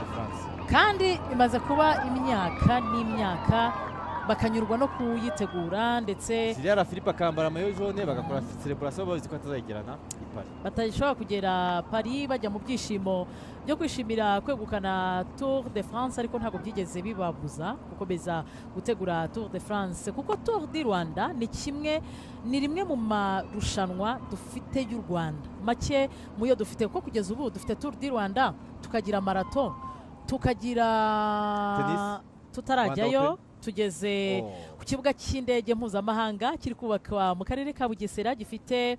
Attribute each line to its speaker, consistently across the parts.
Speaker 1: France
Speaker 2: kandi imaze kuba imyaka n'imyaka bakanyurwa no kuyitegura ndetse
Speaker 1: Ziriya Philippe akambara amayo jaune bagakora celebration bazi ko atazagerana i Paris
Speaker 2: batashobora kugera Paris bajya mu byishimo byo kwishimira kwegukana Tour de France ariko ntabwo byigeze bibabuza gukomeza gutegura Tour de France kuko Tour du Rwanda ni rimwe mu marushanwa dufite y'u Rwanda make muyo dufite kuko kugeza ubu dufite Tour du Rwanda tukagira marathon tukagira tutarajyayo tugeze ku kibuga cy'indege mpuzamahanga kiri kubakwa mu karere ka Bugesera gifite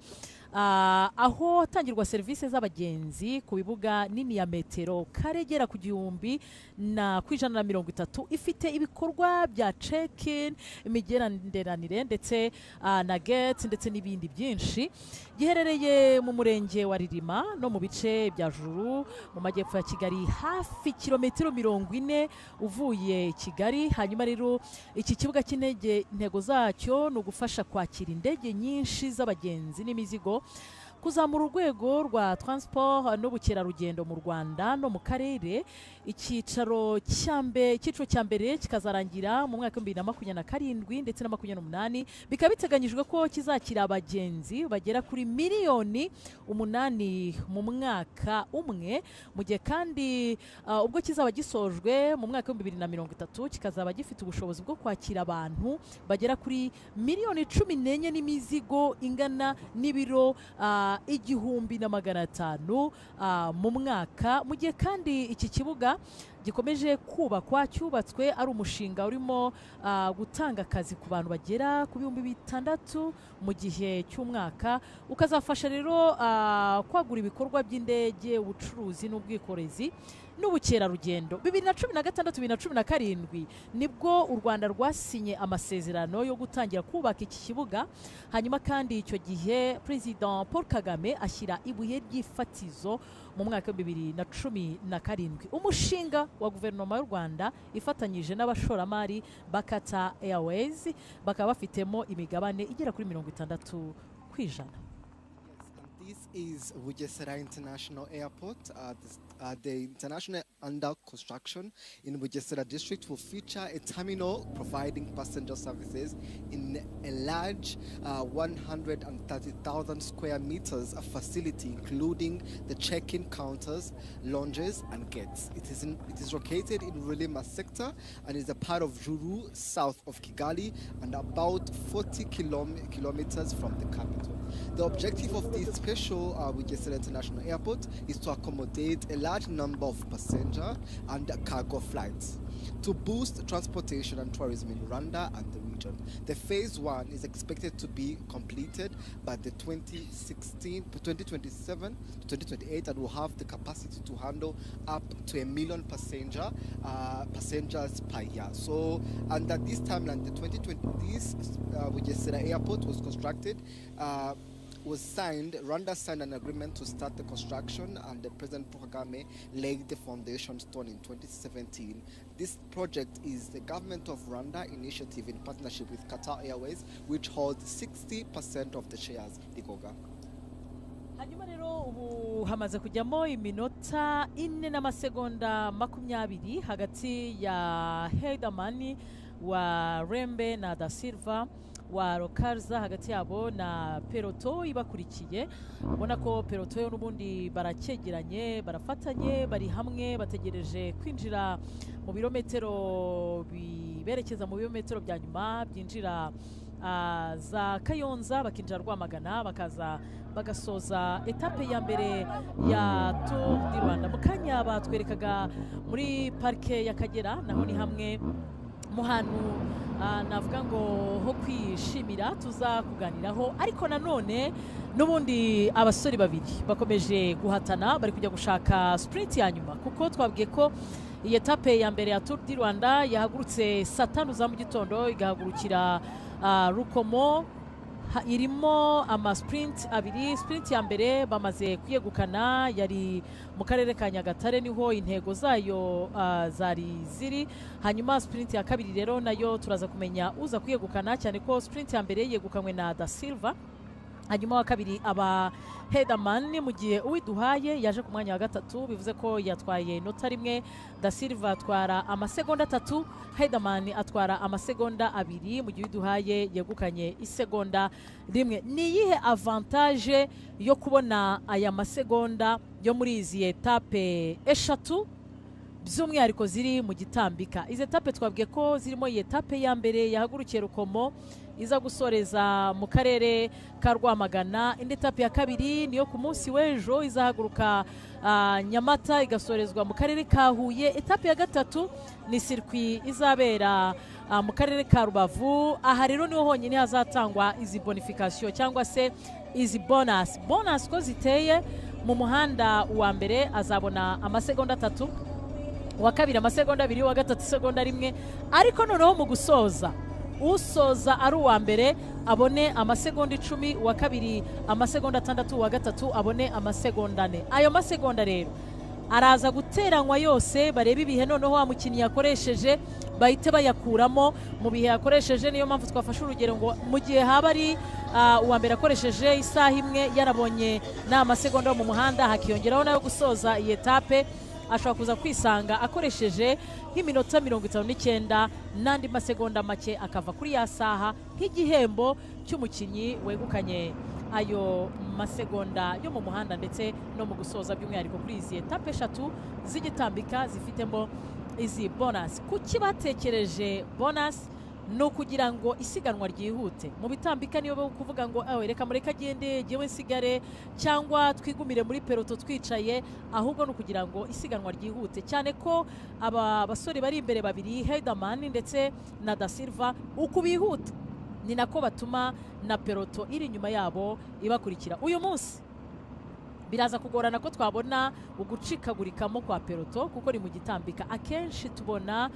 Speaker 2: aho hatangirwa serivisi z'abagenzi ku bibuga nini ya metero karegera ku 1,130 ifite ibikorwa bya check-in imigenderanire ndetse na gate ndetse n'ibindi byinshi giherereye mu murenge wa Ririma no mu bice bya Juru mu majyepfo ya Kigali hafi kilometero 40 uvuye Kigali hanyuma rero iki kibuga cy'indege intego zacyo no gufasha kwakira indege nyinshi z'abagenzi n'imizigo kuzamura urwego rwa transport n'ubukerarugendo mu Rwanda no mu karere icyiciro cya mbere kikazarangira mu mwaka wa 2027 ndetse na 2028 bikaba biteganyijwe ko kizakira abagenzi bagera kuri miliyoni 8 mu mwaka umwe mu gihe kandi ubwo kizaba gisojwe mu mwaka wa 2030 kikazaba gifite ubushobozi bwo kwakira abantu bagera kuri miliyoni 14 n'imizigo ingana n'ibiro 1,500 mu mwaka mu gihe kandi iki kibuga gikomeje kubakwa cyubatswe ari umushinga urimo gutanga akazi ku bantu bagera ku 6,000 mu gihe cy'umwaka ukazafasha rero kwagura ibikorwa by'indege ubucuruzi n'ubwikorezi n'ubukerarugendo 2016-2017 nibwo u Rwanda rwasinye amasezerano yo gutangira kubaka iki kibuga hanyuma kandi icyo gihe President Paul Kagame ashyira ibuye ry'ifatizo mu mwaka wa 2017 umushinga wa guverinoma y'u Rwanda ifatanyije n'abashoramari bakata Airways bakaba bafitemo imigabane igera kuri 60%.
Speaker 3: This is Bugesera International Airport. The international under construction in Bugesera district will feature a terminal providing passenger services in a large 130,000 square meters of facility, including the check-in counters, lounges, and gates. It is located in Rilima sector and is a part of Juru, south of Kigali, and about 40 kilometers from the capital. The objective of this special Bugesera International Airport is to accommodate a large number of passenger and cargo flights to boost transportation and tourism in Rwanda and the region. The phase 1 is expected to be completed by the 2027 to 2028 and will have the capacity to handle up to 1 million passengers per year. So, and at this timeline, the 2020 this Bugesera Airport was constructed. Was signed, Rwanda signed an agreement to start the construction, and the President Kagame laid the foundation stone in 2017. This project is the government of Rwanda initiative in partnership with Qatar Airways, which holds 60% of the shares. Digoga.
Speaker 2: Hanyuma rero ubu hamaze kujyamo iminota 4 n'amasegonda 20 hagati ya Heidamani wa Rembe na Da Silva wa Rokarza hagati yabo na peloto ibakurikiye ubona ko peloto yo n'ubundi barakegeranye barafatanye bari hamwe bategereje kwinjira mu birometero biberekeza mu birometero bya nyuma byinjira za Kayonza bakinjira Rwamagana bakaza bagasoza etape ya mbere ya Tour du Rwanda mu kanya batwerekaga muri parke y'Akagera naho ni hamwe mu hantu navuga ngo ho kwishimira tuza kuganiraho ariko nanone n'ubundi abasore babiri bakomeje guhatana bari kujya gushaka sprint ya nyuma kuko twabwiye ko iyi etape ya mbere ya Tour du Rwanda yahagurutse saa 5 za mu gitondo igahagurukira Rukomo irimo ama sprint abiri. Sprint ya mbere bamaze kuyegukana yari mu karere ka Nyagatare niho intego zayo zari ziri. Hanyuma sprint ya kabiri rero nayo turaza kumenya uza kuyegukana cyane ko sprint ya mbere yegukanywe na Da Silva hanyuma wa kabiri aba Hedaman mu gihe uwiduhaye yaje ku mwanya wa gatatu bivuze ko yatwaye inota rimwe. Da Silva atwara amasegonda 3, Hedaman atwara amasegonda 2 mu gihe uwiduhaye yegukanye isegonda rimwe. Ni iyihe avantage yo kubona aya masegonda yo muri izi etape eshatu by'umwihariko ziri mu gitambika? Izi etape twabwiye ko zirimo iyi etape ya mbere yahagurukiye Rukomo iza gusoreza mu karere ka Rwamagana. Indi etape ya kabiri niyo ku munsi w'ejo izahaguruka Nyamata igasorezwa mu karere ka Huye. Etape ya gatatu ni circuit izabera mu karere ka Rubavu. Aha rero niho honyine hazatangwa izi bonification cyangwa se izi bonus ko ziteye. Mu muhanda wa mbere azabona amasegonda 3, wa kabiri amasegonda 2, wa gatatu isegonda 1, ariko noneho mu gusoza usoza ari uwa mbere abone amasegonda 10, wa kabiri amasegonda 6, wa gatatu abone amasegonda 4. Ayo masegonda rero araza guteranywa yose barebe ibihe noneho wa mukinnyi yakoresheje bahite bayakuramo mu bihe yakoresheje. Niyo mpamvu twafashe urugero ngo mu gihe haba ari uwa mbere akoresheje isaha imwe yarabonye n'amasegonda yo mu muhanda, hakiyongeraho nayo gusoza iyi etape, ashobora kuza kwisanga akoresheje nk'iminota 59 n'andi masegonda make akava kuri ya saha nk'igihembo cy'umukinnyi wegukanye ayo masegonda yo mu muhanda ndetse no mu gusoza, by'umwihariko kuri izi etape eshatu z'igitambika zifitemo izi bonus. Kuki batekereje bonus? No kugira ngo isiganwa ryihute. Mu bitambika niyo kuvuga ngo reka mureka agende jewe nsigare cyangwa twigumire muri peloto twicaye, ahubwo no kugira ngo isiganwa ryihute cyane ko aba basore bari imbere babiri Hedaman ndetse na Da Silva uko bihuta ni nako batuma na peloto iri inyuma yabo ibakurikira. Uyu munsi biraza kugorana ko twabona ugucikagurikamo kwa peloto kuko ni mu gitambika. Akenshi tubona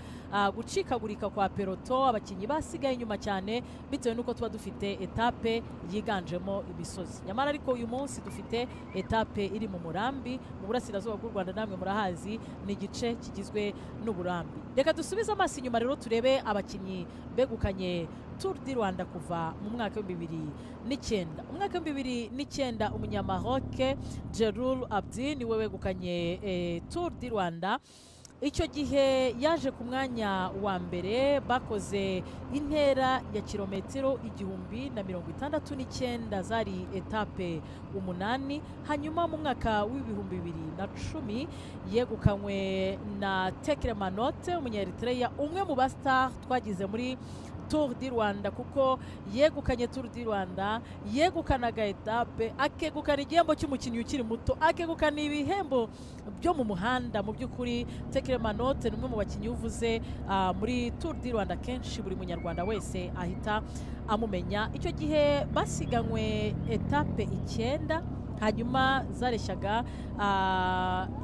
Speaker 2: gucikagurika kwa peloto abakinnyi basigaye inyuma cyane bitewe nuko tuba dufite etape yiganjemo imisozi. Nyamara ariko uyu munsi dufite etape iri mu murambi mu burasirazuba bw'u Rwanda, namwe murahazi ni igice kigizwe n'uburambi. Reka dusubize amaso inyuma rero turebe abakinnyi begukanye Tour du Rwanda kuva mu mwaka wa 2009. Umwaka wa 2009 umunyamaroc Jerul Abdi niwe wegukanye Tour du Rwanda. Icyo gihe yaje ku mwanya wa mbere, bakoze intera ya kilometero 1069 zari etape 8. Hanyuma mu mwaka wa 2010 yegukanywe na Teklemanote umunyaeritrea, umwe mu bastar twagize muri Tour du Rwanda kuko yegukanye Tour du Rwanda, yegukanaga etape, akegukana igihembo cy'umukinnyi ukiri muto, akegukana ibihembo byo mu muhanda. Mu by'ukuri Teklemanote ni umwe mu bakinnyi uvuze muri Tour du Rwanda kenshi buri munyarwanda wese ahita amumenya. Icyo gihe basiganywe etape 9, hanyuma zareshyaga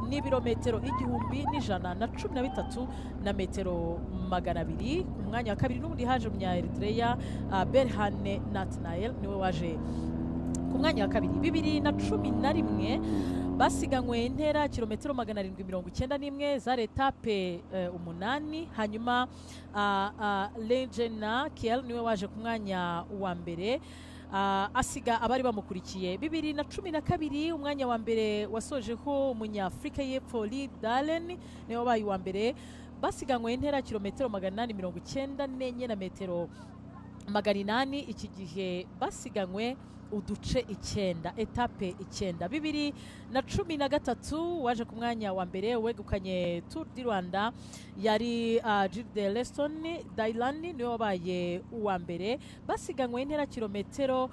Speaker 2: n'ibirometero 1113 na metero 200. Ku mwanya wa kabiri n'ubundi haje umunyaeritrea Berhane Natnael niwe waje ku mwanya wa kabiri. 2011 basiganywe intera kilometero 791 zari etape 8. Hanyuma Legena Kiel niwe waje ku mwanya wa mbere asiga abari bamukurikiye. 2012 umwanya wa mbere wasojeho umunyafrika y'Epfo Lee Dalen niwe wabaye wa mbere, basiganywe intera kilometero 894 na metero 800. Iki gihe basiganywe uduce 9, etape 9. 2013 waje ku mwanya wa mbere wegukanye Tour du Rwanda yari Gilles de Leston Dylan niwe wabaye uwa mbere, basiganywe intera kilometero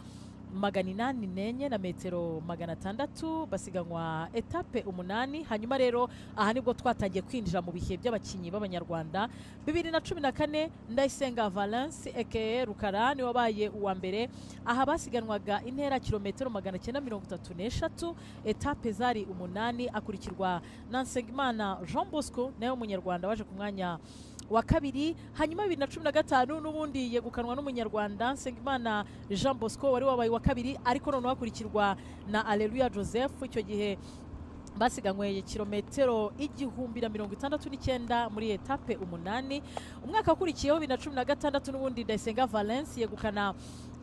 Speaker 2: 804 na metero 600, basiganywa etape 8. Hanyuma rero aha nibwo twatangiye kwinjira mu bihe by'abakinnyi b'abanyarwanda. 2014 Ndayisenga Valence aka Rukara niwe wabaye uwa mbere, aha basiganwaga intera kilometero 933, etape zari 8, akurikirwa na Nsengimana Jean Bosco nawe umunyarwanda waje ku mwanya wa kabiri. Hanyuma 2015 n'ubundi yegukanwa n'umunyarwanda Nsengimana Jean Bosco wari wabaye wa kabiri, ariko none wakurikirwa na Alleluia Joseph. Icyo gihe basiganywe kilometero 1069 muri etape 8. Umwaka ukurikiyeho 2016 n'ubundi Ndayisenga Valence yegukana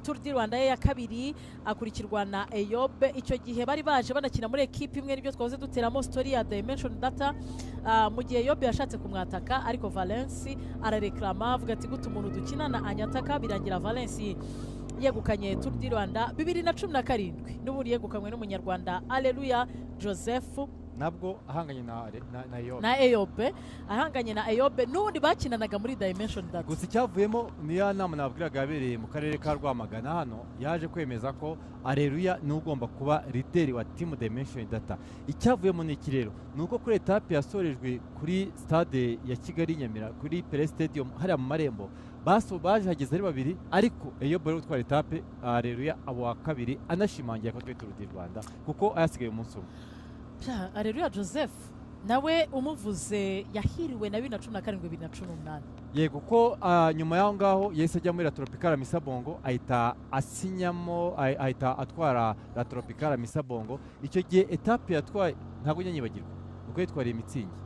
Speaker 2: Tour du Rwanda ye ya kabiri akurikirwa na Eyobe. Icyo gihe bari baje banakina muri ekipe imwe, nibyo twahoze duteramo story ya Dimension Data. Mu gihe Eyobe yashatse kumwataka ariko Valence arareklama avuga ati gute umuntu dukinana anyataka, birangira Valence yegukanye Tour du Rwanda 2017 n'ubundi yegukanywe n'umunyarwanda Alleluia Joseph,
Speaker 1: nabwo ahanganye
Speaker 2: na Eyobe ahanganye na Eyobe n'ubundi bakinanaga muri Dimension Data.
Speaker 1: gusa icyavuyemo niya nama nabwiraga yabereye mu karere ka Rwamagana hano, yaje kwemeza ko Alleluia ni ugomba kuba leader wa team Dimension Data. Icyavuyemo ni iki rero, nuko kuri etape yasorejwe kuri stade ya Kigali Nyamira kuri Pele Stadium hariya mu marembo baje hageze ari babiri, ariko Eyobe rero utwara etape Alleluia abo wa kabiri, anashimangira ko Tour du Rwanda kuko ayasigaye umunsi umwe.
Speaker 2: Alleluia Joseph nawe umuvuze yahiriwe na 2017-2018.
Speaker 1: Yego ko nyuma yaho ngaho yese ajya muri La Tropicale Misabongo ahita asinyamo ahita atwara La Tropicale Misabongo. Icyo gihe etape yatwaye ntabwo nyanyibagirwa uko yitwariye Mitsingi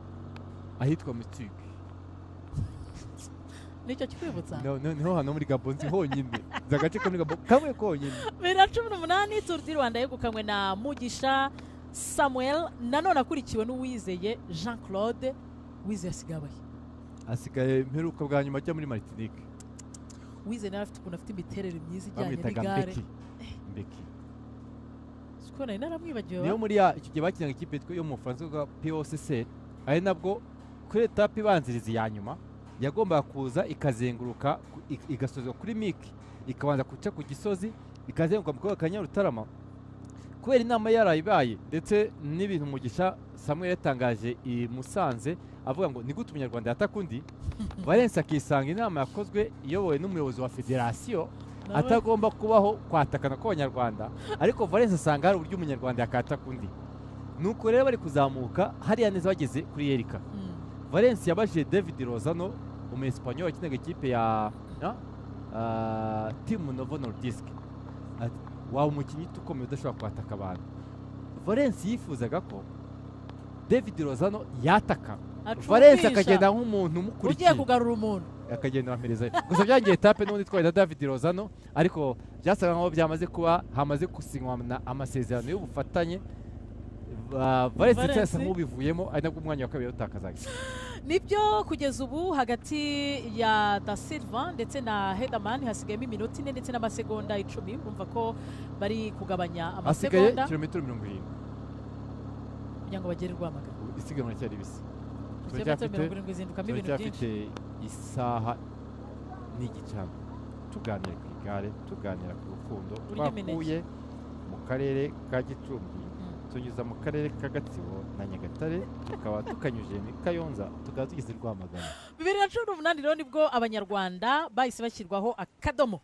Speaker 1: ahitwa Mitsingi.
Speaker 2: Nicyo kikwibutsa
Speaker 1: niho hano muri Gabon honyine zagace ko muri Gabon kamwe konyine.
Speaker 2: 2018 Tour du Rwanda yegukanywe na Mugisha Samuel, nanone akurikiwe n'Uwizeye Jean Claude. Wizeye
Speaker 1: asigaye mperuka bwa nyuma ajya muri Martinique.
Speaker 2: Wizeye nawe afite ukuntu afite imiterere myiza ijyanye n'igare.
Speaker 1: Mbeki
Speaker 2: siko nari naramwibagiwe.
Speaker 1: Niyo muri icyo gihe bakinaga ikipe yo mu Faransa kwa POCC, ari nabwo kuri etape ibanziriza ya nyuma yagombaga kuza ikazenguruka igasozwa kuri Miki, ikabanza guca ku Gisozi, ikazenguruka mu Karere ka Nyarutarama. Kubera inama yarayibaye ndetse n'ibintu Mugisha Samuel yatangaje i Musanze avuga ngo ni gute umunyarwanda yatakundi, Valence akisanga inama yakozwe iyobowe n'umuyobozi wa federasiyo atagomba kubaho kwatakana kw'abanyarwanda, ariko Valence asanga hari uburyo umunyarwanda yakatakundi. Nuko rero bari kuzamuka hariya neza bageze kuri Yerika. Valence yabajije David Lozano, umu-Espanyol wakinaga ikipe ya Team Novo Nordisk, waba umukinnyi ukomeye udashobora kwataka abantu. Valence yifuzaga ko David Lozano yataka, Valence akagenda nk'umuntu umukurikiye
Speaker 2: ugiye kugarura umuntu
Speaker 1: akagenda amereza. Gusa byagiye etape n'undi twari David Lozano, ariko byasaga nkaho byamaze kuba hamaze gusinywa amasezerano y'ubufatanye. Valence cyasa nk'ubivuyemo, ari nabwo umwanya wa kabiri utakazaga.
Speaker 2: Nibyo kugeza ubu hagati ya Da Silva ndetse na Hedaman hasigayemo iminota 4 ndetse n'amasegonda 10. Urumva ko bari kugabanya amasegonda.
Speaker 1: Hasigaye kilometero 70
Speaker 2: kugira ngo bagere Rwamagana.
Speaker 1: Isiganwa cyari bisi.
Speaker 2: Turacyafite
Speaker 1: isaha n'igicano tuganira ku igare, tuganira ku rukundo twakuye mu karere ka Gicumbi tunyuza mu karere ka Gatsibo na Nyagatare, tukaba tukanyuje mu Kayonza, tukaba tugeze Rwamagana.
Speaker 2: 2018 rero nibwo abanyarwanda bahise bashyirwaho akadomo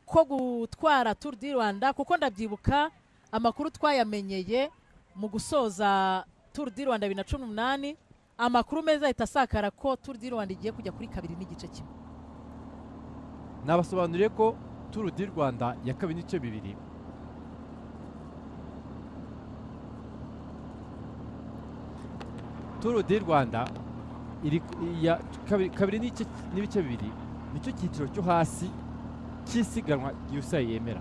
Speaker 2: ko gutwara Tour du Rwanda, kuko ndabyibuka amakuru twayamenyeye mu gusoza Tour du Rwanda 2018, amakuru meza ahita asakara ko Tour du Rwanda igiye kujya kuri 2 n'igice kimwe.
Speaker 1: Nabasobanuriye ko Tour du Rwanda ya 2 n'igice 2 Tour du Rwanda ya 2 n'ibice 2 nicyo cyiciro cyo hasi cy'isiganwa USAI yemera.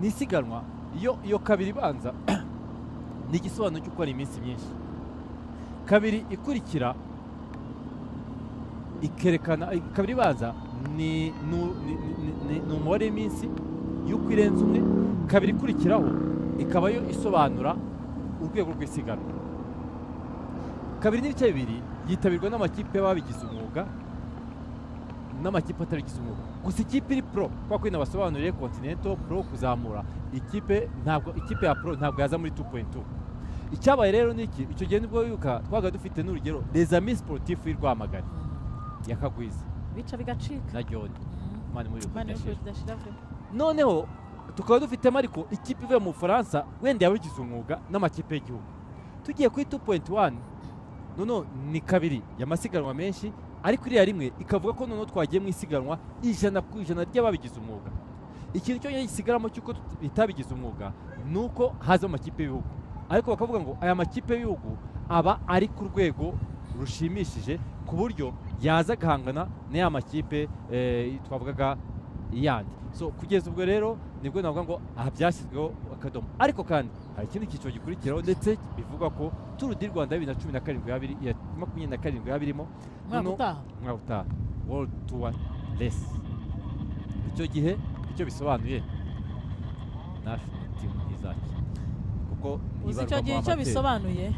Speaker 1: Ni isiganwa iyo kabiri ibanza ni igisobanuro cy'uko ari iminsi myinshi. Kabiri ikurikira ikerekana, kabiri ibanza ni umubare w'iminsi y'uko irenze umwe. Kabiri ikurikiraho ikaba yo isobanura urwego rw'isiganwa. 2 n'ibice 2 yitabirwa n'amakipe y'ababigize umwuga n'amakipe atarabigize umwuga. Gusa ikipe iri pro, kwa kwina basobanuriye Continental Pro kuzamura ikipe ya pro ntabwo yaza muri 2.2. Icyabaye rero niki, icyo gihe nibwo yuka twaga dufite n'urugero Les Amis Sportifs y'u Rwamagana yakagwiza
Speaker 2: bica bigacika
Speaker 1: na John mani muri
Speaker 2: udashira.
Speaker 1: Noneho tukaba dufitemo ariko ikipe ivuye mu Faransa wenda yabigize umwuga n'amakipe y'igihugu. Tugiye kuri 2.1 noneho ni kabiri y'amasiganwa menshi, ariko iriya rimwe ikavuga ko noneho twagiye mu isiganwa 100% ry'ababigize umwuga. Ikintu cyo gisigaramo cy'uko bitabigize umwuga nuko haza amakipe y'ibihugu, ariko bakavuga ngo aya makipe y'ibihugu aba ari ku rwego rushimishije ku buryo yaza gahangana n'aya makipe twavugaga yandi. so kugeza ubwo rero nibwo navuga ngo aha byashyizweho akadomo ariko kandi hari ikindi cyiciro gikurikiraho ndetse bivugwa ko Tour du Rwanda 2017 ya 27 yabirimo
Speaker 2: mwaka
Speaker 1: utaha World Tour Race icyo gihe icyo bisobanuye national team izaki kuko
Speaker 2: uzi icyo gihe icyo bisobanuye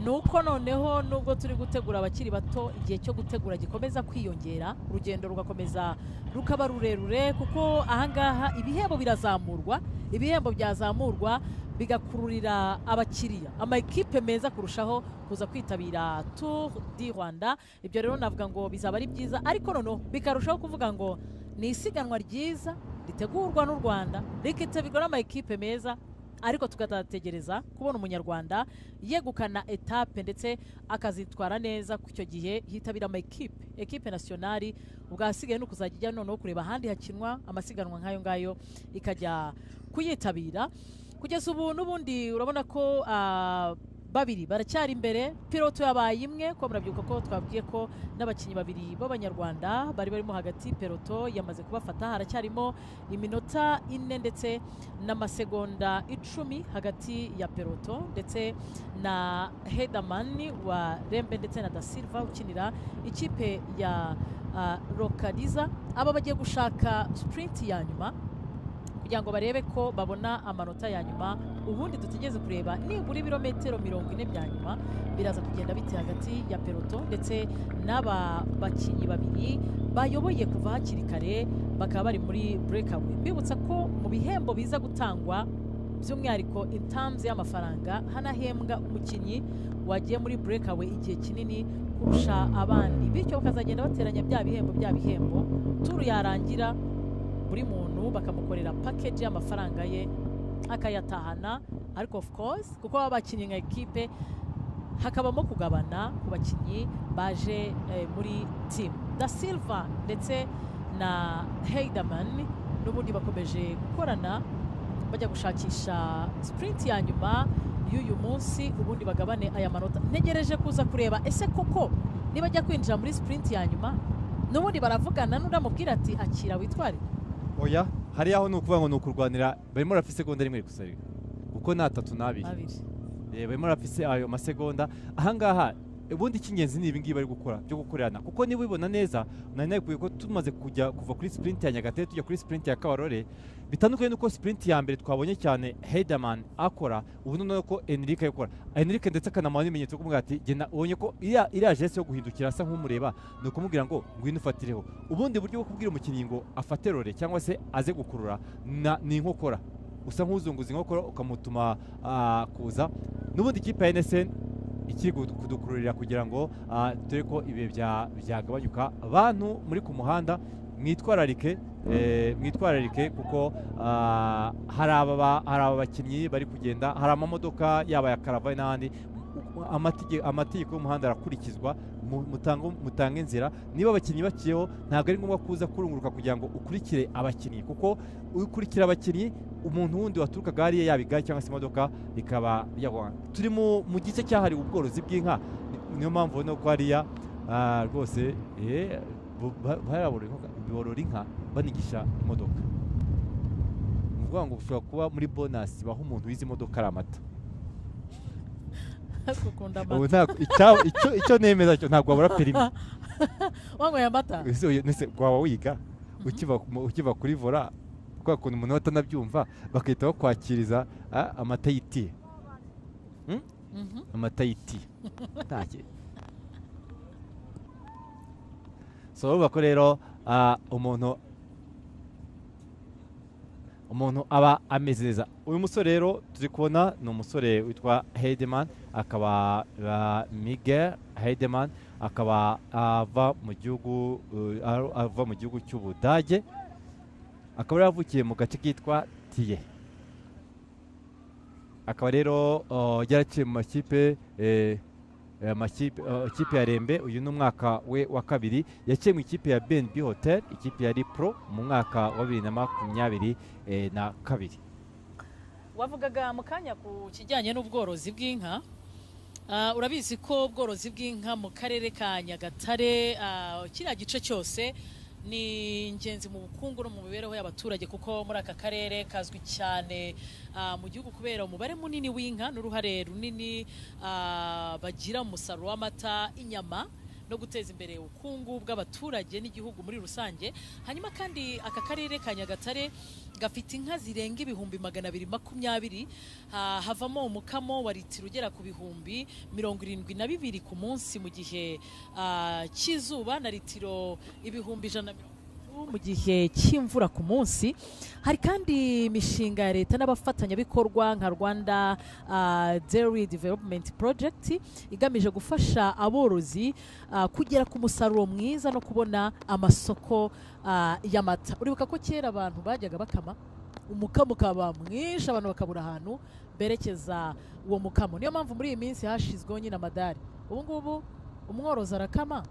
Speaker 2: nuko noneho nubwo turi gutegura abakiri bato igihe cyo gutegura gikomeza kwiyongera urugendo rugakomeza rukaba rurerure kuko ahangaha ibihembo birazamurwa ibihembo byazamurwa bigakururira abakiriya amakipe meza kurushaho kuza kwitabira Tour du Rwanda ibyo rero navuga ngo bizaba ari byiza ariko noneho bikarushaho kuvuga ngo ni isiganwa ryiza ritegurwa n'u Rwanda rikitabirwa n'amakipe meza ariko tugategereza kubona umunyarwanda yegukana etape ndetse akazitwara neza ku icyo gihe hitabira ekipe nationali ubwasigaye no kuzajya noneho kureba ahandi hakinwa amasiganwa nk'ayo ngayo ikajya kuyitabira kugeza ubu n'ubundi urabona ko babiri baracyari imbere piloto yabaye imwe ko murabyuka ko twabwiye ko n'abakinnyi babiri b'abanyarwanda bari barimo hagati piloto yamaze kubafata haracyarimo iminota 4 ndetse n'amasegonda 10 hagati ya piloto ndetse na Hedaman wa Rembe ndetse na Da Silva ukinira ikipe ya Rokadiza aba bagiye gushaka sprint ya nyuma kugira ngo barebe ko babona amanota ya nyuma ubundi dutegeze kureba nibura ibirometero 40 bya nyuma biraza kugenda biti hagati ya peloton ndetse n'aba bakinyi babiri bayoboye kuva hakiri kare bakaba bari muri breakaway bibutsa ko mu bihembo biza gutangwa by'umwihariko in terms y'amafaranga hanahembwa umukinyi wagiye muri breakaway igihe kinini kurusha abandi bityo bakazagenda bateranya bya bihembo turu yarangira buri muntu bakamukorera package y'amafaranga ye akayatahana ariko of course kuko abakinnyi nka ekipe hakabamo kugabana ku bakinnyi baje muri team Da Silva ndetse na Heidemann n'ubundi bakomeje gukorana bajya gushakisha sprint ya nyuma y'uyu munsi ubundi bagabane aya manota ntegereje kuza kureba ese koko nibajya kwinjira muri sprint ya nyuma n'ubundi baravugana n'uramubwira ati akira witware
Speaker 1: oya hari aho nukuvuga ngo nukurwanira barimo rafise seconda rimwe gusa kuko na 3 n'abiri barimo rafise ayo masegonda ahangaha ubundi kingenzi ni ibingibi bari gukora byo gukorerana kuko niba ubibona neza nane ko tumaze kuva kuri sprint ya Nyagatare tujya kuri sprint ya Kabarore bitandukanye nuko sprint ya mbere twabonye cyane Heidemann akora ubu none ko Enrique yakora Enrique ndetse akanamana n'imenyetso kumubwira ati gena ubonye ko iriya geste yo guhindukira asa nk'umureba no kumubwira ngo ngwino ufatireho ubundi buryo bwo kubwira umukinnyi ngo afate rore cyangwa se aze gukurura ni inkokora usa nk'uzunguza inkokora ukamutuma kuza n'ubundi ikipe ya NSN ikiri kudukururira kugira ngo dore ko ibe byagabanyuka abantu muri ku muhanda mwitwararike kuko hari aba bakinnyi bari kugenda hari amamodoka yaba ya karavani n'ahandi amategeko y'umuhanda arakurikizwa mutanga inzira niba abakinnyi baciyeho ntabwo ari ngombwa kuza kurunguruka kugira ngo ukurikire abakinnyi kuko ukurikira abakinnyi umuntu wundi waturukaga hariya yaba igare cyangwa se imodoka bikaba byagwa turi mu gice cyahariwe ubworozi bw'inka niyo mpamvu ubona ko hariya rwose borora inka banigisha imodoka ni ukuvuga ngo ushobora kuba muri bonasi baho umuntu wize imodoka ari amata icyo nemeza cyo ntabwo wabura perimi
Speaker 2: wanyweye amata
Speaker 1: waba wiga ukiva kuri vora kwa kuntu umuntu atanabyumva bakahita bakwakiriza amata y'iti amata y'iti so urumva ko rero umuntu aba ameze neza uyu musore rero turi kubona ni umusore witwa Heidemann akaba Miguel Heidemann akaba ava mu gihugu cy'Ubudage akaba yavukiye mu gace kitwa Tiye akaba rero yaraciye mu ikipe ya Rembe uyu ni umwaka we wa kabiri yaciye mu ikipe ya BNB Hotel ikipe ya Ripro mu mwaka wa 2022
Speaker 2: wavugaga mu kanya ku kijyanye n'ubworozi bw'inka urabizi ko ubworozi bw'inka mu karere ka Nyagatare kiriya gice cyose ni ingenzi mu bukungu no mu mibereho y'abaturage kuko muri aka karere kazwi cyane mu gihugu kubera umubare munini w'inka n'uruhare runini bagira mu musaruro w'amata, inyama no guteza imbere ubukungu bw'abaturage n'igihugu muri rusange. Hanyuma kandi aka karere ka Nyagatare gafite inka zirenga ibihumbi 220, havamo umukamo wa litiro ugera ku bihumbi 72 ku munsi mu gihe cy'izuba na litiro ibihumbi 100 mu gihe cy'imvura ku munsi. Hari kandi imishinga ya leta n'abafatanyabikorwa nka Rwanda Dairy Development Project igamije gufasha aborozi kugera ku musaruro mwiza no kubona amasoko y'amata. Uribuka ko kera abantu bajyaga bakama umukamo ukaba mwinshi, abantu bakabura ahantu berekeza uwo mukamo. Niyo mpamvu muri iyi minsi hashizweho nyine amadari. Ubu ngubu umworozi arakama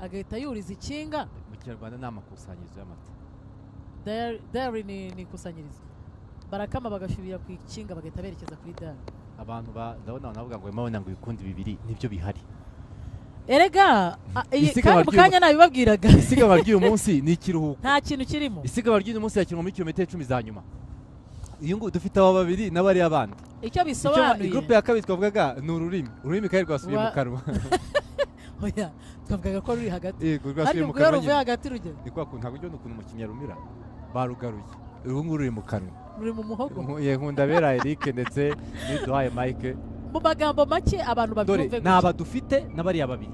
Speaker 2: agahita yuriza ikinga.
Speaker 1: Mu Kinyarwanda ni amakusanyirizo y'amata.
Speaker 2: Dairy ni ikusanyirizo, barakama bagashubira ku ikinga bagahita berekeza kuri dairy.
Speaker 1: Abantu ndabona navuga ngo mabona ngo ibikundi bibiri nibyo bihari.
Speaker 2: Erega kandi mukanya nabibabwiraga
Speaker 1: isiganwa ry'uyu munsi ni ikiruhuko, nta
Speaker 2: kintu kirimo.
Speaker 1: Isiganwa ry'uyu munsi yakinwa muri kilometero 10 za nyuma. Iyo ngo dufite aba babiri n'abari abandi.
Speaker 2: Icyo bisobanuye
Speaker 1: igroupe ya kabiri twavugaga ni ururimi kandi rwasubiye mu kanwa.
Speaker 2: Oya, twavugaga ko ruri hagati.
Speaker 1: Yego, rwasubiye mu kanwa.
Speaker 2: Ariko ruvuye hagati rugero.
Speaker 1: Ni kwa kuntu ntabwo ukuntu umukinnyi arumira. Barugaruye. Ubu nguru ruri mu kanwa.
Speaker 2: Ruri mu muhogo.
Speaker 1: Nkunda bera Eric ndetse niduhaye Mike.
Speaker 2: Mu magambo make abantu babyumve.
Speaker 1: Naba dufite n'abari ababiri.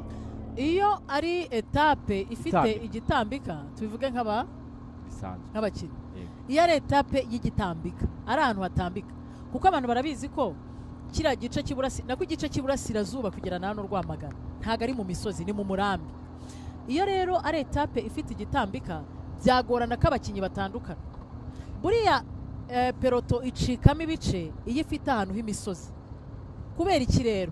Speaker 2: Iyo ari etape ifite igitambika tubivuge
Speaker 1: bisanzwe
Speaker 2: nk'abakinnyi. Iyo ari etape y'igitambika ari ahantu hatambika, kuko abantu barabizi ko kiriya gice cy'iburasirazuba kugera na hano Rwamagana ntabwo ari mu misozi, ni mu murambi. Iyo rero ari etape ifite igitambika byagorana ko abakinnyi batandukana. Buriya peloto icikamo ibice iyo ifite ahantu h'imisozi. Kubera iki rero?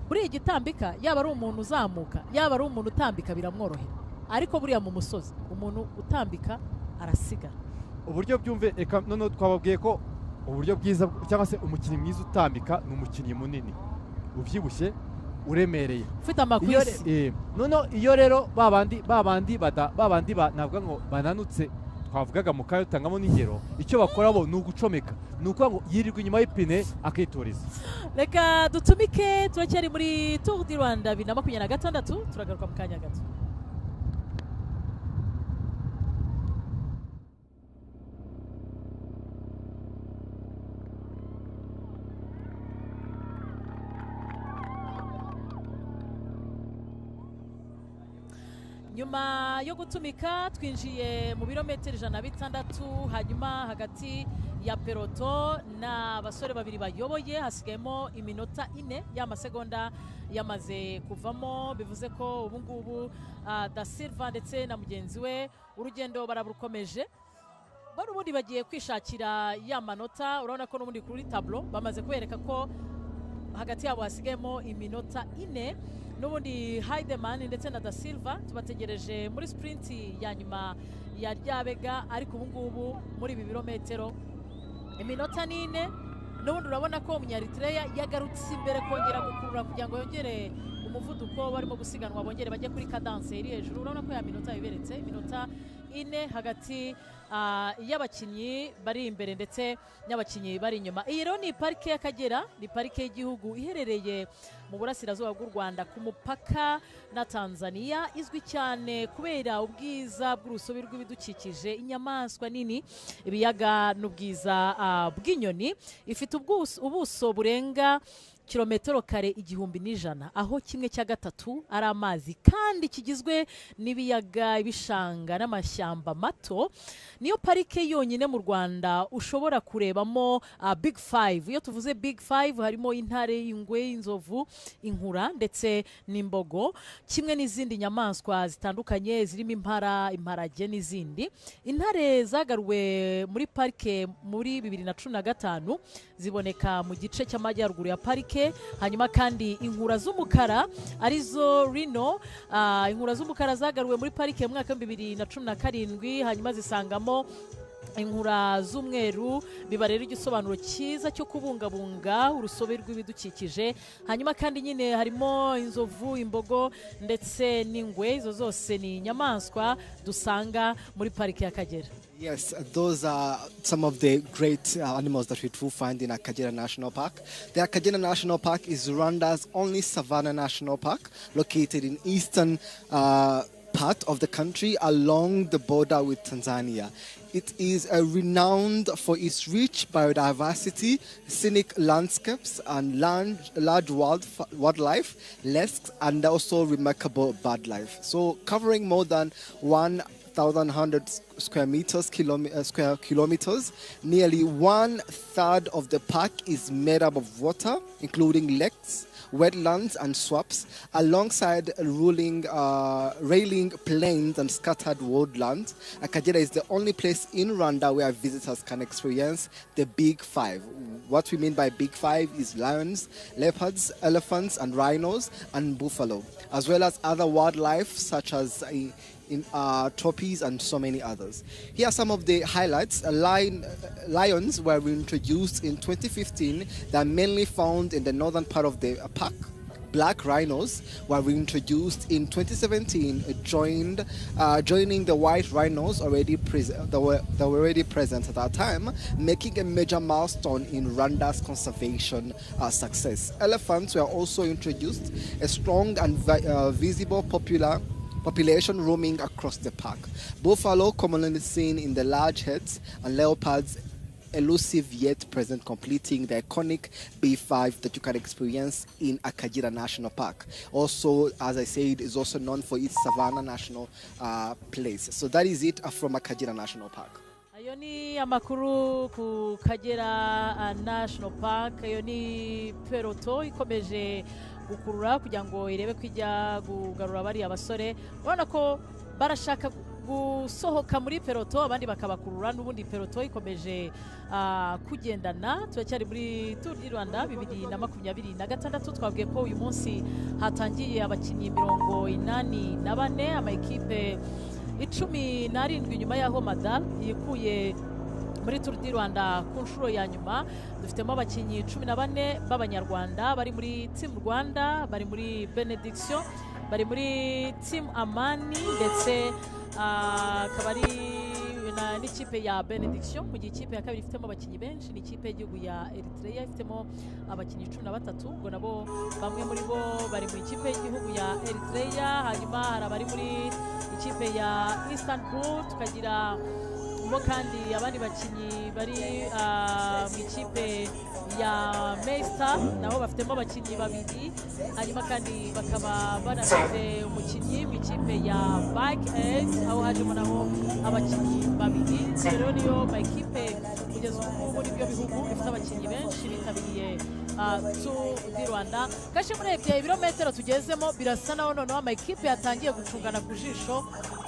Speaker 2: Buriya igitambika yaba ari umuntu uzamuka yaba ari umuntu utambika biramworohera, ariko buriya mu musozi umuntu utambika arasigara.
Speaker 1: Uburyo byumve eka none twababwiye ko uburyo bwiza cyangwa se umukinnyi mwiza utambika ni umukinnyi munini ubyibushye uremereye
Speaker 2: ufite amakwisi.
Speaker 1: None iyo rero babandi navuga ngo bananutse twavugaga mu kayo tangamo n'ingero, icyo bakora bo ni ugucomeka, ni ukuvuga ngo yirirwa inyuma y'ipine akitoriza.
Speaker 2: Reka dutumike, turacyari muri Tour du Rwanda 2026, turagaruka mu kanya gato. Nyuma yo gutumika twinjiye mu birometero 106, hanyuma hagati ya peloto n'abasore babiri bayoboye hasigayemo iminota 4 y'amasegonda yamaze kuvamo. Bivuze ko ubu ngubu Da Silva ndetse na mugenzi we urugendo barabukomeje, barubundi bagiye kwishakira ya manota. Urabona ko n'ubundi kuri tableau bamaze kwereka ko hagati yabo hasigayemo iminota 4. N'ubundi Heidemann ndetse na Da Silva tubategereje muri sprint ya nyuma ya Ryabega, ariko ubu ngubu muri ibi birometero iminota 4. N'ubundi urabona ko Umunyaritreya yagarutse imbere kongera gukurura kugira ngo yongere umuvuduko barimo gusiganwa, bongere bajye kuri cadence iri hejuru. Urabona ko ya minota yiberetse iminota 4 hagati y'abakinnyi bari imbere ndetse n'abakinnyi bari inyuma. Iyi rero ni parike y'Akagera, ni parike y'igihugu iherereye mu burasirazuba bw'u Rwanda ku mupaka na Tanzania, izwi cyane kubera ubwiza bw'urusobe rw'ibidukikije, inyamaswa nini, ibiyaga n'ubwiza bw'inyoni. Ifite ubuso burenga kilometero kare 1,100, aho 1/3 ari amazi kandi kigizwe n'ibiyaga, ibishanga n'amashyamba mato. Niyo parike yonyine mu Rwanda ushobora kurebamo Big 5. Iyo tuvuze Big 5 harimo intare, ingwe, inzovu, inkura ndetse n'imbogo, kimwe n'izindi nyamaswa zitandukanye zirimo impara, imparage n'izindi. Intare zagaruwe muri parike muri 2015 ziboneka mu gice cy'amajyaruguru ya parike. Hanyuma kandi inkura z'umukara arizo rino, inkura z'umukara zagaruwe muri parike mu mwaka wa 2017, hanyuma zisangamo inkura z'umweru biba rero igisobanuro cyiza cyo kubungabunga urusobe rw'ibidukikije. Hanyuma kandi nyine harimo inzovu, imbogo ndetse n'ingwe, izo zose ni inyamaswa dusanga muri pariki y'Akagera.
Speaker 3: Yes, those are some of the great animals that we do find in Akagera National Park. The Akagera National Park is Rwanda's only savanna national park, located in eastern part of the country along the border with Tanzania. It is renowned for its rich biodiversity, scenic landscapes, and large wildlife, and also remarkable bird life. So covering more than 1,100 square kilometers, nearly 1/3 of the park is made up of water, including lakes, wetlands and swamps, alongside railing plains and scattered woodlands. Akagera is the only place in Rwanda where visitors can experience the Big Five. What we mean by Big Five is lions, leopards, elephants and rhinos, and buffalo, as well as other wildlife such as trophies and so many others. Here are some of the highlights. Lions were introduced in 2015. They are mainly found in the northern part of the park. Black rhinos were reintroduced in 2017, joining the white rhinos that were already present at that time, making a major milestone in Rwanda's conservation success. Elephants were also introduced, a strong and visible population roaming across the park. Buffalo commonly seen in the large heads, and leopards elusive yet present, completing the iconic B5 that you can experience in Akagera National Park. Also, as I said, is also known for its Savannah National place. So that is it from Akagera National Park.
Speaker 2: Ayo ni amakuru ku Kagera National Park. Ayo ni peloto ikomeje gukurura kugira ngo irebe kwijya kugarura bari abasore. Urabona ko barashaka gusohoka muri peloto, abandi bakabakurura, n'ubundi peloto ikomeje kugendana. Turacyari muri Tour du Rwanda 2026. Twabwiye ko uyu munsi hatangiye abakinnyi 84, amakipe 17 nyuma yaho Madal yikuye muri Tour du Rwanda ku nshuro ya nyuma. Dufitemo abakinnyi 14 b'abanyarwanda bari muri Team Rwanda, bari muri Benediction, bari muri Team Amani, ndetse akaba ari n'ikipe ya Benediction. Mu gihe ikipe ya kabiri ifitemo abakinnyi benshi ni ikipe y'igihugu ya Eritrea, ifitemo abakinnyi 13, ubwo nabo bamwe muri bo bari mu ikipe y'igihugu ya Eritrea. Hanyuma hari abari muri ikipe ya Istanbul, tukagira mo kandi abandi bakinnyi bari mu ikipe ya Meister, nabo bafitemo abakinnyi 2. Hanyuma kandi bakaba banafite umukinnyi mu ikipe ya Bike Eggs, aho hajemo naho abakinnyi 2. Rero niyo makipe kugeza ubu muri byo bihugu bifite abakinnyi benshi bitabiriye Tour du Rwanda. Gashi murebye ibirometero tugezemo birasa naho noneho amakipe yatangiye gucungana ku jisho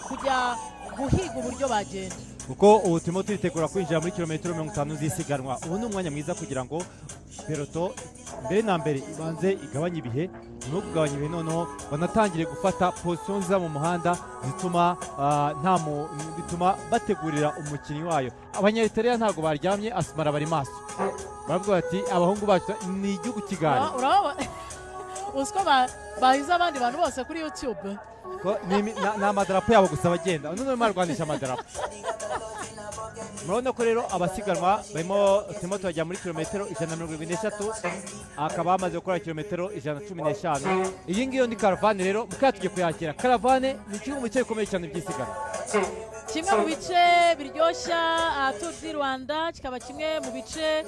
Speaker 2: kujya guhiga uburyo bagenda,
Speaker 1: kuko ubu turimo turitegura kwinjira muri kilometero 50 z'isiganwa. Ubu ni umwanya mwiza kugira ngo peloto mbere na mbere ibanze igabanye ibihe, no kugabanya ibihe noneho banatangire gufata position nziza mu muhanda bituma bategurira umukinnyi wayo. Abanyaritariya ntabwo baryamye, Asmara bari maso, baravuga bati abahungu bacu ni igihugu kigari.
Speaker 2: Uziko bahize abandi bantu bose kuri YouTube
Speaker 1: ni amadarapo yabo gusa bagenda, none barwanisha amadarapo. Murabona ko rero abasiganwa barimo turimo turajya muri kilometero 173, akaba bamaze gukora kilometero 115. Iyi ngiyo ni karavane rero, mukaya tugiye kuyakira. Karavane ni kimwe mu bice bikomeye cyane by'isiganwa,
Speaker 2: kimwe mu bice biryoshya Tour du Rwanda, kikaba kimwe mu bice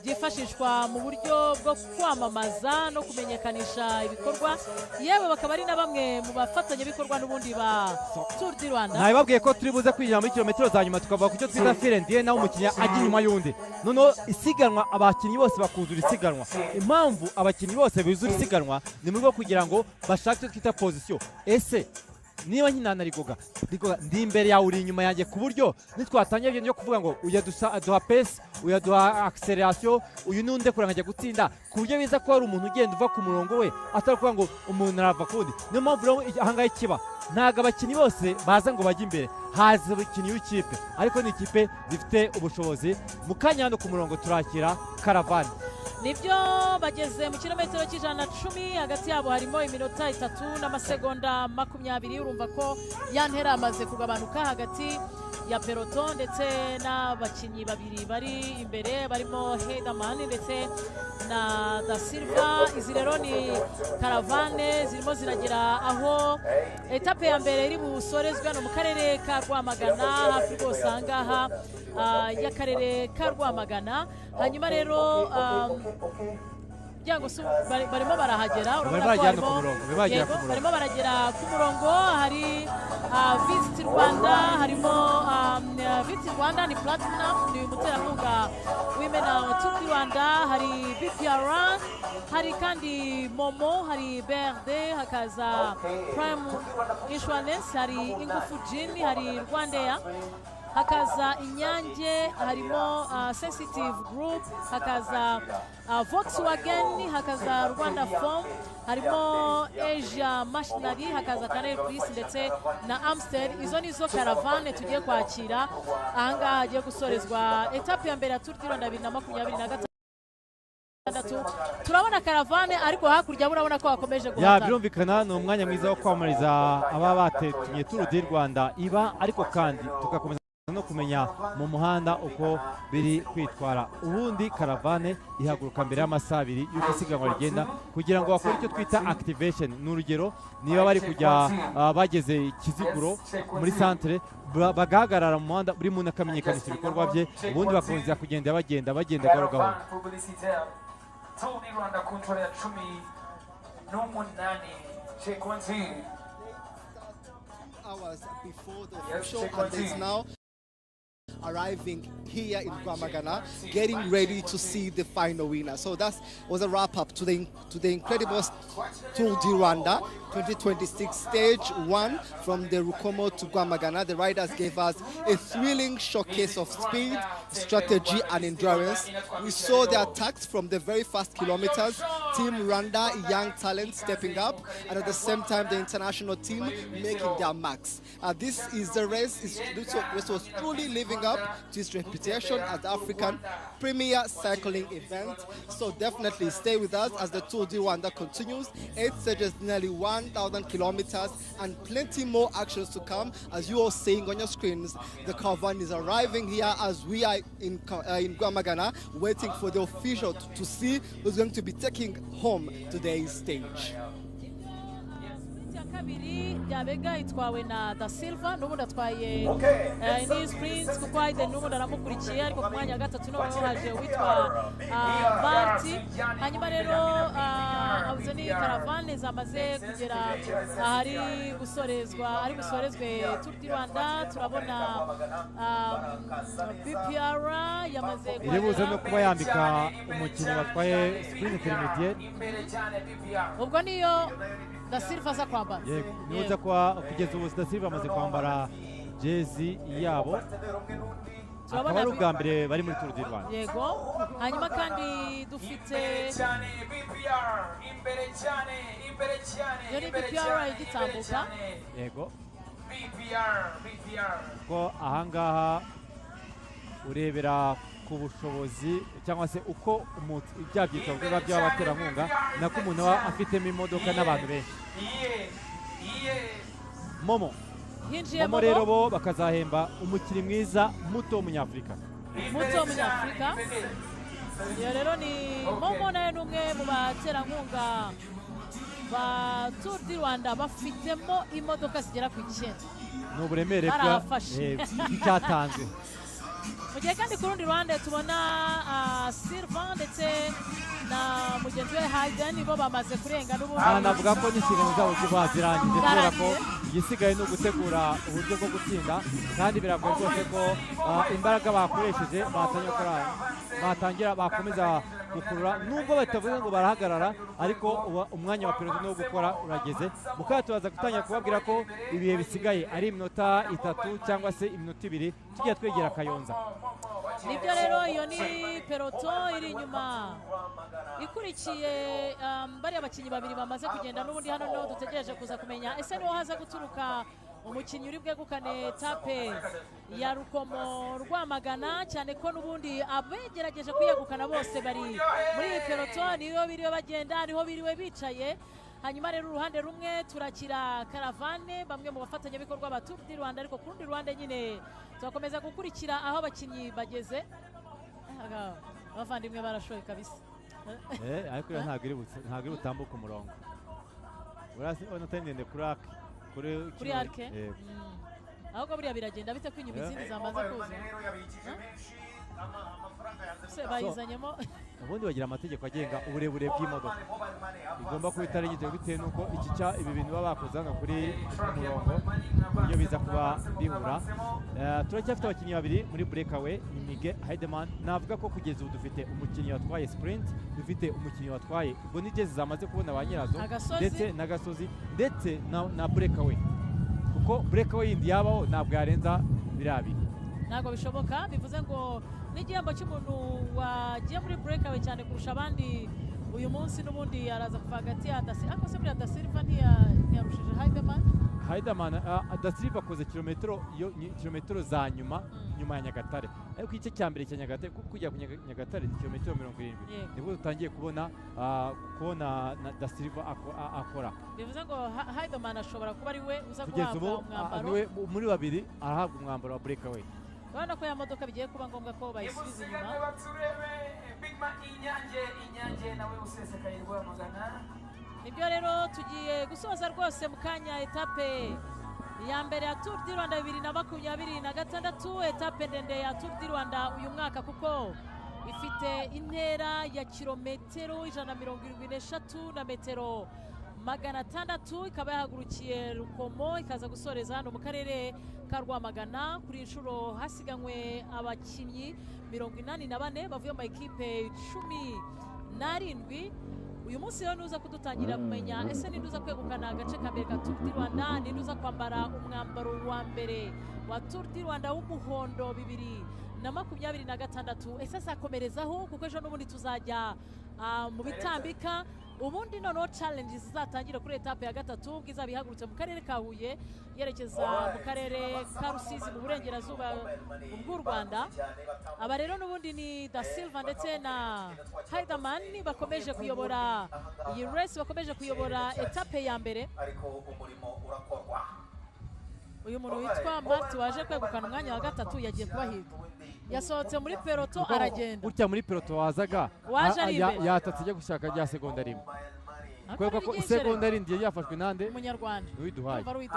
Speaker 2: byifashishwa mu buryo bwo kwamamaza no kumenyekanisha ibikorwa, yewe bakaba ari na bamwe mu bafatanyabikorwa n'ubundi ba Tour du Rwanda.
Speaker 1: Nababwiye ko turi buze kwinjira muri kilometero za nyuma tukavuga ku cyo twita firendiye, naho umukinnyi ajya inyuma y'undi. Noneho isiganwa, abakinnyi bose bakuzura isiganwa. Impamvu abakinnyi bose bizura isiganwa ni mu rwo kugira ngo bashake twita position. Ese niba nkinana rigoga ndi imbere yawe uri inyuma yanjye ku buryo nitwatangira ibyo kuvuga ngo uyaduha pesi uyaduha acceleration uyu nunde kurangajya gutsinda ku buryo biza ko hari umuntu ugenda uva ku murongo we atari kuvuga ngo umuntu arava kundi niyo mpamvu rero ahangaha ikiba ntabwo abakinnyi bose baza ngo bajye imbere haza abakinnyi w'ikipe ariko ni ikipe zifite ubushobozi mu kanya hano ku murongo turakira karavani
Speaker 2: nibyo bageze mu kilometero cy'110 hagati yabo harimo iminota 3 n'amasegonda 20 urumva ko ya ntera amaze kugabanuka hagati ya peloton ndetse n'abakinnyi babiri bari imbere barimo Heidemann ndetse na Da Silva. Izi rero ni karavane zirimo ziragera aho etape ya mbere iri busorezwe no mu karere ka Rwamagana hafi rwose ahangaha y'akarere ka Rwamagana. Hanyuma rero barimo barahagera barimo baragera ku murongo hari Visit Rwanda harimo Visit Rwanda ni Platinum ni umuterankunga w'imena Tour du Rwanda hari BPR hari kandi Momo hari BRD hakaza Prime Insurance hari Ingufu Gin hari Rwandair hakaza Inyange harimo Sensitive Group hakaza Volkswagen hakaza Rwanda Form harimo Asia Machinery hakaza Canal Plus ndetse na Amstel. Izo nizo karavane tugiye kwakira ahangaha hagiye gusorezwa etape ya mbere ya Tour du Rwanda 2023. Turabona karavane ariko hakurya murabona ko bakomeje guhatana.
Speaker 1: Birumvikana ni umwanya mwiza wo kwamamariza aba batetumye Tour du Rwanda iba ariko kandi tugakomeza no kumenya mu muhanda uko biri kwitwara. Ubundi karavane ihaguruka mbere y'amasaha 2 yuko isiganwa rigenda kugira ngo bakore icyo twita activation. N'urugero niba bari kujya bageze Kiziguro muri centre bagahagarara mu muhanda buri muntu akamenyekanisha ibikorwa bye ubundi bakomeza kugenda bagenda gahoro gahoro.
Speaker 4: Tour du Rwanda ku nshuro ya 18 Chekwanzi.
Speaker 3: Hours before the show and there's now arriving here in Rwamagana, getting ready to see the final winner. So that was a wrap up to the incredible Tour du Rwanda 2026 stage 1 from the Rukomo to Rwamagana. The riders gave us a thrilling showcase of speed, strategy and endurance. We saw the attacks from the very first kilometers, Team Rwanda, young talent stepping up, and at the same time the international team making their marks. This is the race. This was truly living up to its reputation as the African premier cycling event. So definitely stay with us as the Tour du Rwanda continues. 8 stages, nearly 1,000 kilometers, and plenty more actions to come. As you are seeing on your screens, the caravan is arriving here as we are in Rwamagana, waiting for the official to see who's going to be taking home today's stage.
Speaker 2: kabiri byabega itwawe na Da Silva n'ubundi atwaye ni sprint kuko Hayden n'ubundi aramukurikiye ariko ku mwanya wa gatatu no haje witwa Marti. Hanyuma rero abuze ni karavane zamaze kugera ahari gusorezwe Tour du Rwanda. Turabona BPR yamaze
Speaker 1: iribuze no kuba yambika umukinnyi watwaye sprint intermediate
Speaker 2: ubwo niyo Da Silva za kwambara.
Speaker 1: Yego nibuze kwa kugeza ubu Da Silva amaze kwambara jezi yabo akaba ari ubwa mbere bari muri Tour du Rwanda.
Speaker 2: Yego hanyuma kandi dufite yari BPR igitambuka.
Speaker 1: Yego ko ahangaha urebera ku bushobozi cyangwa se uko ibyabyitwa biba by'abaterankunga nako umuntu aba afitemo imodoka n'abantu benshi. Momo rero bo bakazahemba umukinnyi mwiza muto w'umunyafurika.
Speaker 2: Iyo rero ni Momo nawe n'umwe mu baterankunga ba Tour du Rwanda bafitemo imodoka zigera ku 9.
Speaker 1: Ni uburemere bw'icyatanzwe.
Speaker 2: Mu gihe kandi ku rundi ruhande tubona Silva ndetse na mugenzi we Hayden bo bamaze kurenga n'ubundi.
Speaker 1: Navuga ko n'inshingano zabo ziba zirangije kubera ko igisigaye no gutegura uburyo bwo gutsinda kandi biragoye rwose ko imbaraga bakoresheje bakomeza gukurura nubwo batavuze ngo barahagarara ariko umwanya wa perezida no gukora urageze mukaba tubaza gutangira kubabwira ko ibihe bisigaye ari iminota 3 cyangwa se iminota 2 tugiye twegera Kayonza.
Speaker 2: Nibyo rero iyo ni peloto iri inyuma ikurikiye bari abakinnyi babiri bamaze kugenda n'ubundi hano niho dutegereje kuza kumenya ese niho haza guturuka umukinnyi uri bwegukane etape ya Rukomo Rwamagana cyane ko n'ubundi abegerageje kwiyegukana bose bari muri iyi peloto niyo biriwe bagenda niho biriwe bicaye. Hanyuma rero uruhande rumwe turakira karavane bamwe mu bafatanyabikorwa ba Tour du Rwanda ariko ku rundi ruhande nyine tuzakomeza gukurikira aho abakinnyi bageze. Abavandimwe barashoye kabisa
Speaker 1: ariko ntabwo iri butambuka umurongo urasi onatendende kuri
Speaker 2: arke ahubwo buriya biragenda bite ko inyuma izindi zamaze kuza bayizanyemo
Speaker 1: ubundi bagira amategeko agenga uburebure bw'imodoka igomba kuba itari gito bitewe nuko ibi bintu baba bakoze hano kuri umurongo iyo biza kuba bihura. Turacyafite abakinnyi babiri muri breakaway ni Miguel Heidemann. Navuga ko kugeza ubu dufite umukinnyi watwaye sprint, dufite umukinnyi watwaye ubwo jezi zamaze kubona ba nyirazo ndetse na gasozi ndetse na breakaway kuko breakaway yindi yabaho ntabwo yarenza birabi
Speaker 2: ntabwo bishoboka bivuze ngo n'igihembo cy'umuntu wagiye muri breakaway cyane kurusha abandi uyu munsi n'ubundi araza kuva hagati ya Dasilva ariko se buriya Dasilva ntiyarushije Heidemann Dasilva akoze kilometero za nyuma ya Nyagatare ariko igice cya mbere cya Nyagatare kujya ku Nyagatare ni kilometero 70 nibwo dutangiye kubona na Dasilva akora bivuze ngo Heidemann ashobora kuba ari we uza guhabwa umwambaro
Speaker 1: muri babiri arahabwa umwambaro wa breakaway.
Speaker 2: Urabona ko ya modoka bigiye kuba ngombwa ko bayisubiza inyuma. Nibyo rero tugiye gusoza rwose mu kanya etape ya mbere ya Tour du Rwanda 2026 etape ndende ya Tour du Rwanda uyu mwaka kuko ifite intera ya kilometero 173 na metero 600 ikaba yahagurukiye Rukomo ikaza gusoreza hano mu karere ka Rwamagana kuri inshuro hasiganywe abakinnyi 84 bavuye mu ekipe 17. Uyu munsi rero nuza kudutangira kumenya ese ninduza kwegukana agace ka mbere ka Tour du Rwanda ninduza kwambara umwambaro wa mbere wa Tour du Rwanda w'umuhondo 2026 ese azakomerezaho kuko ejo n'ubundi tuzajya mu bitambika ubundi noneho challenges zizatangira kuri etape ya gatatu bwiza bihagurutse mu karere ka Huye yerekeza mu karere ka Rusizi mu burengerazuba bw'u Rwanda. Aba rero n'ubundi ni Dasilva ndetse na Heidemann bakomeje kuyobora iyi race bakomeje kuyobora etape ya mbere. Uyu muntu witwa Marti waje kwegukana umwanya wa gatatu yagiye kubahiga yasohotse muri peloto aragenda
Speaker 1: utya muri peloto wazaga yatatse ajya gushaka rya segonda rimwe kwego ko segonda rindi yafashwe nande
Speaker 2: umunyarwanda
Speaker 1: widuhaye
Speaker 2: niyo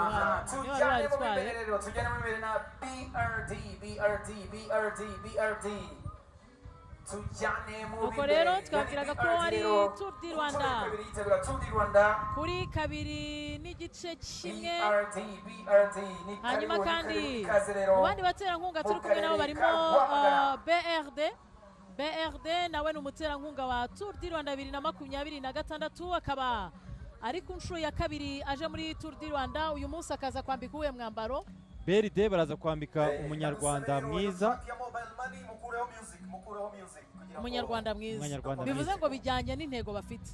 Speaker 2: wari waritwaye uko rero twabwiraga ko ari Tour du Rwanda kuri 2 n'igice kimwe. Hanyuma kandi mu bandi baterankunga turi kumwe nabo barimo BRD nawe ni umuterankunga wa Tour du Rwanda 2026 akaba ari ku nshuro ya kabiri aje muri Tour du Rwanda uyu munsi akaza kwambika uwe mwambaro.
Speaker 1: BRD baraza kwambika umunyarwanda mwiza
Speaker 2: umunyarwanda mwiza bivuze ngo bijyanye n'intego bafite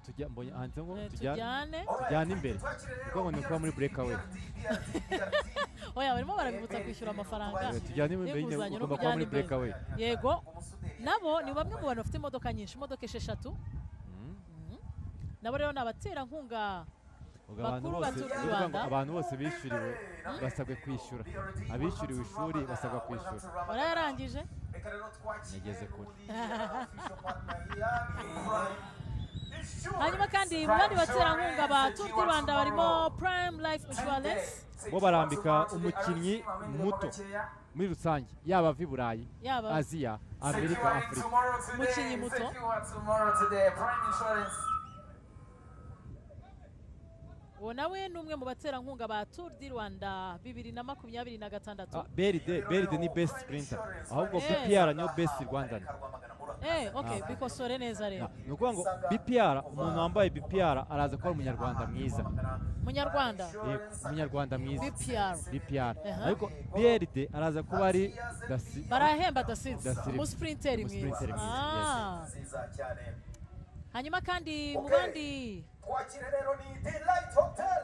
Speaker 1: tujyane imbere kuko ngo ni kuba muri breakaway
Speaker 2: oya barimo barabibutsa kwishyura amafaranga
Speaker 1: tujyane imbere ugomba kuba muri breakaway
Speaker 2: yego nabo ni bamwe mu bantu bafite imodoka nyinshi imodoka 6 nabo rero ni abaterankunga bakuru ba Tour du Rwanda.
Speaker 1: Abantu bose bishyuriwe basabwe kwishyura abishyuriwe ishuri basabwa kwishyura
Speaker 2: bararangije
Speaker 1: nageze kure.
Speaker 2: Hanyuma kandi mu bandi baterankunga ba Tour du Rwanda barimo Prime Life Insurance
Speaker 1: bo barambika umukinnyi muto muri rusange yaba ava i Burayi Aziya Amerika Afurika
Speaker 2: umukinnyi muto uwo nawe ni umwe mu baterankunga ba Tour du Rwanda 2026.
Speaker 1: BRD ni best sprinter ahubwo PPR niyo best Rwandan
Speaker 2: Okay, bikosore neza rero.
Speaker 1: ni ukuvuga ngo BPR umuntu wambaye BPR araza kuba ari umunyarwanda mwiza
Speaker 2: Munyarwanda.
Speaker 1: umunyarwanda mwiza BPR
Speaker 2: Aha.
Speaker 1: ariko BRD araza kuba ari
Speaker 2: Barahemba Dasinzi.
Speaker 1: Dasinzi.
Speaker 2: Umusprinteri mwiza.
Speaker 1: Umusprinteri mwiza,
Speaker 2: Ah. Hanyuma kandi mu bandi
Speaker 4: twakire rero ni Delight Hotel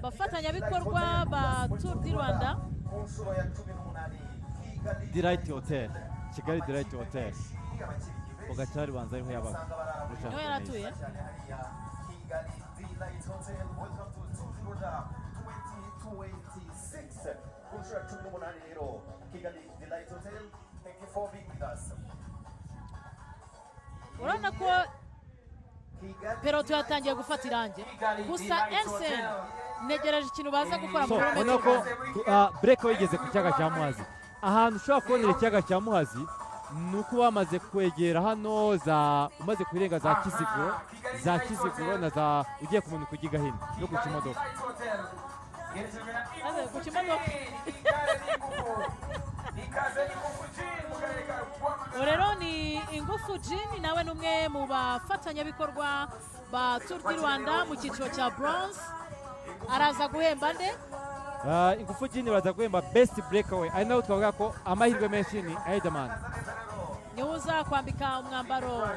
Speaker 2: bafatanyabikorwa ba Tour du Rwanda.
Speaker 4: ku nshuro ya 18 Kigali
Speaker 1: Delight Hotel Kigali Delight Hotel Bogacari banza ariho yabaga
Speaker 2: Niho yaratuye.
Speaker 4: Kigali Delight Hotel, welcome to Tour du Rwanda 2026 ku nshuro ya 18 rero Kigali Delight Hotel. Thank you for being with us.
Speaker 2: Urabona ko peloto yatangiye gufata irange gusa Ensen negereje ikintu baza gukora mu
Speaker 1: ubona ko break wigeze ku cyaga cya Muhazi ahantu ushobora kubonera ikiyaga cya Muhazi ni uko bamaze kwegera hano umaze kurenga za Kiziguro na za ugiye kumanuka ujya Gahini no ku kimodoka
Speaker 2: ku kimodoka rero ni Ingufu Jean nawe numwe mu bafatanyabikorwa ba Tour du Rwanda mu cyiciro cya bronze araza guhemba nde
Speaker 1: Ingufu Jean baraza guhemba best breakaway ari naho twavuga ko amahirwe menshi ni Riderman
Speaker 2: niwe uza kwambika umwambaro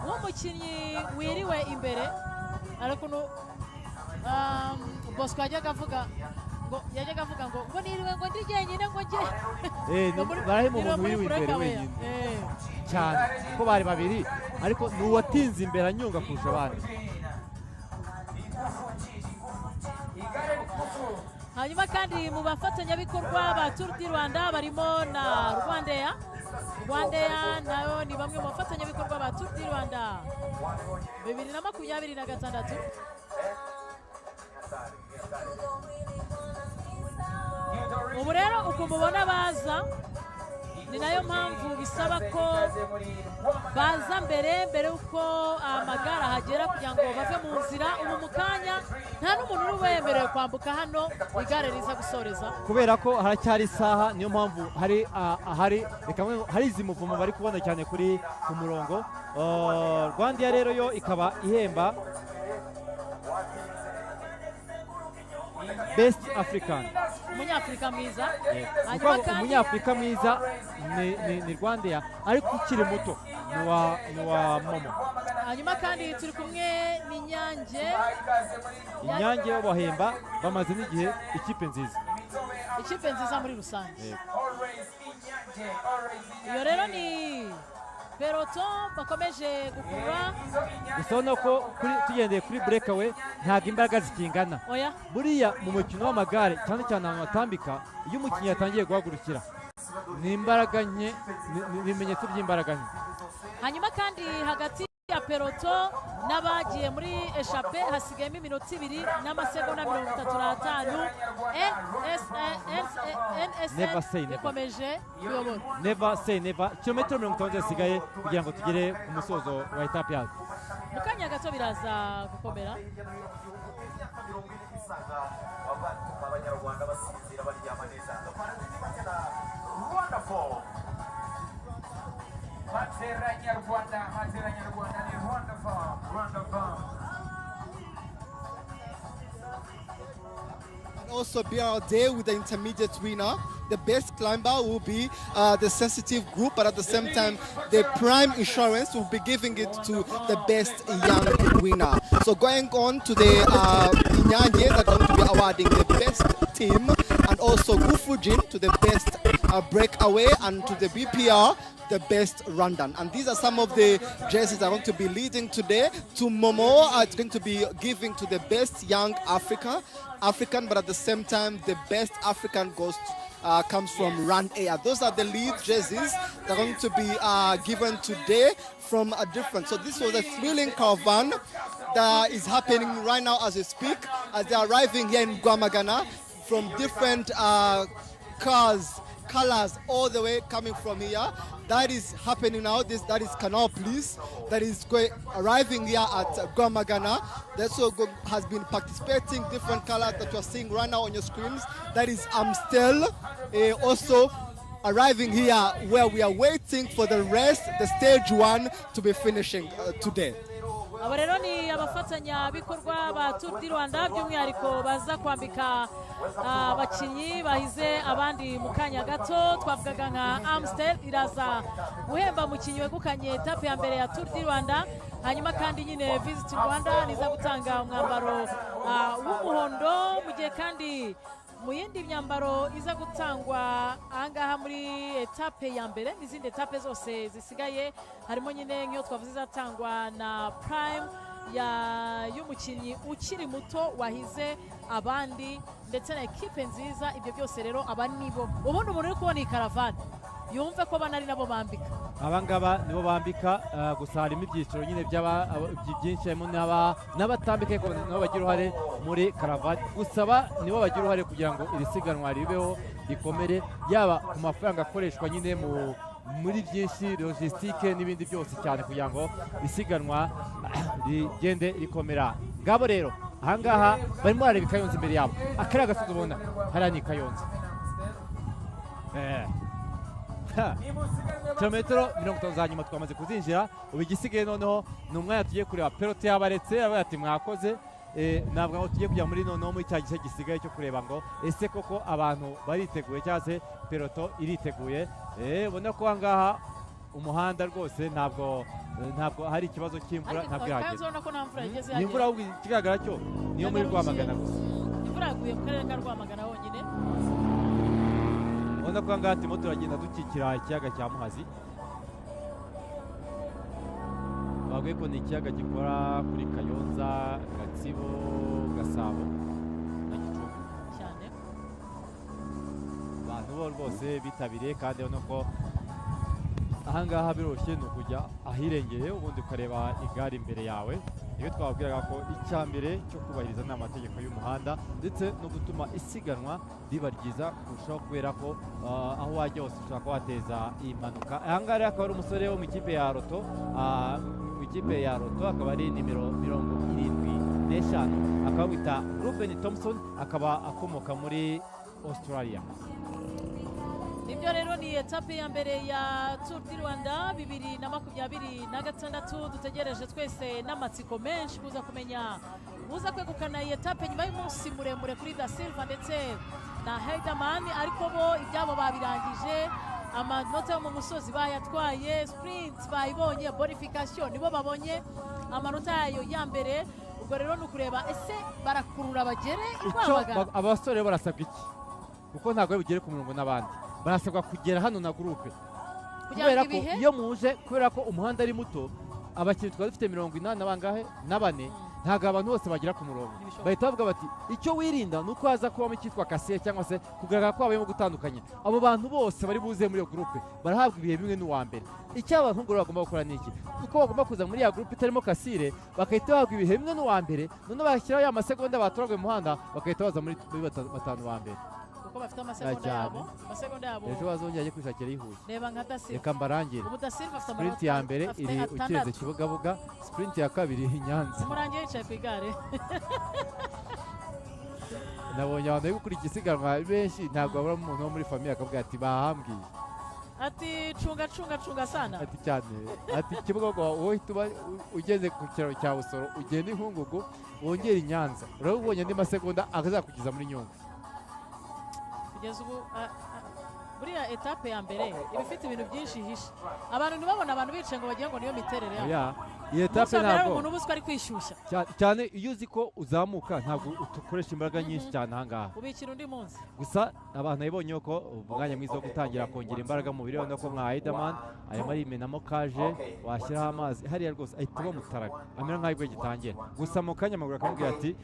Speaker 2: w'umukinnyi wiriwe imbere ariko Bosco yajyaga avuga ngo niriwe ngo ndi jyenyine ngo njye
Speaker 1: barahema umuntu wiriwe imbere wenyine cyane ko bari babiri ariko ni uwatinze imbere anyunga kurusha abandi
Speaker 2: hanyuma kandi mu bafatanyabikorwa ba Tour du Rwanda barimo na Rwandair nayo ni bamwe mu bafatanyabikorwa ba Tour du Rwanda 2026 ubu rero uko mubona baza ni nayo mpamvu bisaba ko baza mbere uko amagare ahagera kugira ngo bave mu nzira ubu mu kanya nta n'umuntu uri wemerewe kwambuka hano igare riza gusoreza
Speaker 1: kubera ko haracyari isaha niyo mpamvu hari izi muvumo bari kubona cyane kuri ku murongo Rwandair rero yo ikaba ihemba Best African
Speaker 2: umunyafurika mwiza
Speaker 1: umunyafurika mwiza ni Rwandair ariko ukiri muto ni wa Momo
Speaker 2: hanyuma kandi turi kumwe
Speaker 1: Inyange yo bahemba bamaze n'igihe ikipe nziza
Speaker 2: muri rusange iyo rero ni peloto bakomeje gukurura
Speaker 1: gusa ko tugendeye kuri breakaway ntabwo imbaraga zikingana buriya mu mukino w'amagare cyane cyane ahantu hatambika iyo umukinnyi yatangiye guhagurukira ni imbaraga nke ni ibimenyetso by'imbaraga nke
Speaker 2: hanyuma kandi hagati ya peloto n'abagiye muri eshape hasigayemo iminota 2 n'amasegonda 35 NSN ikomeje kuyobora
Speaker 1: never say never kilometero 50 zisigaye kugira ngo tugere ku musozo wa etape yazo
Speaker 2: mu kanya gato biraza gukomera
Speaker 4: abanyarwanda basinzira baryama neza wonderful Materanya Rwanda ni wonderful.
Speaker 3: Also be out there with the intermediate winner. The best climber will be the sensitive group, but at the same time, the prime insurance will be giving it to the best young winner. So going on to the Inyange, they're going to be awarding the best team, and also Gufujin to the best breakaway, and to the BPR, the best rundown. And these are some of the jerseys that are going to be leading today. To Momo, it's going to be giving to the best young African, but at the same time, the best African comes from Rwandair. Those are the lead jerseys that are going to be given today from a different. So this was a thrilling caravan that is happening right now as we speak, as they're arriving here in Guamagana from different colors all the way coming from here. That is happening now. That is Canal Police that is arriving here at Guamagana. That's what has been participating, different colors that you're seeing right now on your screens. That is Amstel. Also arriving here where we are waiting for the rest, the stage 1 to be finishing today.
Speaker 2: aba rero ni abafatanyabikorwa ba Tour du Rwanda by'umwihariko baza kwambika abakinnyi bahize abandi mu kanya gato. Twavugaga nka Amstel iraza guhemba umukinnyi wegukanye etape ya mbere ya Tour du Rwanda, hanyuma kandi nyine Visit Rwanda niza gutanga umwambaro w'umuhondo, mu gihe kandi mu yindi myambaro iza gutangwa ahangaha muri etape ya mbere n'izindi etape zose zisigaye harimo nyine nk'iyo twavuze izatangwa na Prime y'umukinnyi ukiri muto wahize abandi ndetse na ekipe nziza. Ibyo byose rero aba nibo ubundi umuntu uri kubona iyi karavani yumve ko banari nabo bambika,
Speaker 1: abangaba nibo bambika. Gusa harimo ibyiciro nyine byinshi, harimo n'abatambika nabo bagira uruhare muri karavani. Gusaba nibo bagira uruhare kugira ngo iri siganwa ribeho rikomere, yaba ku mafaranga akoreshwa nyine muri byinshi logistique n'ibindi byose cyane, kugira ngo isiganwa rigende rikomera. Ngabo rero ahangaha barimo barareba i Kayonza imbere yabo, akariya gasozi ubona hariya ni Kayonza. Kilometero 50 za nyuma twamaze kuzinjira, ubu igisigaye noneho ni umwanya tugiye kureba pelote yabaretse ati mwakoze. Ntabwo ngo tugiye kujya muri noneho muri cya gice gisigaye cyo kureba ngo ese koko abantu bariteguye cyangwa se peloto iriteguye. Ubona ko ahangaha umuhanda rwose ntabwo hari ikibazo cy'imvura, ntabwo ihageze. Imvura ahubwo ikigaragara cyo niyo muri Rwamagana gusa.
Speaker 2: Imvura yaguye mu karere ka Rwamagana honyine.
Speaker 1: Ubona ko ahangaha turimo turagenda dukikira ikiyaga cya Muhazi. Bavuye ko ni ikiyaga gikora kuri Kayonza, Gatsibo, Gasabo na Gicumbi
Speaker 2: cyane.
Speaker 1: Abantu bo rwose bitabiriye, kandi ubona ko ahangaha biroroshye ni ukujya ahirengeye ubundi ukareba igare imbere yawe. Iyo twababwiraga ko icya mbere cyo kubahiriza ni amategeko y'umuhanda ndetse no gutuma isiganwa riba ryiza kurushaho, kubera ko aho wajya hose ushobora kuba wateza impanuka. Ahangaha rero akaba ari umusore wo mu ikipe ya Roto, akaba ari nimero 75, akaba wita Ruben Thompson, akaba akomoka muri Australia.
Speaker 2: Ibyo rero ni etape ya mbere ya Tour du Rwanda 2026. Dutegereje twese n'amatsiko menshi kuza kumenya uza kwegukana iyi etape nyuma y'umunsi muremure kuri Da Silva ndetse na Heidemann, ariko bo ibyabo babirangije. Amanota yo mu musozi bayatwaye, sprint bayibonye, bonification nibo babonye amanota yayo ya mbere. Ubwo rero ni ukureba ese barakurura bagere Rwamagana.
Speaker 1: Abasore barasabwa iki? Kuko ntabwo bugere ku murongo n'abandi, barasabwa kugera hano na groupe, kubera ko iyo muje, kubera ko umuhanda ari muto, abakinnyi twari dufite 80 bangahe na 4, ntabwo abantu bose bagera ku murongo. Bahita bavuga bati icyo wirinda ni uko haza kubamo icyitwa kasiye cyangwa se kugaragara ko habayemo gutandukanya. Abo bantu bose bari buze muri iyo groupe barahabwa ibihe bimwe n'uwa mbere. Icyo abantu ngoro bagomba gukora ni iki? Uko bagomba kuza muri ya groupe itarimo kasire, bakahita bahabwa ibihe bimwe n'uwa mbere, none bashyiraho ya masegonda baturaguye mu muhanda, bakahita baza muri batanu ba mbere.
Speaker 2: Kuko bafite amasegonda yabo,
Speaker 1: ejo bazongera kwishakira yihuye.
Speaker 2: Reba nka Da Silva,
Speaker 1: reka mbarangire.
Speaker 2: ubu Da Silva afite
Speaker 1: sprint ya mbere iri ukireze Kibugabuga, sprint ya kabiri i Nyanza.
Speaker 2: umurangiye yicaye ku igare.
Speaker 1: Nabonye abantu bari gukurikiza isiganwa benshi, ntabwo babura umuntu wo muri famiye akavuga ati bahambwiye,
Speaker 2: ati cunga sana,
Speaker 1: ati cyane, ati Kibugabuga wowe tuba ugeze ku kiraro cya Busoro ugenda Inkungugu wongera i Nyanza, urabonye andi masegonda akazakugiza muri Nyungwe.
Speaker 2: Kugeza ubu buriya etape ya mbere iba ifite ibintu byinshi hishe, abantu ntibabona abantu bicaye ngo bagira ngo niyo miterere yabo. Iyi etape ntabwo umuntu ubuswa ari kwishyushya
Speaker 1: cyane, iyo uzi ko uzamuka ntabwo ukoresha imbaraga nyinshi cyane ahangaha.
Speaker 2: Ubikira undi munsi
Speaker 1: gusa abantu babonye ko umwanya mwiza wo gutangira kongera imbaraga mu mubiri, ubona ko nka Heidemann arimo arimenamo kaje, washyiraho amazi hariya rwose ahita aba mutaraga, amera nk'aho ibyo gitangira. Gusa mu kanya amaguru akamubwira ati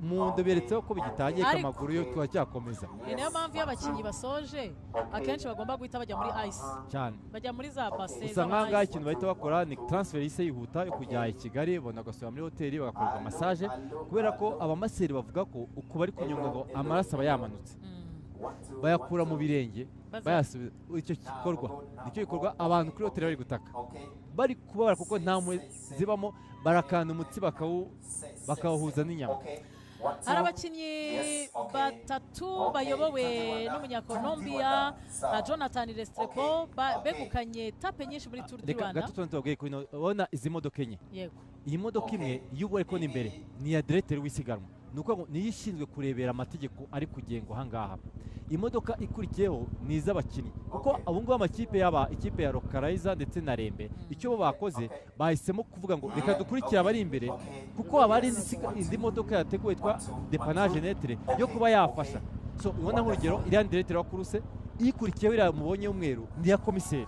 Speaker 1: mu nda beretseho ko bigitangiye, ko amaguru yo turacyakomeza.
Speaker 2: Ni nayo mpamvu iyo abakinnyi basoje akenshi bagomba guhita bajya muri ice
Speaker 1: cyane,
Speaker 2: bajya muri za base.
Speaker 1: gusa nk'ahangaha ikintu bahita bakora ni transfer yihuta yo kujya i Kigali, bona agasubira muri hoteli bagakorerwa massage, kubera ko abamaseri bavuga ko uko bari kunyonga ngo amaraso aba yamanutse, bayakura mu birenge bayasubiza. Icyo gikorwa abantu kuri hoteli bari gutaka, bari kubabara kuko nta mwe zibamo, barakanda umutsi bakawuhuza n'inyama.
Speaker 2: hari abakinnyi batatu bayobowe n'umunyakolombia Jonathan Restrepo begukanye etape nyinshi muri Tour du Rwanda.
Speaker 1: Gato tubabwiye ko ubona izi modoka enye.
Speaker 2: Yego.
Speaker 1: Iyi modoka imwe iyo ubonye ko n'imbere ni iya directeur w'isiganwa. Nuko ngo niyo ishinzwe kurebera amategeko ari kugengwa ahangaha. Imodoka ikurikiyeho ni iz'abakinnyi kuko abo ngabo amakipe yaba ikipe ya Rokarayiza ndetse na Rembe icyo bo bakoze bahisemo kuvuga ngo reka dukurikire abari imbere kuko abari indi modoka yateguwe twa dépannage netre yo kuba yafasha. So ubona nk'urugero iriya directeur wa kuruse ikurikiyeho iriya mubonye umweru ndi ya komiseri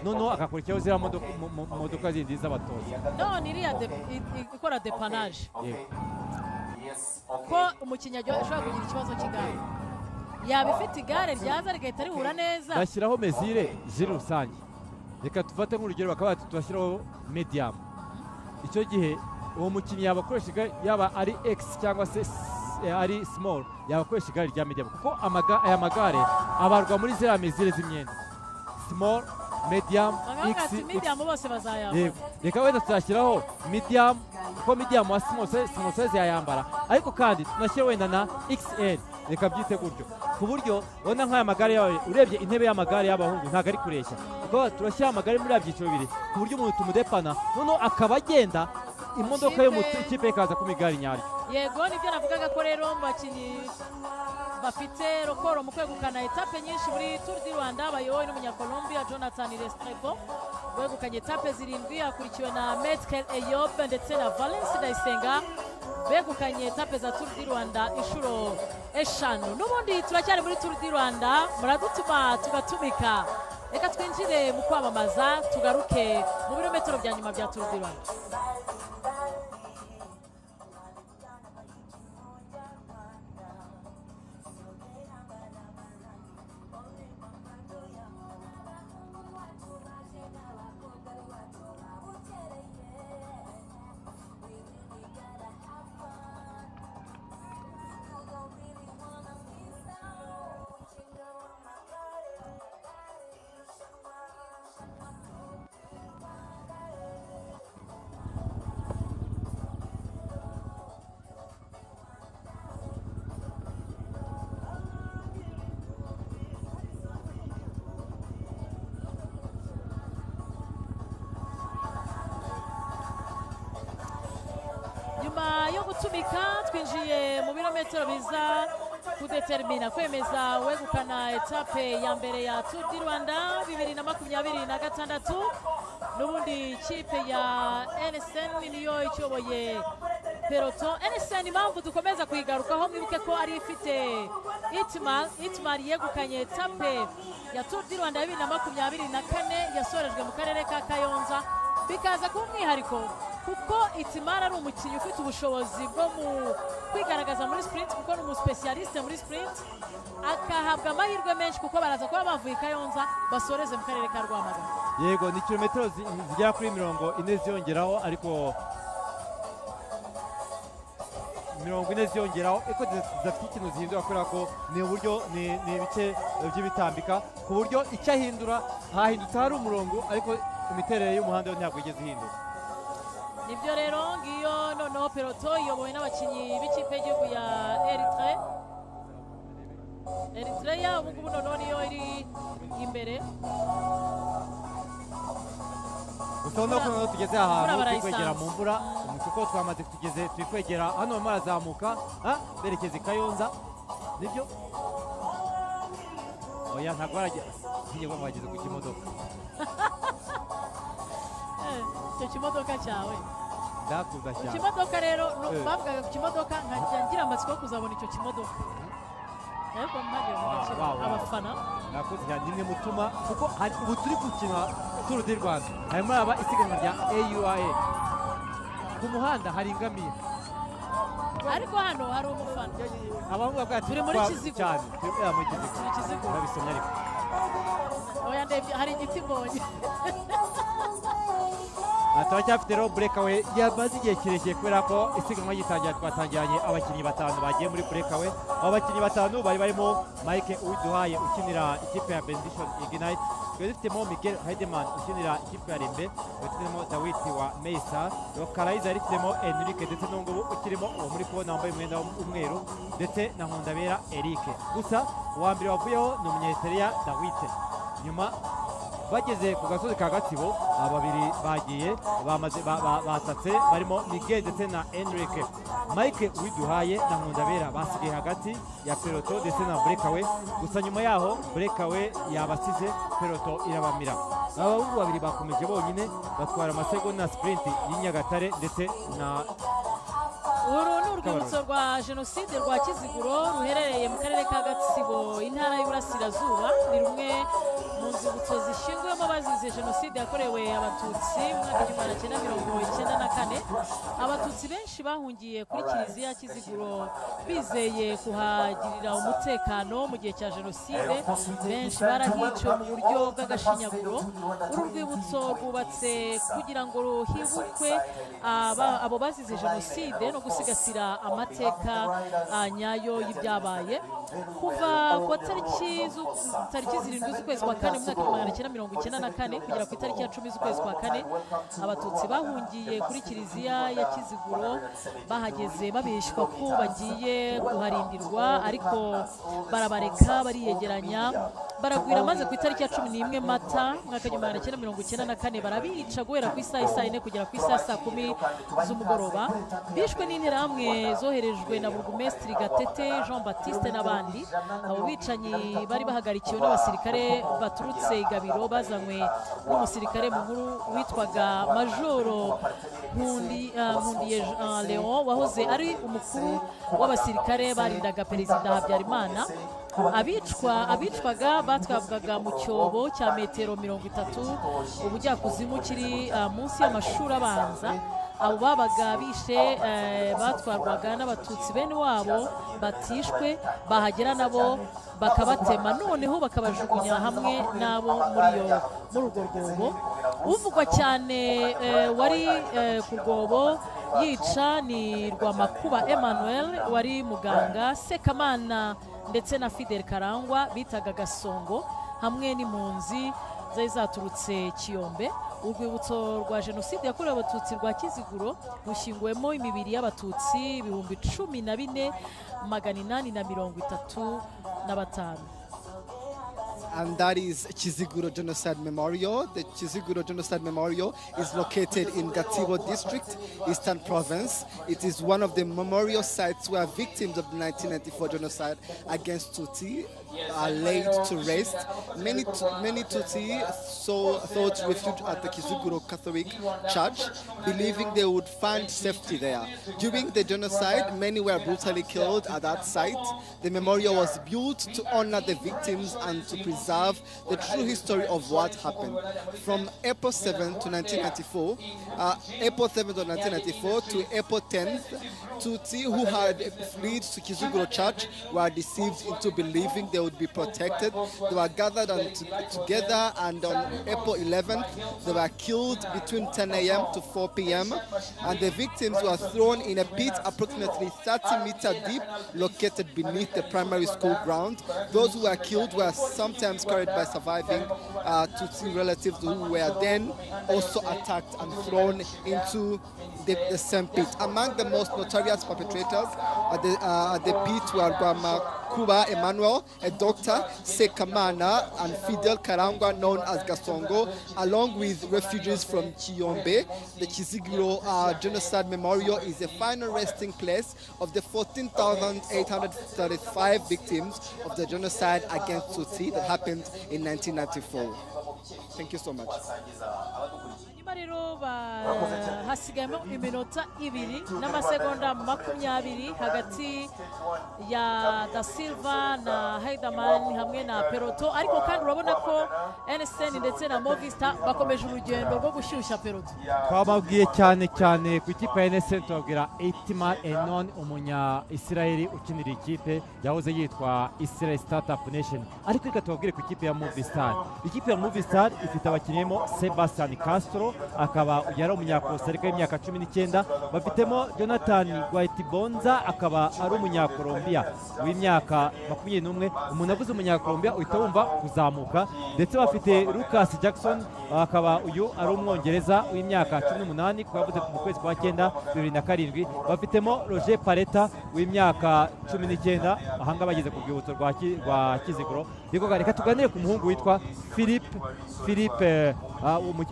Speaker 1: noneho akakurikiyeho ziriya modoka zindi z'abatoza.
Speaker 2: None iriya ikora dépannage ko umukinnyi ashobora kugira ikibazo cy'igare yaba ifite igare ryaza rigahita rihura neza
Speaker 1: bashyiraho mezire ziri rusange. Reka tufate nk'urugero bakaba turashyiraho medium. Icyo gihe uwo mukinnyi yaba akoresha igare yaba ari X cyangwa se ari small yaba akoresha igare rya medium kuko aya magare abarwa muri ziriya mezire z'imyenda small medium X
Speaker 2: medium bose bazayambara.
Speaker 1: Reka wenda tuzashyiraho medium kuko medium wa small size yayambara ariko kandi tunashyira wenda na XL reka byite gutyo ku buryo ubona nk'aya magare yawe urebye intebe y'amagare y'abahungu ntabwo ari kureshya kuko turashyira amagare muri byiciro bibiri ku buryo umuntu tumudepana noneho akaba agenda imodoka yo mu ikipe ikaza ku migare nyaryo.
Speaker 2: Yego nibyo navugaga ko rero mu bakinnyi bafite rokoro mu kwegukana etape nyinshi muri Tour du Rwanda bayobowe n'umunyakolombia Jonathan Restrepo wegukanye etape 7 akurikiwe na Metkel Eyob ndetse na Valence Ndayisenga begukanye etape za Tour du Rwanda inshuro 5. N'ubundi turacyari muri Tour du Rwanda muradutuma tugatumika. Reka twinjire mu kwamamaza tugaruke mu birometero bya nyuma bya Tour du Rwanda. Nyuma yo gutumika twinjiye mu birometero biza kudetermina kwemeza wegukana etape ya mbere ya Tour du Rwanda 2026. N'ubundi ikipe ya NSN niyo icoboye peloton. NSN impamvu dukomeza kuyigarukaho mwibuke ko ari ifite Itmar yegukanye etape ya Tour du Rwanda 2024 yasorejwe mu karere ka Kayonza bikaza kuba umwihariko kuko Itmar ari umukinnyi ufite ubushobozi bwo mu kwigaragaza muri sprint kuko ni umuspecialiste muri sprint akahabwa amahirwe menshi kuko baraza kuba bavuye Kayonza basoreze mu karere ka Rwamagana.
Speaker 1: Yego ni kilometero zigera kuri 40 ziyongeraho ariko 40 ziyongeraho eko zidafite ikintu zihindura kubera ko ni uburyo ni ibice by'ibitambika ku buryo icyo ahindura hahindutse hari umurongo ariko imiterere y'umuhanda yo ntabwo igeze ihindura.
Speaker 2: Nibyo rero ngiyo noneho peloton iyobowe n'abakinnyi b'ikipe y'igihugu ya Eritrea ubu ngubu noneho niyo iri imbere.
Speaker 1: Gusa no kuno tugeze ahantu twegera mu mvura kuko twamaze tugeze twikwegera hano marazamuka berekeza Kayonza nibyo oya ntabwo aragera ngiye ngo bageze ku kimodoka
Speaker 2: icyo kimodoka cyawe
Speaker 1: ndakuza cyane
Speaker 2: ikimodoka rero bavugaga ku kimodoka ngira amatsiko yo kuzabona icyo kimodoka ariko mpageze abafana
Speaker 1: nakuze cyane nimwe mutuma kuko ubu turi gukina Tour du Rwanda harimo aba isiganwa rya AUAE ku muhanda hari ingamiye
Speaker 2: ariko hano hari umufana
Speaker 1: abahungu bavuga
Speaker 2: turi muri Kizigo
Speaker 1: cyane turi muri Kizigo babisomye ariko
Speaker 2: oya ndebye hari igiti mbonye
Speaker 1: turacyafite rero breakaway yamaze igihe kirekire kubera ko isiganwa yitangira twatangiranye abakinnyi 5 bagiye muri breakaway abo bakinnyi 5 bari barimo Mike Uwiduhaye ukinira ikipe ya Benediction Ignite twari dufitemo Miguel Heidemann ukinira ikipe ya Rembe, dufitemo Dawiti wa Mesa, Karaiza yari ifitemo Enrique ndetse n'ubungubu ukirimo uwo muri kubona wambaye umwenda w'umweru ndetse na Nkundabera Eric. Gusa uwa mbere wavuyeho ni Umunyeteriya Dawite. Nyuma bageze ku gasozi ka Gatsibo babiri bagiye batatse barimo Miguel ndetse na Enrique. Mike Widuhaye na Nkundabera basigaye hagati ya peloto ndetse na Breakaway. Gusa nyuma yaho Breakaway yabasize, peloto irabamira. Abahungu babiri bakomeje bonyine batwara amasegonda na sprint y'Inyagatare ndetse na
Speaker 2: uru ni urwibutso rwa jenoside rwa Kiziguro ruherereye mu karere ka Gatsibo intara y'Iburasirazuba. Ni rumwe mu nzibutso zishinzwemo abazize jenoside yakorewe abatutsi mu mwaka w'1994. Abatutsi benshi bahungiye kuri kiliziya ya Kiziguro bizeye kuhagirira umutekano mu gihe cya jenoside. Benshi barahiciwe mu buryo bw'agashinyaguro. Uru rwibutso rwubatse kugira ngo hibukwe abo bazize jenoside no gusigasira amateka nyayo y'ibyabaye. Kuva ku tariki 7 z'ukwezi kwa kane mu mwaka w'1994 kugera ku itariki ya 10 z'ukwezi kwa kane, abatutsi bahungiye kuri kiliziya ya Kiziguro bahageze babeshwa ko bagiye kuharindirwa, ariko barabareka bariyegeranya baragwira, maze ku itariki ya 11 Mata mu mwaka w'1994 barabica guhera ku isaha 4 kugera ku isaha 10 z'umugoroba. Bishwe n'interahamwe zoherejwe na burugumesitiri Gatete Jean Baptiste n'abandi. Abo bicanyi bari bahagarikiwe n'abasirikare baturutse Igabiro bazanywe n'umusirikare mukuru witwaga Majoro Nkundiye Leon wahoze ari umukuru w'abasirikare barindaga Perezida Habyarimana. Abicwaga batwabwaga mu cyobo cya metero 30 ubujyakuzimu kiri munsi y'amashuri abanza. Abo babaga bishe batwarwaga n'abatutsi bene wabo batishwe, bahagera nabo bakabatema, noneho bakabajugunya hamwe nabo muri urwo rwobo. Uvugwa cyane wari ku rwobo yica ni Rwamakuba Emmanuel wari muganga, Sekamana ndetse na Fidel Karangwa bitaga Gasongo, hamwe n'impunzi zari zaturutse Kiyombe. Urwibutso rwa jenoside yakorewe abatutsi rwa Kiziguro rushyinguwemo imibiri y'abatutsi 14,835.
Speaker 3: And that is Kiziguro Genocide Memorial. The Kiziguro Genocide Memorial is located in Gatsibo District, Eastern Province. It is one of the memorial sites where victims of the 1994 genocide against Tutsi are laid to rest. Many Tutsi sought refuge at the Kiziguro Catholic Church, believing they would find safety there. During the genocide, many were brutally killed at that site. The memorial was built to honor the victims and to preserve the true history of what happened. From April 7th to 1994, to April 10th, Tutsi who had fled to Kiziguro Church were deceived into believing they would be protected. They were gathered together, and on April 11th, they were killed between 10 a.m. to 4 p.m. And the victims were thrown in a pit approximately 30 meters deep, located beneath the primary school ground. Those who were killed were sometimes carried by surviving Tutsi relatives who were then also attacked and thrown into the same pit. Among the most notorious perpetrators at the pit were Rwamakuba Emmanuel, a doctor, Sekamana, and Fidel Karangwa, known as Gasongo, along with refugees from Kiyombe. The Kiziguro Genocide Memorial is the final resting place of the 14,835 victims of the genocide against Tutsi that happened in 1994. Thank you so much.
Speaker 2: Rero hasigayemo iminota 2 n'amasegonda 20 hagati ya Da Silva na Heidemann hamwe na Peloto, ariko kandi urabona ko NSN ndetse na Movistar bakomeje urugendo rwo gushyushya Peloto.
Speaker 1: Twababwiye cyane ku ikipe ya NSN tubabwira Eitima Enon, umunya Israeli ukinira ikipe yahoze yitwa Israel Startup Nation, ariko reka tubabwire ku ikipe ya Movistar. Ikipe ya Movistar ifite abakinnyi Sebastian Castro, akaba yari umunyakostarika w'imyaka 19. Bafitemo Jonathan Guaitibonza akaba ari umunyakolombia w'imyaka 21. Umuntu avuze umunyakolombia uhita wumva kuzamuka. Ndetse bafite Lucas Jackson akaba uyu ari umwongereza w'imyaka 18 kuko yavuze mu kwezi kwa 9 2007. Bafitemo Roger Pareta w'imyaka 19. Ahanga bageze ku rwibutso rwa Kiziguro. Reka tuganire ku muhungu witwa Philippe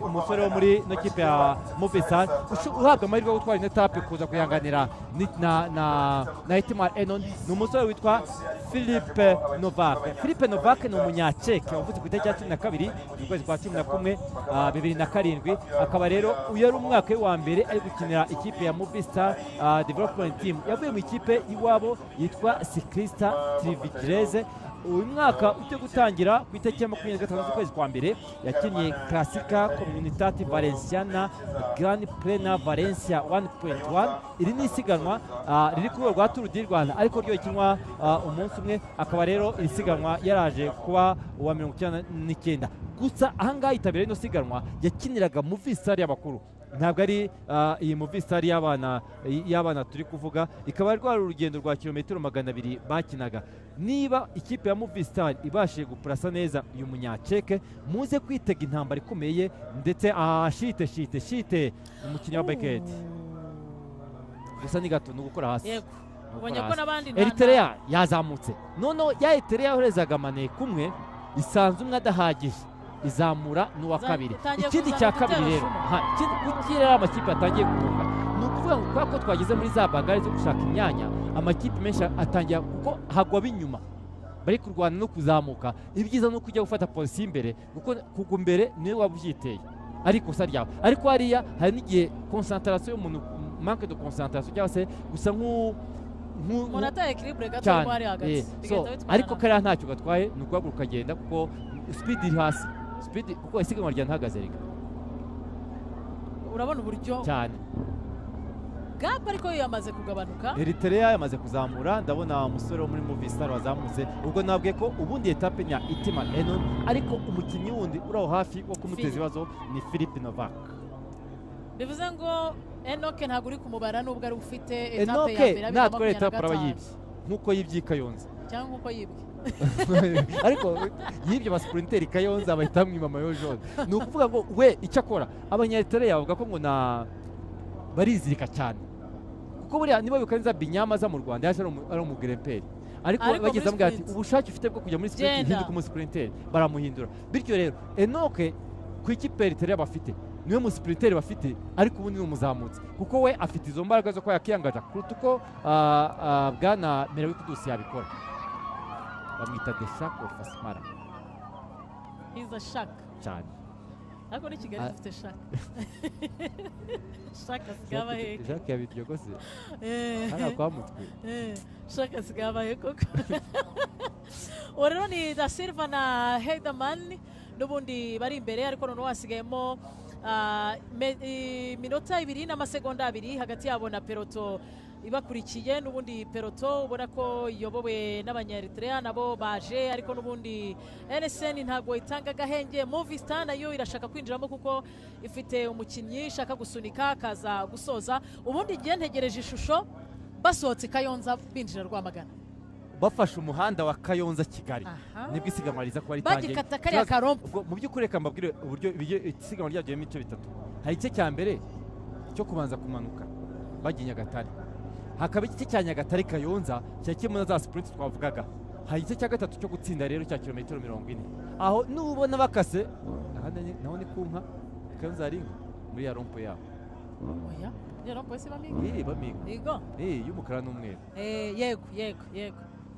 Speaker 1: umusore wo muri no kipe ya Movistar uhabwa amahirwe yo gutwara etape kuza kuyanganira na Etimar Enon. Ni umusore witwa Philippe Novak ni umunyaceke wavutse ku itariki ya 12 mu kwezi kwa 11 2007. Akaba rero uyu ari umwaka wa mbere ari gukinira ikipe ya Movistar Development Team. Yavuye mu ikipe iwabo yitwa Cyclista Trivigilese. Uyu mwaka ujya gutangira ku itariki ya 25 z'ukwezi kwa mbere yakinnye Classica Comunitati Valenciana Grand Prix Valencia 1.1. Iri ni isiganwa riri ku rwa Tour du Rwanda ariko ryo ikinwa umunsi umwe. Akaba rero iri siganwa yaraje kuba uwa 19. Gusa ahangaha yitabiriye ino siganwa yakiniraga Movistar y'abakuru, ntabwo ari iyi Movistar y'abana turi kuvuga. Ikaba rwari urugendo rwa kilometero 200 bakinaga. Niba ikipe ya Movistar ibashije gupurasa neza uyu munyaceke, muze kwitega intambara ikomeye. Ndetse shite umukinnyi wa Beckett gusa ni gato nugukora hasi.
Speaker 2: ubonye ko nabandi
Speaker 1: Eritrea yazamutse, noneho ya Eritrea yahorezaga Mane kumwe isanzwe umwe adahagije izamura n'uwa kabiri. Ikindi cya kabiri rero ikindi amakipe atangiye guhunga, ni ukuvuga ngo kubera ko twageze muri za bagari zo gushaka imyanya, amakipe menshi atangira kuko hagwa b'inyuma bari kurwana no kuzamuka. Ibyiza no kujya gufata polisi imbere kuko kugwa imbere niwe waba ubyiteye ariko kosa ryawe. Ariko hariya hari n'igihe concentration y'umuntu, manque de concentration cyangwa se gusa
Speaker 2: umuntu ataye equilibre gato ari hagati.
Speaker 1: Ariko kariya ntacyo gatwaye, ni ukuhaguruka agenda kuko speed iri hasi. Speed kuko isiganwa rya ntagaze reka
Speaker 2: urabona uburyo
Speaker 1: cyane
Speaker 2: gap ariko yamaze kugabanuka.
Speaker 1: Eritrea yamaze kuzamura. Ndabona umusore wo muri Movistar wazamutse. Ubwo nabwiye ko ubundi etape nya Etimar Enon, ariko umukinnyi wundi uraho hafi wo kumuteza ibibazo ni Philippe Novak.
Speaker 2: Bivuze ngo Enoke ntabwo uri kumubara nubwo ari ufite etape ya mbere.
Speaker 1: Natwe etape arayibye nkuko yibye Kayonza
Speaker 2: cyangwa nkuko yibye
Speaker 1: ariko yibye abasprinteri Kayonza bahita bamwima mayo jaune. Ni ukuvuga ngo we icyo akora abanyaritare bavuga ko ngo barizirika cyane kuko buriya niba bikaniza Binyama za mu Rwanda yaje ari umugiremperi, ariko bageze ambwira ati ubushake ufite bwo kujya muri sprint hinduka umusprinteri, baramuhindura. Bityo rero Enoke ku ikipe Eritrea bafite niwe musprinteri bafite, ariko ubu ni umuzamutse kuko we afite izo mbaraga zo kwa yakiyangaza kuruta uko bwana Merewikudusi yabikora. Bamwita the Shark of Asmara.
Speaker 2: He's a shark
Speaker 1: cyane.
Speaker 2: ariko ni Kigali dufite shark. Shark asigaba heke.
Speaker 1: Shark yabiryo gose. Hana kwa mutwe.
Speaker 2: Shark asigaba heke koko. Orero ni Da Silva na Heidemann n'ubundi bari imbere, ariko noneho hasigayemo minota 2 n'amasegonda 2 hagati yabo na peloto ibakurikiye. N'ubundi peloto ubona ko iyobowe n'abanyaritrea nabo baje, ariko n'ubundi NSN ntago itanga gahenge. Movistar nayo irashaka kwinjiramo kuko ifite umukinnyi ishaka gusunika akaza gusoza. Ubundi giye ntegereje ishusho basohotse Kayonza binjira Rwamagana,
Speaker 1: bafashe umuhanda wa Kayonza Kigali nibwo isiganwa riza kuba ritangiye.
Speaker 2: bagikata kariya karompo.
Speaker 1: Mu by'ukuri reka mbabwire uburyo isiganwa ryagiye mu bice bitatu. Hari igice cya mbere cyo kubanza kumanuka bagiye Nyagatare, hakaba igice cya Nyagatare Kayonza cyakimwe na za sprint twavugaga. Hari igice cya gatatu cyo gutsinda rero cya kilometero 40. Aho nubona bakase naho ni kunka Kayonza ari muri ya rompo yabo.
Speaker 2: Oya ya rompo se bamiga.
Speaker 1: Bamiga.
Speaker 2: Yego.
Speaker 1: Y'umukara n'umweru.
Speaker 2: Yego.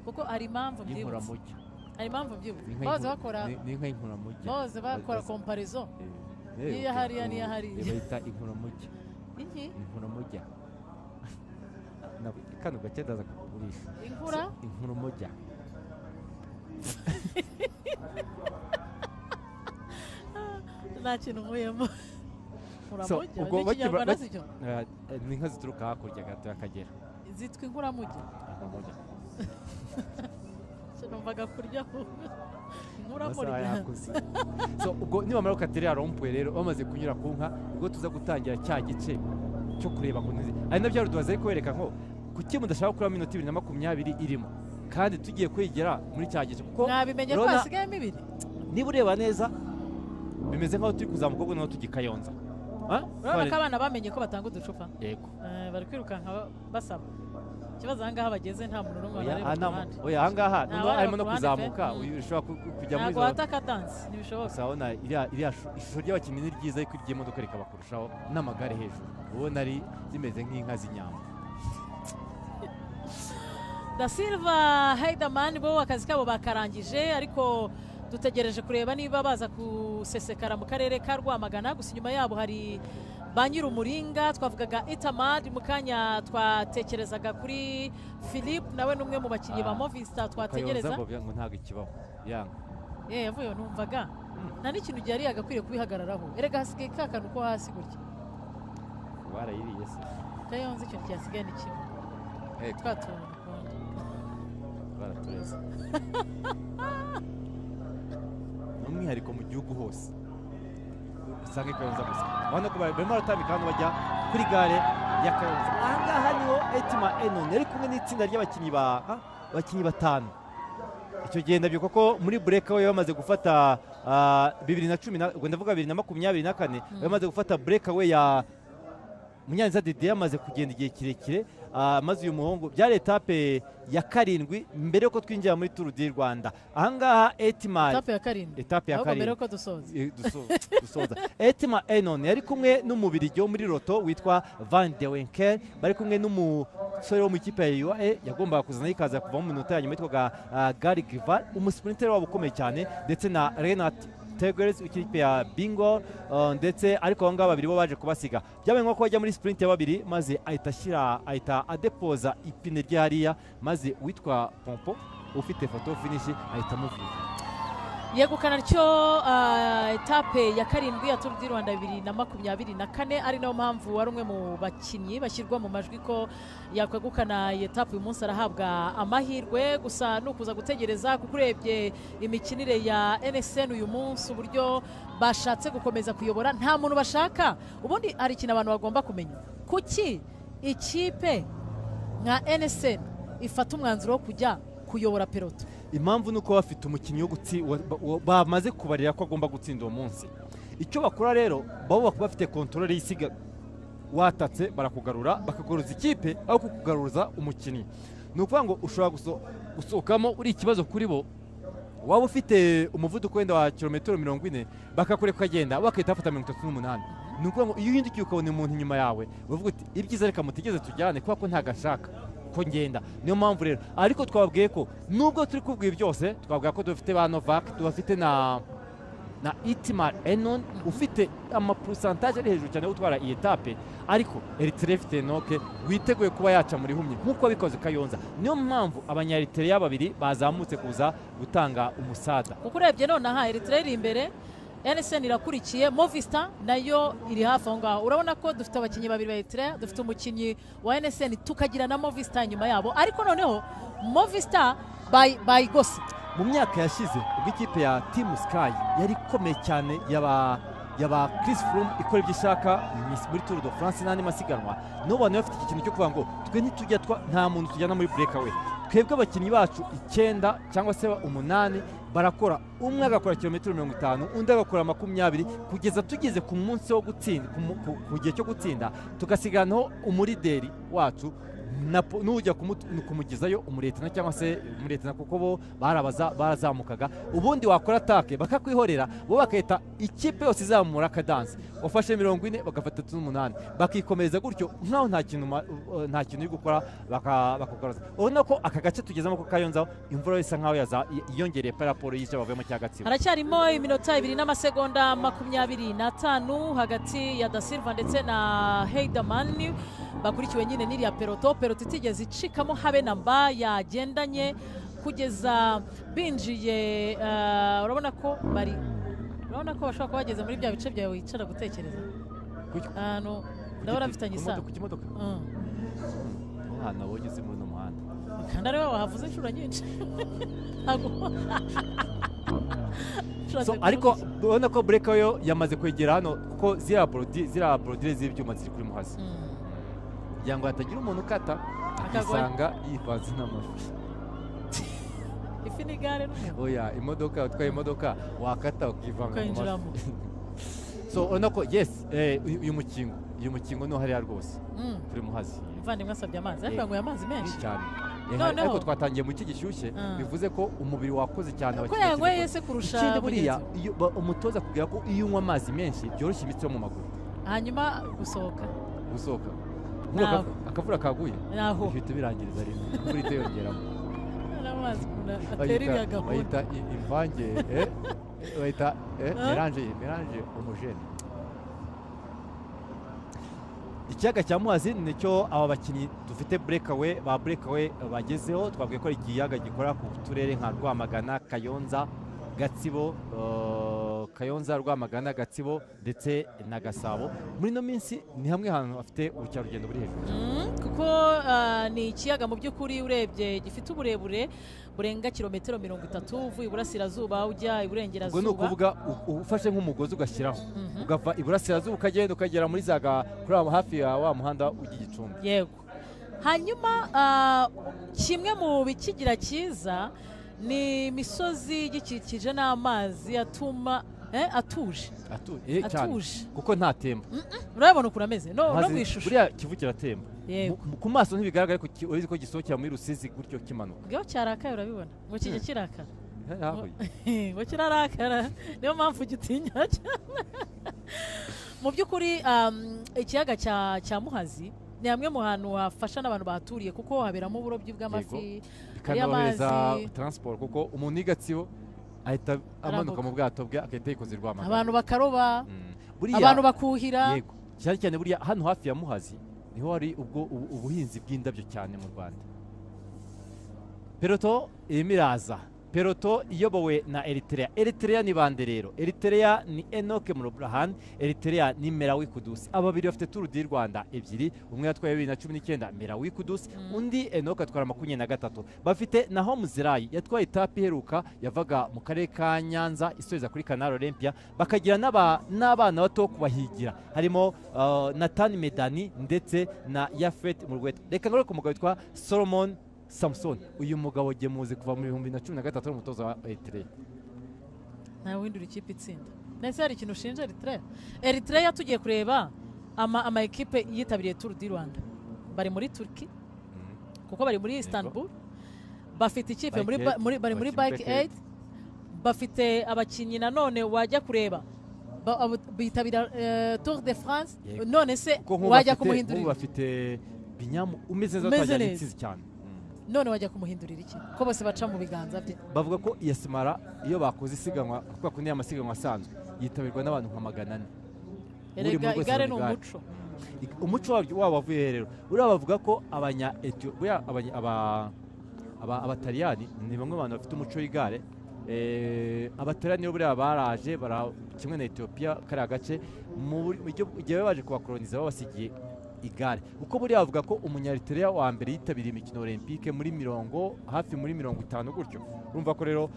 Speaker 2: Kuko ari impamvu byibutse. Ari impamvu byibutse. Baze bakora
Speaker 1: ni nka inkuramujyi.
Speaker 2: Baze bakora comparison. Niya hariya niya hariya.
Speaker 1: Bayita inkuramujyi.
Speaker 2: Iki?
Speaker 1: Inkuramujyi. Kano gake ndaza kugurisha. Inkuramujyi.
Speaker 2: Nta kintu nkuyemo. Inkuramujyi
Speaker 1: ni inka zituruka hakurya gato y'Akagera.
Speaker 2: Zitwa inkuramujyi. nagombaga kurya
Speaker 1: amasaha yakuze. So ubwo nibamara gukatira rompuwe rero bamaze kunyura ku nka ubwo tuza gutangira cya gice cyo kureba ngo ari nabyo ruduhaze kwereka ngo kuki mudashaka gukora minota 2020 irimo kandi tugiye kwegera muri cya gice kuko
Speaker 2: mwabimenye ko hasigayemo ibiri
Speaker 1: niba ureba neza bimeze nk'aho turi kuzamuka ubwo naho tugikayonza.
Speaker 2: urabona ko abana bamenye ko batanga uducupa
Speaker 1: yego
Speaker 2: bari kwirukanka basaba ikibazo ahangaha bageze nta muntu n'umwe areba ku ruhande.
Speaker 1: Oya ahangaha niba arimo no kuzamuka ushobora kujya muri
Speaker 2: ntabwo wataka danse ntibishoboka.
Speaker 1: urabona iriya ishusho ry'abakinnyi ni ryiza ariko iryo modoka rikaba kurushaho n'amagare hejuru ubona ari zimeze nk'inka z'inyama.
Speaker 2: Da Silva Heiderman bo akazi kabo bakarangije ariko dutegereje kureba niba baza gusesekara mu karere ka Rwamagana. Gusa inyuma yabo hari ba nyir'umuringa twavugaga Itamad mu kanya twatekerezaga kuri Philippe nawe n'umwe mu bakinnyi ba Movistar twategereza
Speaker 1: ngo ntago ikibaho yanga
Speaker 2: yavuye numvaga nta n'ikintu gihe yari yagakwiriye kubihagararaho erega hasigaye ka kantu ko hasi gutya
Speaker 1: barayiriye se
Speaker 2: Kayonza ikintu cyasigaye ni kimwe twatunga
Speaker 1: baratureze n'umwihariko mu gihugu hose usanga Kayonza gusa urabona ko barimo baratambika hano bajya kuri gare ya Kayonza. Ahangaha niho Etima Enon yari kumwe n'itsinda ry'abakinnyi batanu. Icyo gihe ndabyuka ko muri breakaway bamaze gufata 2010 ubwo ndavuga 2024 bamaze gufata breakaway ya Munyanza Dede yamaze kugenda igihe kirekire maze uyu muhungu byari etape ya 7 mbere yuko twinjira muri Tour du Rwanda. Ahangaha Etima etape ya 7
Speaker 2: mbere yuko
Speaker 1: dusoza Etima Enon yari kumwe n'umubirigi wo muri Roto witwa Van de Wenkel bari kumwe n'umusore wo mu ikipe ya UAE yagombaga kuzana ikaza kuva mu minota ya nyuma yitwaga Gary Gival umusprinter wabo ukomeye cyane ndetse na Renat Tigers ikipe ya Bingo ndetse ariko abo ngabo babiri bo baje kubasiga byabaye nko bajya muri sprint ya babiri maze ahita adepoza ipine rye hariya maze witwa Pompo ufite photo finish ahita muvuga
Speaker 2: yegukana ryo etape ya 7 ya Tour du Rwanda 2024 ari nayo mpamvu wari umwe mu bakinnyi bashyirwa mu majwi ko yakwegukana etape uyu munsi arahabwa amahirwe. Gusa nukuza gutegereza kuko urebye imikinire ya NSN uyu munsi uburyo bashatse gukomeza kuyobora nta muntu bashaka. Ubundi hari ikintu abantu bagomba kumenya kuki ikipe nka NSN ifata umwanzuro wo kujya kuyobora peloton.
Speaker 1: Impamvu nuko bafite umukinnyi bamaze kubarira ko agomba gutsinda uwo munsi. Icyo bakora rero babo bafite control y'isiga watatse barakugarura bakaguruza ikipe aho kukugaruza umukinnyi. Nukuvuga ngo ushobora gusohokamo uri ikibazo kuri bo waba ufite umuvuduko wenda wa kilometero 40 bakakureka kagenda bakahita bafata 38. Nukuvuga ngo iyo uhindukiye ukabona umuntu inyuma yawe bavuga uti ibyiza reka mutigeze tujyane kuko ko ntagashaka ko ngenda. Niyo mpamvu rero ariko twababwiye ko nubwo turi kubwira byose twabwira ko dufite ba Novak tubafite na Itima Enon ufite amapusantaje ari hejuru cyane gutwara iyi etape ariko Eritrea ifite Noke witeguye kuba yaca muri humye nkuko bikoze Kayonza. Niyo mpamvu abanya-Eritrea babiri bazamutse kuza gutanga umusada
Speaker 2: kuko urebye none aha Eritrea iri imbere NSN irakurikiye Movistar nayo iri hafi aho ngaho. Urabona ko dufite abakinnyi babiri ba Eritrea dufite umukinnyi wa NSN tukagira na Movistar nyuma yabo ariko noneho Movistar by Gosi
Speaker 1: mu myaka yashize ubwo ikipe ya Team Sky yari ikomeye cyane yaba Chris Froome ikora ibyo ishaka muri Tour de France n'andi masiganwa. N'ubu bantu bafite ikintu cyo kuvuga ngo twe ntitujya nta muntu tujyana muri breakaway. Twebwe abakinnyi bacu 9 cyangwa se 8 barakora umwe agakora kilometero 50 undi agakora 20 kugeza tugeze ku munsi wo gutsinda ku gihe cyo gutsinda tugasiganaho umurideri wacu n'ujya kumugezayo umuretana cyangwa se umuretana kuko bo barazamukaga ubundi wakora atake bakakwihorera bo bakahita ikipe yose izamura akadanse wafashe 40 bagafata 38 bakikomereza gutyo nkaho nta kintu uri gukora bakakugaruza. Urabona ko aka gace tugezemo ko Kayonza imvura isa nkaho yiyongereye paraporo y'icyo bavuyemo cya Gatsibo.
Speaker 2: Haracyarimo iminota 2 n'amasegonda 25 hagati ya Da Silva ndetse na Heiderman bakurikiwe nyine n'iriya peloton itigeze icikamo habe namba yagendanye kugeza binjiye. Urabona ko bashobora kuba bageze muri bya bice byawe wicara gutekereza ndabona bifitanye isano
Speaker 1: ku kimodoka nabonye uzi muri uno muhanda
Speaker 2: kandi ariwe wahavuze inshuro nyinshi ntabwo
Speaker 1: ariko ubona ko bureka yo yamaze kwegera hano kuko ziriya borodire z'ibyuma ziri kuri muhazi kugira ngo hatagira umuntu ukata akisanga yivanze n'amafi
Speaker 2: ifi n'igare
Speaker 1: oya imodoka utwaye imodoka wakata ukivanga mu mafi so urabona ko uyu mukingo niho hariya rwose kuri muhazi
Speaker 2: umuvandimwe asabye amazi ariko yanyweye amazi menshi
Speaker 1: cyane ariko twatangiye mu iki gishyushye bivuze ko umubiri wakoze cyane
Speaker 2: ko yanyweye se kurusha
Speaker 1: ikindi buriya umutoza kugira ko iyo unywa amazi menshi byoroshya imitsi yo mu maguru
Speaker 2: hanyuma gusohoka
Speaker 1: akavura kaguye
Speaker 2: naho
Speaker 1: bihita birangiriza rimwe imvura iteyongeramo
Speaker 2: amazi atera ibiyaga
Speaker 1: bayita imvange bayita melange homogene. Ikiyaga cya Muhazi nicyo aba bakinnyi dufite breakaway bagezeho. Twabwiye ko ikiyaga gikora ku turere nka Rwamagana, Kayonza, Gatsibo, Rwamagana, Gatsibo ndetse na Gasabo. Muri no minsi ni hamwe hantu afite ubukerarugendo buri hejuru
Speaker 2: kuko ni ikiyaga mu by'ukuri urebye gifite uburebure burenga kilometero 30 uvuye iburasirazuba ujya iburengerazuba.
Speaker 1: Ubwo ni ukuvuga ufashe nk'umugozi ugashyiraho ugava iburasirazuba ukagenda ukagera muri zaga kuri hafi ya wa muhanda ujya Gicumbi.
Speaker 2: Yego. Hanyuma kimwe mu bikigira cyiza ni imisozi gikikije n'amazi atuma atuje
Speaker 1: kuko nta temba.
Speaker 2: Urabona ukuntu ameze no mu ishusho
Speaker 1: buriya Kivu kiratemba ku maso ntibigaragara ko urizi ko gisohokera muri Rusizi gutyo kimanuka.
Speaker 2: Ngewe cyarakaye urabibona ngo kijye kirakara ngo kirarakara niyo mpamvu gitinya mu by'ukuri ikiyaga cya Muhazi ni hamwe mu hantu hafasha n'abantu bahaturiye kuko haberamo uburobyi bw'amafi
Speaker 1: bikanorohereza transport kuko umuntu igatsibo ahita amanuka mu bwato bwe akahita yikoze Rwamagana,
Speaker 2: abantu bakaroba abantu bakuhira.
Speaker 1: Yego cyane cyane buriya hano hafi ya Muhazi niho hari ubuhinzi bw'indabyo cyane mu Rwanda. Peloto imiraza Peloto iyobowe na Eritrea ni bande rero. Eritrea ni Enoke Murobrahan, Eritrea ni Merawi Kudus. Aba babiri bafite Tour du Rwanda ebyiri, umwe yatwaye 2019 Merawi Kudus, undi Enoke atwara 23. Bafite na Homzirai yatwaye etape iheruka yavaga mu karere ka Nyanza isoreza kuri Canal Olympia, bakagira n'abana bato kubahigira harimo Nathan Medani ndetse na Yafet Murwet. Reka ngore ku mugabo witwa Solomon Samson. Uyu mugabo gemuze kuva mu 2013 umutoza wa Eritrea.
Speaker 2: Nta windura ikipe itsinda. Nese hari ikintu ushinja Eritrea tugiye kureba ama equipe yitabiriye Tour du Rwanda. Bari muri Turkey. Kuko bari muri Istanbul. Bafite ikipe bari muri Bike Aid. Bafite abakinnyi nanone wajya kureba. Bitabira Tour de France. None se wajya kumuhindurira.
Speaker 1: Bafite Binyamu umeze neza twajya ntsizi cyane.
Speaker 2: None wajya kumuhindurira iki ko bose baca mu biganza bye.
Speaker 1: Bavuga ko Yasimara iyo bakoze isiganwa kwa kundi amasiganwa asanzwe yitabirwa n'abantu nka 400.
Speaker 2: Igare ni
Speaker 1: umuco wabo wavuye rero. Uriya bavuga ko abanya Ethiopia abataliyani ni bamwe abantu bafite umuco w'igare. Abataliyani buriya baraje kimwe na Ethiopia kari agace mu gihe baje kubakoloniza babasigiye igare. Uko buriya bavuga ko umunyaritrea wa mbere yitabiriye imikino olympique muri hafi muri 50 gutyo. Urumva ko rero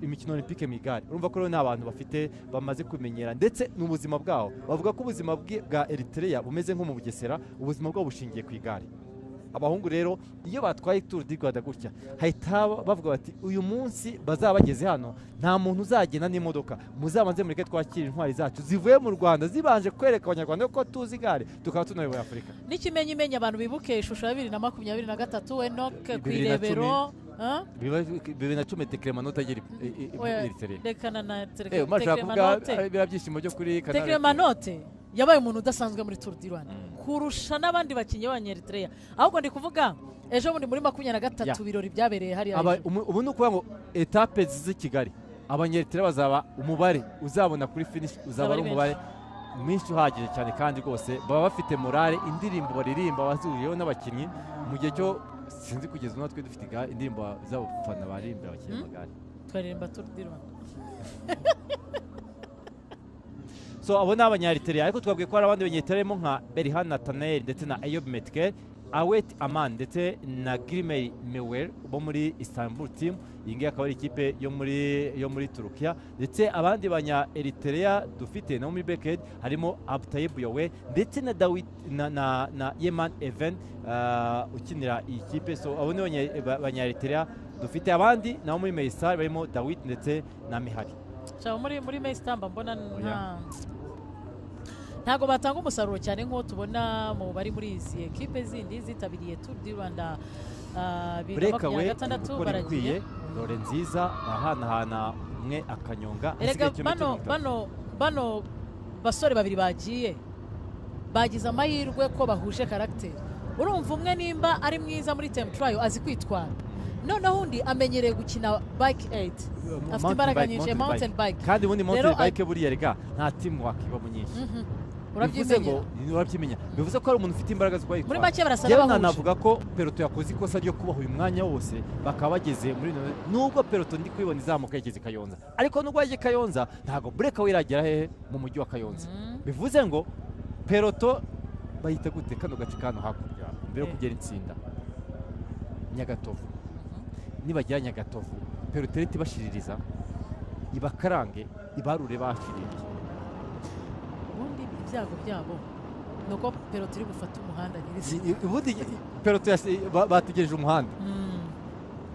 Speaker 1: imikino olympique mu igare, urumva ko rero n'abantu bafite bamaze kumenyera ndetse n'ubuzima bwabo. Bavuga ko ubuzima bwa Eritrea bumeze nko mu Bugesera, ubuzima bwabo bushingiye ku igare. Abahungu rero iyo batwaye Tour du Rwanda gutya hahita bavuga bati uyu munsi bazaba bageze hano nta muntu uzagenda n'imodoka, muzabanze mureke twakira intwari zacu zivuye mu Rwanda zibanje kwereka abanyarwanda ko tuzi igare tukaba tunayoboye Afurika.
Speaker 2: N'ikimenyimenyi abantu bibuke ishusho ya 2023 Enoke kwirebero
Speaker 1: 2010 Tekremanota agera Eritrea.
Speaker 2: Rekana na
Speaker 1: Tekremanota birabyishimo byo kuri Canal.
Speaker 2: Tekremanota yabaye umuntu udasanzwe muri Tour du Rwanda kurusha n'abandi bakinnyi b'Abanyeritrea. Ahubwo ndi kuvuga ejo bundi muri 23 birori byabereye hari
Speaker 1: ubu ni ukuvuga ngo etape zize Kigali Abanyeritrea bazaba umubare uzabona kuri finish uzaba ari umubare mwinshi uhagije cyane kandi rwose baba bafite morale. Indirimbo baririmba bazuriyeho n'abakinnyi mu gihe cyo sinzi kugeza ubu natwe dufite indirimbo z'abafana baririmbira abakinnyi magare
Speaker 2: twaririmba Tour du Rwanda.
Speaker 1: So abo ni Abanyaritrea ariko twabwiye ko hari abandi Banyeritrea nka Berihan Nathanael ndetse na Ayob Metkel. Awet Aman ndetse na Grimey Mewel bo muri Istanbul team. Iyi ngiyi akaba ari ikipe yo muri Turukiya, ndetse abandi banya Eritrea dufite no muri Beked harimo Abtayeb Yowe ndetse na Dawid na Yeman Even ukinira iyi kipe. So abo ni banya Eritrea dufite, abandi nabo muri Meisar barimo Dawid ndetse na Mihari.
Speaker 2: Cyangwa muri Meisar mbona ntago batanga umusaruro cyane nk'uko tubona mu bari muri izi ekipe zindi zitabiriye Tour du Rwanda.
Speaker 1: Breakaway baragiye Lore nziza ahanahana umwe akanyonga.
Speaker 2: Bano basore babiri bagiye bagize amahirwe ko bahuje karagiteri. Urumva umwe nimba ari mwiza muri time trial azi kwitwara, noneho undi amenyereye gukina bike 8 afite imbaraga nyinshi, mountain bike.
Speaker 1: Kandi ubundi mountain bike buriya rega nta team wakiba mu nyinshi. Urabyimenya bivuze ko ari umuntu ufite imbaraga zo kwitwara.
Speaker 2: Muri make barasaba bahuje.
Speaker 1: Navuga ko peloto yakoze ikosa ryo kubaho uyu mwanya wose bakaba bageze muri nubwo peloto ndi kwibona izamuka yigeze Kayonza, ariko nubwo yagiye Kayonza ntago breakaway iragera hehe mu mujyi wa Kayonza. Bivuze ngo peloto bayita gute kano gace kano hakurya mbere yo kugera Itsinda Nyagatovu. Nibagera Nyagatovu peloto iti bashiririza ibakarange ibarure bashiririye.
Speaker 2: Ubundi ibyago byabo nuko peloto iri gufata umuhanda nyirizi.
Speaker 1: Ubundi peloto bategereje umuhanda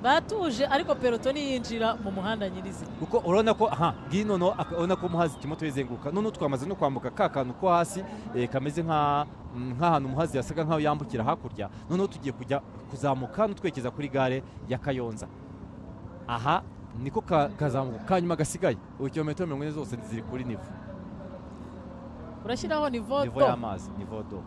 Speaker 2: batuje, ariko peloto niyinjira mu muhanda nyirizi.
Speaker 1: Kuko urabona ko ngino urabona ko umuhazi kimoto yizenguruka, none twamaze no kwambuka kakantu ko hasi kameze nk'ahantu umuhazi yasaga nk'aho yambukira hakurya, noneho tugiye kujya kuzamuka n'utwekeza kuri gare ya Kayonza. Aha niko kazamuka kanyuma gasigaye kilometero 40 zose ziri kuri nivo.
Speaker 2: Urashyiraho nivo
Speaker 1: y'amazi, nivo do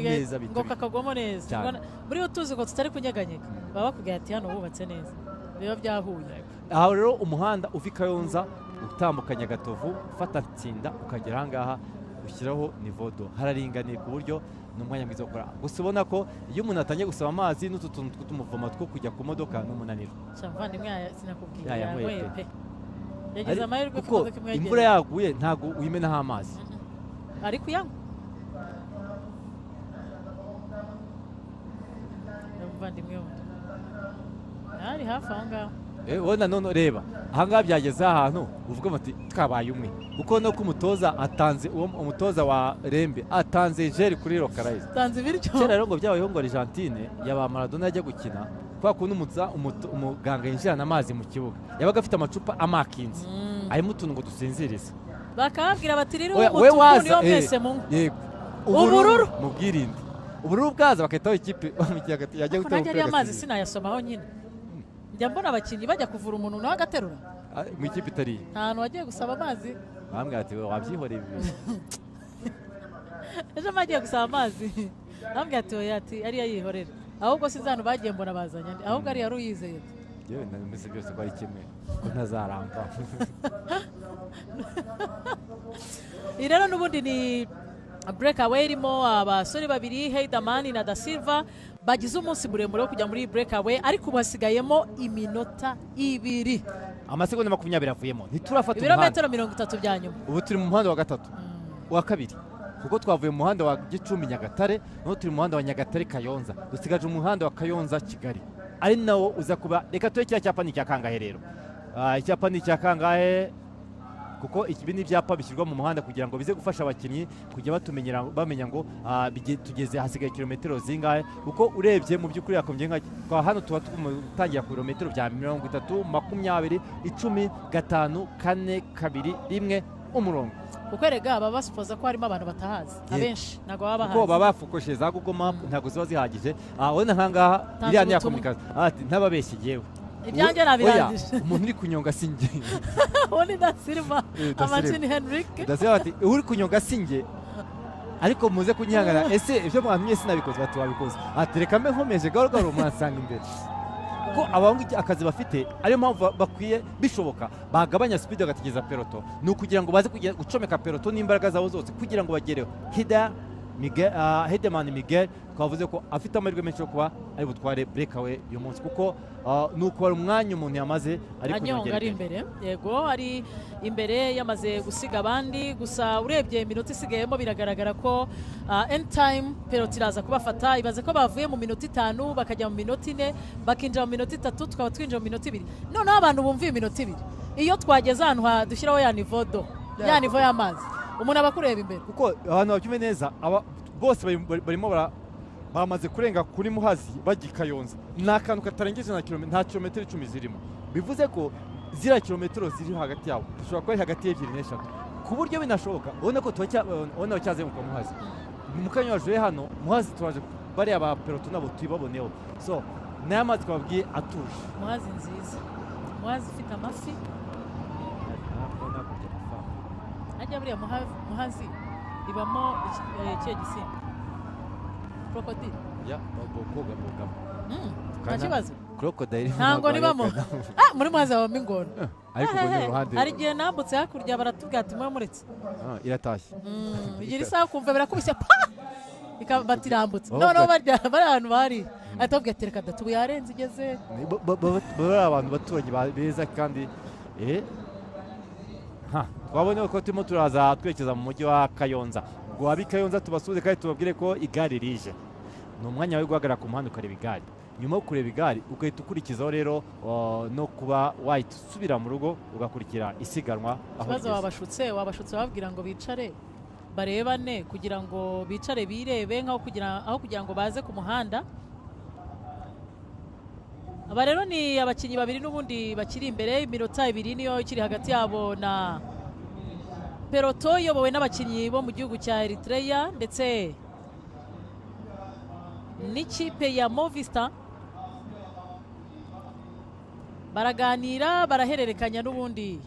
Speaker 1: neza
Speaker 2: ngo kakagwamo neza. Muri utuzi ngo tutari kunyeganyega baba bakubwira ati hano bubatse neza, biba byahuye.
Speaker 1: Aho rero umuhanda uvi Kayonza utambuka Nyagatovu ufata Tsinda ukagera ahangaha ushyiraho nivo do, hararinganiye ku buryo n'umwanya mwiza wo gukora. Gusa ubona ko iyo umuntu atangiye gusaba amazi n'utu tuntu tw'umuvoma two kujya ku modoka n'umunaniro.
Speaker 2: Cyavandimwe sinakubwiye
Speaker 1: yawe pe.
Speaker 2: Yagize amahirwe
Speaker 1: ko imvura yaguye ntago uyimenaho amazi.
Speaker 2: Ari kuyanywa. Umuvandimwe wundi ari hafi aho ngaho.
Speaker 1: Wona none reba ahangaha byageze ahantu uvuga bati twabaye umwe, kuko no kumutoza atanze umutoza wa Rembe atanze jeri kuri Localize.
Speaker 2: Tanze biryo.
Speaker 1: Kera rero ngo byabayeho ngo Argentine yaba Maradona ajya gukina kwa kuntu umuganga yinjirana amazi mu kibuga yabaga afite amacupa amakinzi arimo utuntu ngo dusinzirize.
Speaker 2: Bakabwira bati rero
Speaker 1: we waza
Speaker 2: yo mwese mu
Speaker 1: yego
Speaker 2: ubururu
Speaker 1: mubwirinde ubururu bwaza bakahitaho ikipe yajya gutera
Speaker 2: umupira. Amazi sinayasomaho nyine, njya mbona abakinnyi bajya kuvura umuntu nawe agaterura
Speaker 1: mu ikipe itari
Speaker 2: ahantu wagiye gusaba amazi.
Speaker 1: bambwira ati wabyihoreye
Speaker 2: ejo bagiye gusaba amazi bambwira ati oya ati ariya yihorera, ahubwo sinzi ahantu bagiye mbona bazanye ahubwo ari yari uyizeye.
Speaker 1: yewe nameze byose ko ari kimwe ko ntazaramba.
Speaker 2: Iyi rero n'ubundi ni breakaway irimo abasore babiri Heidamani na Da Silva bagize umunsi muremure wo kujya muri breakaway, ariko ubu hasigayemo iminota 2.
Speaker 1: Amasegonda 20 avuyemo ntiturafata
Speaker 2: ibirometero 30 bya nyuma.
Speaker 1: Ubu turi mu muhanda wa gatatu wa kabiri, kuko twavuye mu muhanda wa Gicumbi Nyagatare, no turi mu muhanda wa Nyagatare Kayonza, dusigaje umuhanda wa Kayonza Kigali, ari nawo uza kuba. Reka tuye cyapa ni cyakangahe rero. Icyapa ni cyakangahe kuko ikibi n'ibyapa bishyirwa mu muhanda kugira ngo bize gufasha abakinnyi kujya bamenya ngo tugeze hasigaye kilometero zingahe, kuko urebye mu by'ukuri yakombye nka hano tuba tutangira ku birometero bya 30, 20, 10, 5, 4, 2, 1 umurongo.
Speaker 2: Kuko erega baba basupoza ko harimo abantu batahazi abenshi ntago baba bahazi,
Speaker 1: kuko baba bafukoshe za Google Map ntago ziba zihagije. Wenda nkangaha iriya ni yakomunikasi ati ntababeshye yewe
Speaker 2: ibyanjye nabirangije.
Speaker 1: Umuntu uri kunyonga singe
Speaker 2: ubundi Da Silva amacini Henrik
Speaker 1: Da Silva ati uri kunyonga singe, ariko muze kunyihangana ese ibyo mwamye sinabikoze bati wabikoze ati reka mbe nkomeje gahoro gahoro mwansanga imbere. Ko abahungu akazi bafite ariyo mpamvu bakwiye bishoboka bagabanya speed bagategeza peloto, ni ukugira ngo baze gucomeka peloto n'imbaraga zabo zose kugira ngo bagereho. Hida Hedeman Miguel twavuze ko afite amahirwe menshi yo kuba ari butware breakaway uyu munsi kuko nuko ari umwanya umuntu yamaze ari
Speaker 2: anyonga ari imbere yego ari imbere yamaze gusiga abandi gusa urebye iminota isigayemo biragaragara ko end time penalty iraza kubafata ibaze ko bavuye mu minota 5 bakajya mu minota 4 bakinjira mu minota 3 tukaba twinjira mu minota 2 noneho abantu bumviye iminota 2 iyo twageze ahantu dushyiraho ya nivodo ya nivo y'amazi umuntu aba kureba imbere
Speaker 1: kuko abantu babyume neza bose barimo bamaze kurenga kuri Muhazi bajya Kayonza nta kantu katarengeje nta kilometero 10 zirimo bivuze ko zira kilometero ziri hagati yabo ushobora kuba hagati y'ebyiri n'eshatu ku buryo binashoboka ubona ko ubona cyaze mu Muhazi mu kanya waje hano Muhazi turaje bari aba peloton nabo tubaboneho so n'amazi twabwiye atuje
Speaker 2: Muhazi nziza Muhazi ifite amafi ajya buriya Muhazi ibamo ikihe gisimba crocodile
Speaker 1: ya boga
Speaker 2: nta kibazo
Speaker 1: crocodile
Speaker 2: ntango nibamo muri Muhazi habamo ingona
Speaker 1: ariko ubundi ruhande
Speaker 2: hari igihe nambutse hakurya baratubwira ati mwe muretse
Speaker 1: iratashye
Speaker 2: igira isaha kumva birakubise ikabati irambutse noneho bari ahantu bari atubwira ati reka datubu yarenze igeze
Speaker 1: bari abantu baturage beza kandi twabonye ko turimo turaza twerekeza mu mujyi wa Kayonza ubwo wabi Kayonza tubasuze kandi tubabwire ko igare rije ni umwanya wawe guhagarara ku muhanda ukareba igare nyuma yo kureba igare ugahita ukurikizaho rero no kuba wahita usubira mu rugo ugakurikira isiganwa
Speaker 2: ikibazo wabashutse babwira ngo bicare barebane kugira ngo bicare birebe aho kugira ngo baze ku muhanda aba rero ni abakinnyi babiri n'ubundi bakiri imbere iminota 2 niyo ikiri hagati yabo na peloton iyobowe n'abakinnyi bo mu gihugu cya Eritrea ndetse n'ikipe ya Movistar baraganira barahererekanya n'ubundi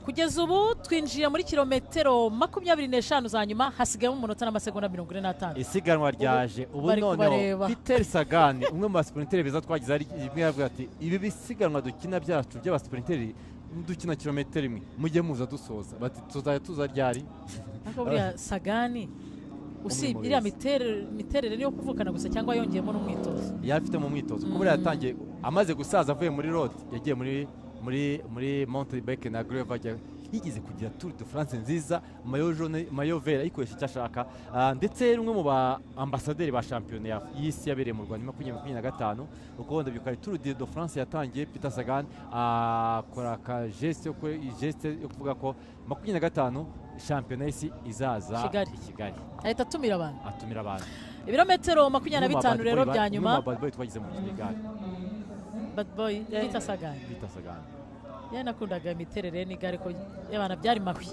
Speaker 2: kugeza ubu twinjiye muri kilometero 25 za nyuma hasigayemo umunota n'amasegonda 45
Speaker 1: isiganwa ryaje ubu noneho Peter Sagan umwe mu basprinteri beza twagize ari rimwe yavuga ati ibi bisiganwa dukina byacu by'abasprinteri dukina kilometero 1 mujye muza dusoza bati tuzajya tuza ryari
Speaker 2: ariko buriya Sagan usibye iriya miterere niyo kuvukana gusa cyangwa yongeyemo n'umwitozo
Speaker 1: yafite mu mwitozo kuko yatangiye amaze gusaza avuye muri road yagiye muri mountain bike na gravel yigeze kugira Tour de France nziza mayo jaune mayo vert ayikoresha icyo ashaka ndetse rumwe mu ba ambassadeurs ba championnat y'isi yabereye mu Rwanda 2025 uko wenda byukari Tour de France yatangiye Peter Sagan akora ka geste yo kuvuga ko 25 championnat y'isi izaza i Kigali
Speaker 2: ahita atumira
Speaker 1: abantu
Speaker 2: ibirometero 25 rero bya nyuma
Speaker 1: bad boy twagize mu Kigali
Speaker 2: bad boy Peter Sagan nakundaga imiterere n'igare ko y'abana byari mahwi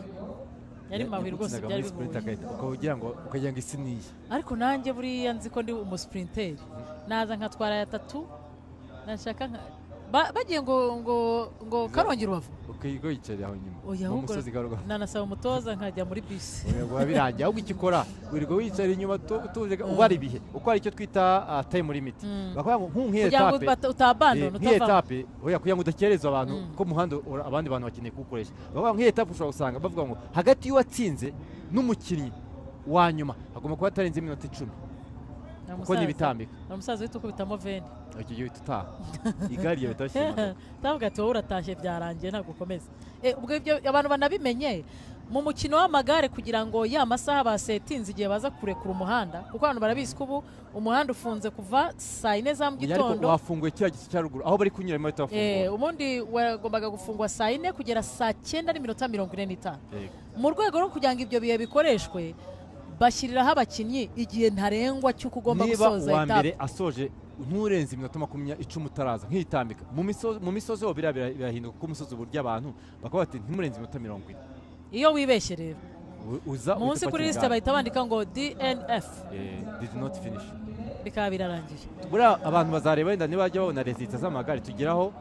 Speaker 2: rwose byari bigoye
Speaker 1: ukagira ngo isi niye
Speaker 2: ariko nanjye buriya nzi ko ndi umusprinteri naza nkatwara ya 3 nashaka bagiye ngo Karongi Rubavu
Speaker 1: ukigo yicare aho nyuma
Speaker 2: mu musozi garuga nanasaba umutoza nkajya muri bisi
Speaker 1: yego birangiye ahubwo ikikora wirirwa wicara inyuma tuje ubari ibihe uko ari cyo twita time limit bakora nk'iyo etape
Speaker 2: utabandona
Speaker 1: etape oya kugira ngo udakereza abantu ko muhanda abandi bantu bakeneye kukoresha bakora nk'iyo etape ushobora gusanga bavuga ngo hagati y'uwatsinze n'umukinnyi wa nyuma agomba kuba atarenze iminota 10 uko nibitambika
Speaker 2: umusaza wita uko bitamo vende
Speaker 1: icyo gihe tuta igari yawe tashima
Speaker 2: tavuga ati wowe uratashye byarangiye ntabwo ukomeza ubwo ibyo abantu banabimenye mu mukino w'amagare kugira ngo ya masaha basetinze igihe baza kurekura umuhanda kuko abantu barabizi ko ubu umuhanda ufunze kuva saa 4 za mu gitondo
Speaker 1: wafunguye kiriya gisi cya ruguru aho bari kunyura muri tafungura
Speaker 2: ubundi wagombaga gufungwa saa 4 kugera saa 9:45 mu rwego rwo kugira ngo ibyo bihe bikoreshwe bashyiriraho abakinnyi igihe ntarengwa cy'uko ugomba gusoza
Speaker 1: niba mbere asoje nturenze iminota 10 utaraza nk'itambika mu misozi ho birahinduka ko umusozi uburyo abantu bakaba bati ntimurenze iminota 40
Speaker 2: iyo wibeshye rero munsi kuri liste bahita bandika ngo DNF
Speaker 1: did not finish
Speaker 2: bikaba birarangiye
Speaker 1: buriya abantu bazareba wenda niba bajya babona results z'amagare tugeraho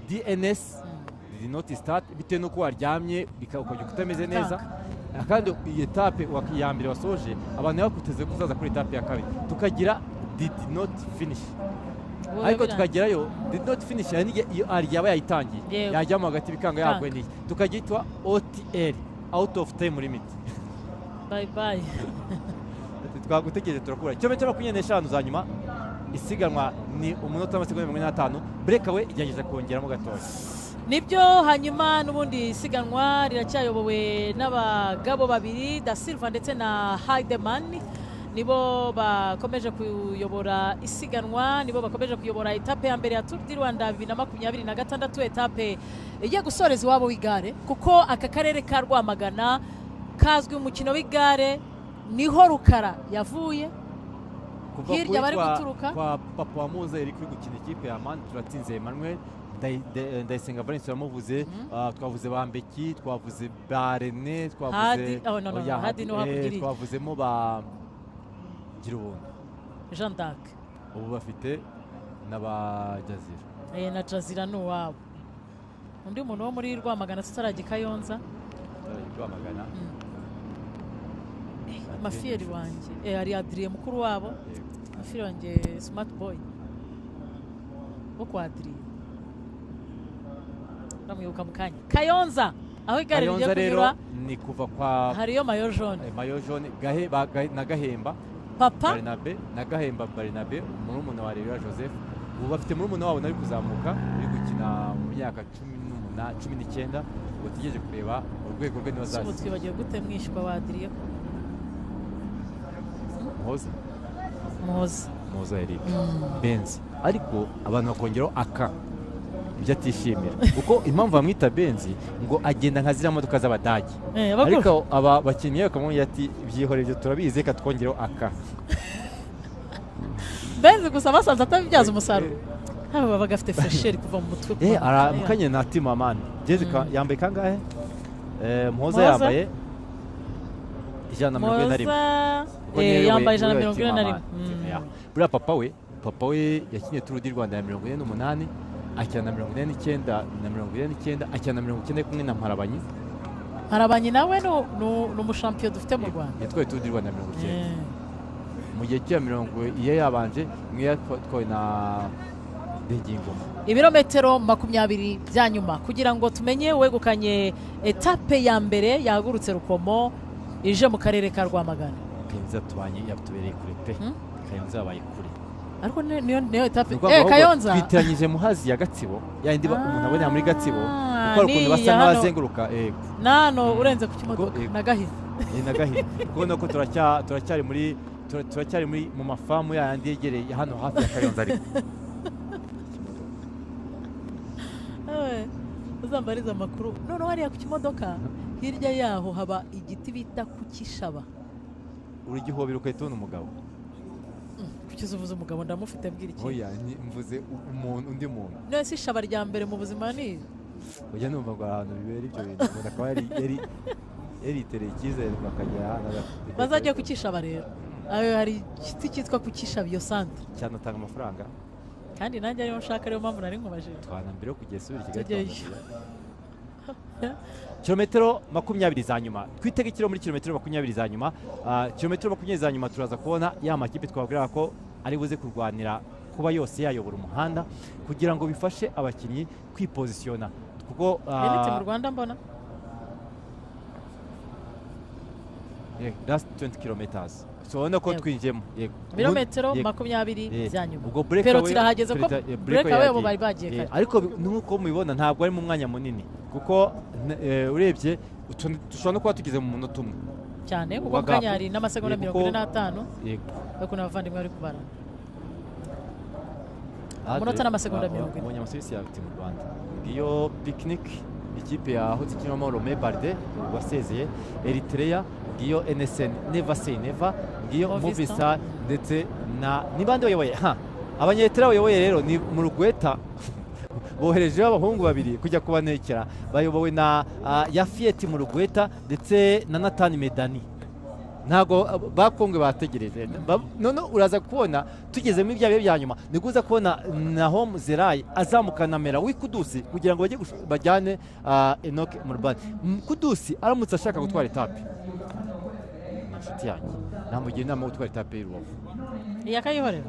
Speaker 1: DNS did not start bitewe n'uko waryamye ukajya kutameze neza kandi iyi etape ya mbere wasoje abantu bakuteze kuzaza kuri etape ya kabiri tukagira did not finish ariko tukagerayo did not finish iyo yaba yayitangiye yajyamo hagati bikanga yagwe n'iki tukagitwa OTL out of time limit
Speaker 2: bye bye
Speaker 1: twagutegereje turakura kilometero 25 za nyuma isiganwa ni umunota n'amasegonda 45 breakaway igerageje kongeramo gatoya
Speaker 2: nibyo hanyuma n'ubundi isiganwa riracyayobowe n'abagabo babiri Da Silva ndetse na Heidemann nibo bakomeje kuyobora isiganwa nibo bakomeje kuyobora etape ya mbere ya Tour du Rwanda 2026 etape igiye gusoreza iwabo w'igare kuko aka karere ka Rwamagana kazwi umukino w'igare niho Rukara yavuye hirya bari guturuka
Speaker 1: kwa papa wa Muza iri kuri gukina ikipe ya Man turatsinze Emmanuel Ndayisenga Valence yamuvuze twavuze Bambeki twavuze Barene twavuze
Speaker 2: Hadi no hakugiri
Speaker 1: twavuzemo ba Girubuntu
Speaker 2: Jean d'Arc
Speaker 1: ubu bafite n'aba Jazira
Speaker 2: na Jazira n'uwabo undi muntu wo muri Rwamagana tutaragi Kayonza
Speaker 1: Rwamagana
Speaker 2: Mafieri wanje ari Adrien mukuru wabo Mafieri wanje smart boy kwa Adrien namwibuka mukanya Kayonza aho igare ryo kunyura
Speaker 1: ni kuva kwa
Speaker 2: hariyo mayo jaune
Speaker 1: na Gahemba
Speaker 2: papa
Speaker 1: Barnabe na Gahemba Barnabe murumuna wa Rero Joseph ubu bafite murumuna wabo nari kuzamuka uri gukina mu myaka 19 utegereje kureba urwego rwe niba zazi
Speaker 2: twibagiye gute mwishwa wa Adrien
Speaker 1: Moza Eric Benz ariko abantu bakongeraho aka ibyo atishimira kuko impamvu bamwita Benz ngo agenda nka ziriya modoka z'Abadage ariko aba bakinnyi bakamubwira ati byihoreye ibyo turabizi reka twongereho aka
Speaker 2: Benz gusa basanze atabibyaza umusaruro haba bagafite fresheri kuva mu mutwe
Speaker 1: aramukanye na Timamani Jessica yambaye kangahe Moza yambaye 141
Speaker 2: yambaye 141
Speaker 1: buriya papa we yakinnye Tour du Rwanda ya 48 akina na 49 na 49 akina na 90 kumwe na Mparabanyi
Speaker 2: nawe ni umushampiyo dufite mu Rwanda
Speaker 1: yatwaye Tour du Rwanda ya 90 mu gihe cya 40 iyo yabanje mwe yatwaye na Dengingoma
Speaker 2: ibirometero 20 bya nyuma kugira ngo tumenye wegukanye etape ya mbere yahagurutse Rukomo ije mu karere ka Rwamagana
Speaker 1: Kayonza yatubereye kure pe Kayonza yabaye kure
Speaker 2: ariko niyo etape Kayonza
Speaker 1: twiteranyije Muhazi ya Gatsibo yandi umuntu abonye muri Gatsibo kuko ukuntu basa n'abazenguruka
Speaker 2: nano urenze ku kimodoka na Gahini
Speaker 1: kubona ko turacyari muri mu mafamu yandi yegereye hano hafi ya Kayonza ariko
Speaker 2: uzambariza amakuru none hariya ku kimodoka hirya yaho haba igiti bita kukishaba
Speaker 1: uri gihobera ukahitona umugabo
Speaker 2: kukiza uvuze umugabo ndamufite mbwira iki
Speaker 1: oya mvuze undi muntu
Speaker 2: none si ishaba rya mbere mu buzima ni
Speaker 1: ujya numva ngo ahantu bibera ibyo bintu umuntu akaba yaritereye icyizere bakajya ahantu
Speaker 2: bazajya kukishaba rero hari igiti cyitwa kukishaba iyo santere
Speaker 1: cyanatanga amafaranga
Speaker 2: kandi nanjye ariyo nshaka ariyo mpamvu nari nkubajije
Speaker 1: twana mbere yo kugera isubira Kigali kilometero 20 za nyuma twitega ikiro muri kilometero 20 za nyuma kilometero 20 za nyuma turaza kubona ya makipe twabwira ko ari buze kurwanira kuba yose yayobora umuhanda kugira ngo bifashe abakinnyi kwipozisiona kuko
Speaker 2: mu Rwanda mbona
Speaker 1: last 20 kilometers ubona ko twinjemo
Speaker 2: ibirometero 20 bya nyuma
Speaker 1: ubwo
Speaker 2: pero kirahageze ko breakaway bo bari bagiye kare
Speaker 1: ariko nuko mubibona ntabwo ari mu mwanya munini kuko urebye dushobora no kuba tugeze mu munota umwe
Speaker 2: cyane kuko kanyari n'amasegonda 45 ariko n'abavandimwe bari kubara umunota n'amasegonda 40
Speaker 1: ubonye amasirisi yafite mu Rwanda iyo picnic ikipe ya Hotspur kinamo Rome Barde wasezeye Eritrea ngiyo NSN Never Say Never ngiyo Movistar ndetse na nibande bayoboye abanyeritrea bayoboye rero ni mu Rugweta bohereje abahungu babiri kujya kubanekera bayobowe na Yafiet mu Rugweta ndetse na Nathan Medani ntago bakongwe bategereje none uraza kubona tugeze muri bya bya nyuma niguza kubona na Home Zerai azamukana mera wikudusi kugira ngo bajyane Enoch Murbani kudusi aramutse ashaka gutwara etape inshuti yanjye namugira inama gutwara etape y'Urubavu
Speaker 2: yakayihorera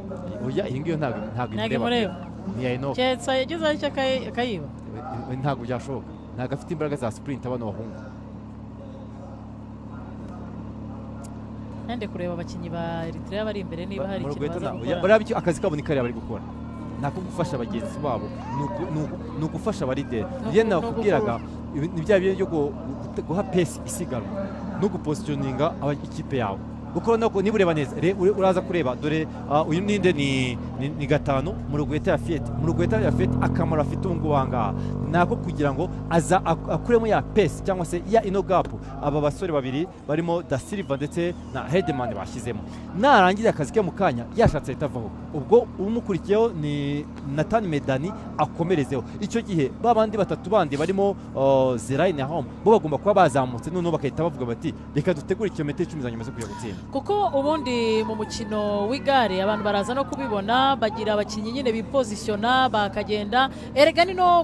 Speaker 1: oya iyi ngiyo ntago imureba ni Enoch
Speaker 2: cyetsa yagize icyo kayiba
Speaker 1: ntago byashoboka ntago afite imbaraga za sprint abana bahungu
Speaker 2: nende kureba abakinnyi ba Eritrea bari imbere niba hari ikintu baza gukora
Speaker 1: barabyo akazi kabo ni kariya bari gukora nako gufasha abagenzi babo ni ugufasha abarideri iyo nakubwiraga ni bya bintu byo guha pesi isiganwa no gupositioninga ikipe yawe kuko niba ureba neza uraza kureba dore uyu ninde ni gatanu mu rugweta ya Fiat akamaro afite ubu ngubu ahangaha nako kugira ngo aza akuremo ya pesi cyangwa se ya ino gapu aba basore babiri barimo Da Silva ndetse na Hedman bashyizemo narangiza akazi ke mu kanya yashatse ahita avaho ubwo umukurikiyeho ni Nathan Medani akomerezeho icyo gihe babandi batatu bandi barimo Zerain Home bo bagomba kuba bazamutse noneho bakahita bavuga bati reka dutegure kilometero 10 za nyuma zo kujya gutsinda
Speaker 2: kuko ubundi mu mukino w'igare abantu baraza no kubibona bagira abakinnyi nyine bipozisiona bakagenda erega ni no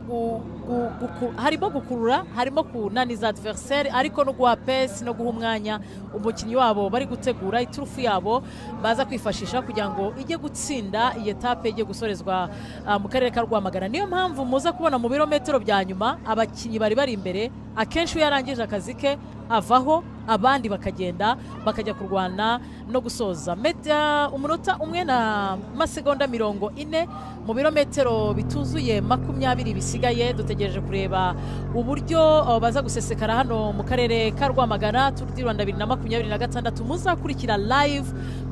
Speaker 2: harimo gukurura harimo kunaniza adversaire ariko no guha pesi no guha umwanya umukinnyi wabo bari gutegura iturufu yabo baza kwifashisha kugira ngo ijye gutsinda iyi etape ijye gusorezwa mu karere ka Rwamagana niyo mpamvu muza kubona mu birometero bya nyuma abakinnyi bari imbere akenshi iyo yarangije akazi ke avaho abandi bakagenda bakajya kurwana no gusoza umunota umwe na masegonda 40 mu birometero bituzuye 20 bisigaye dutegereje kureba uburyo baza gusesekara hano mu karere ka Rwamagana Tour du Rwanda 2026 muzakurikira live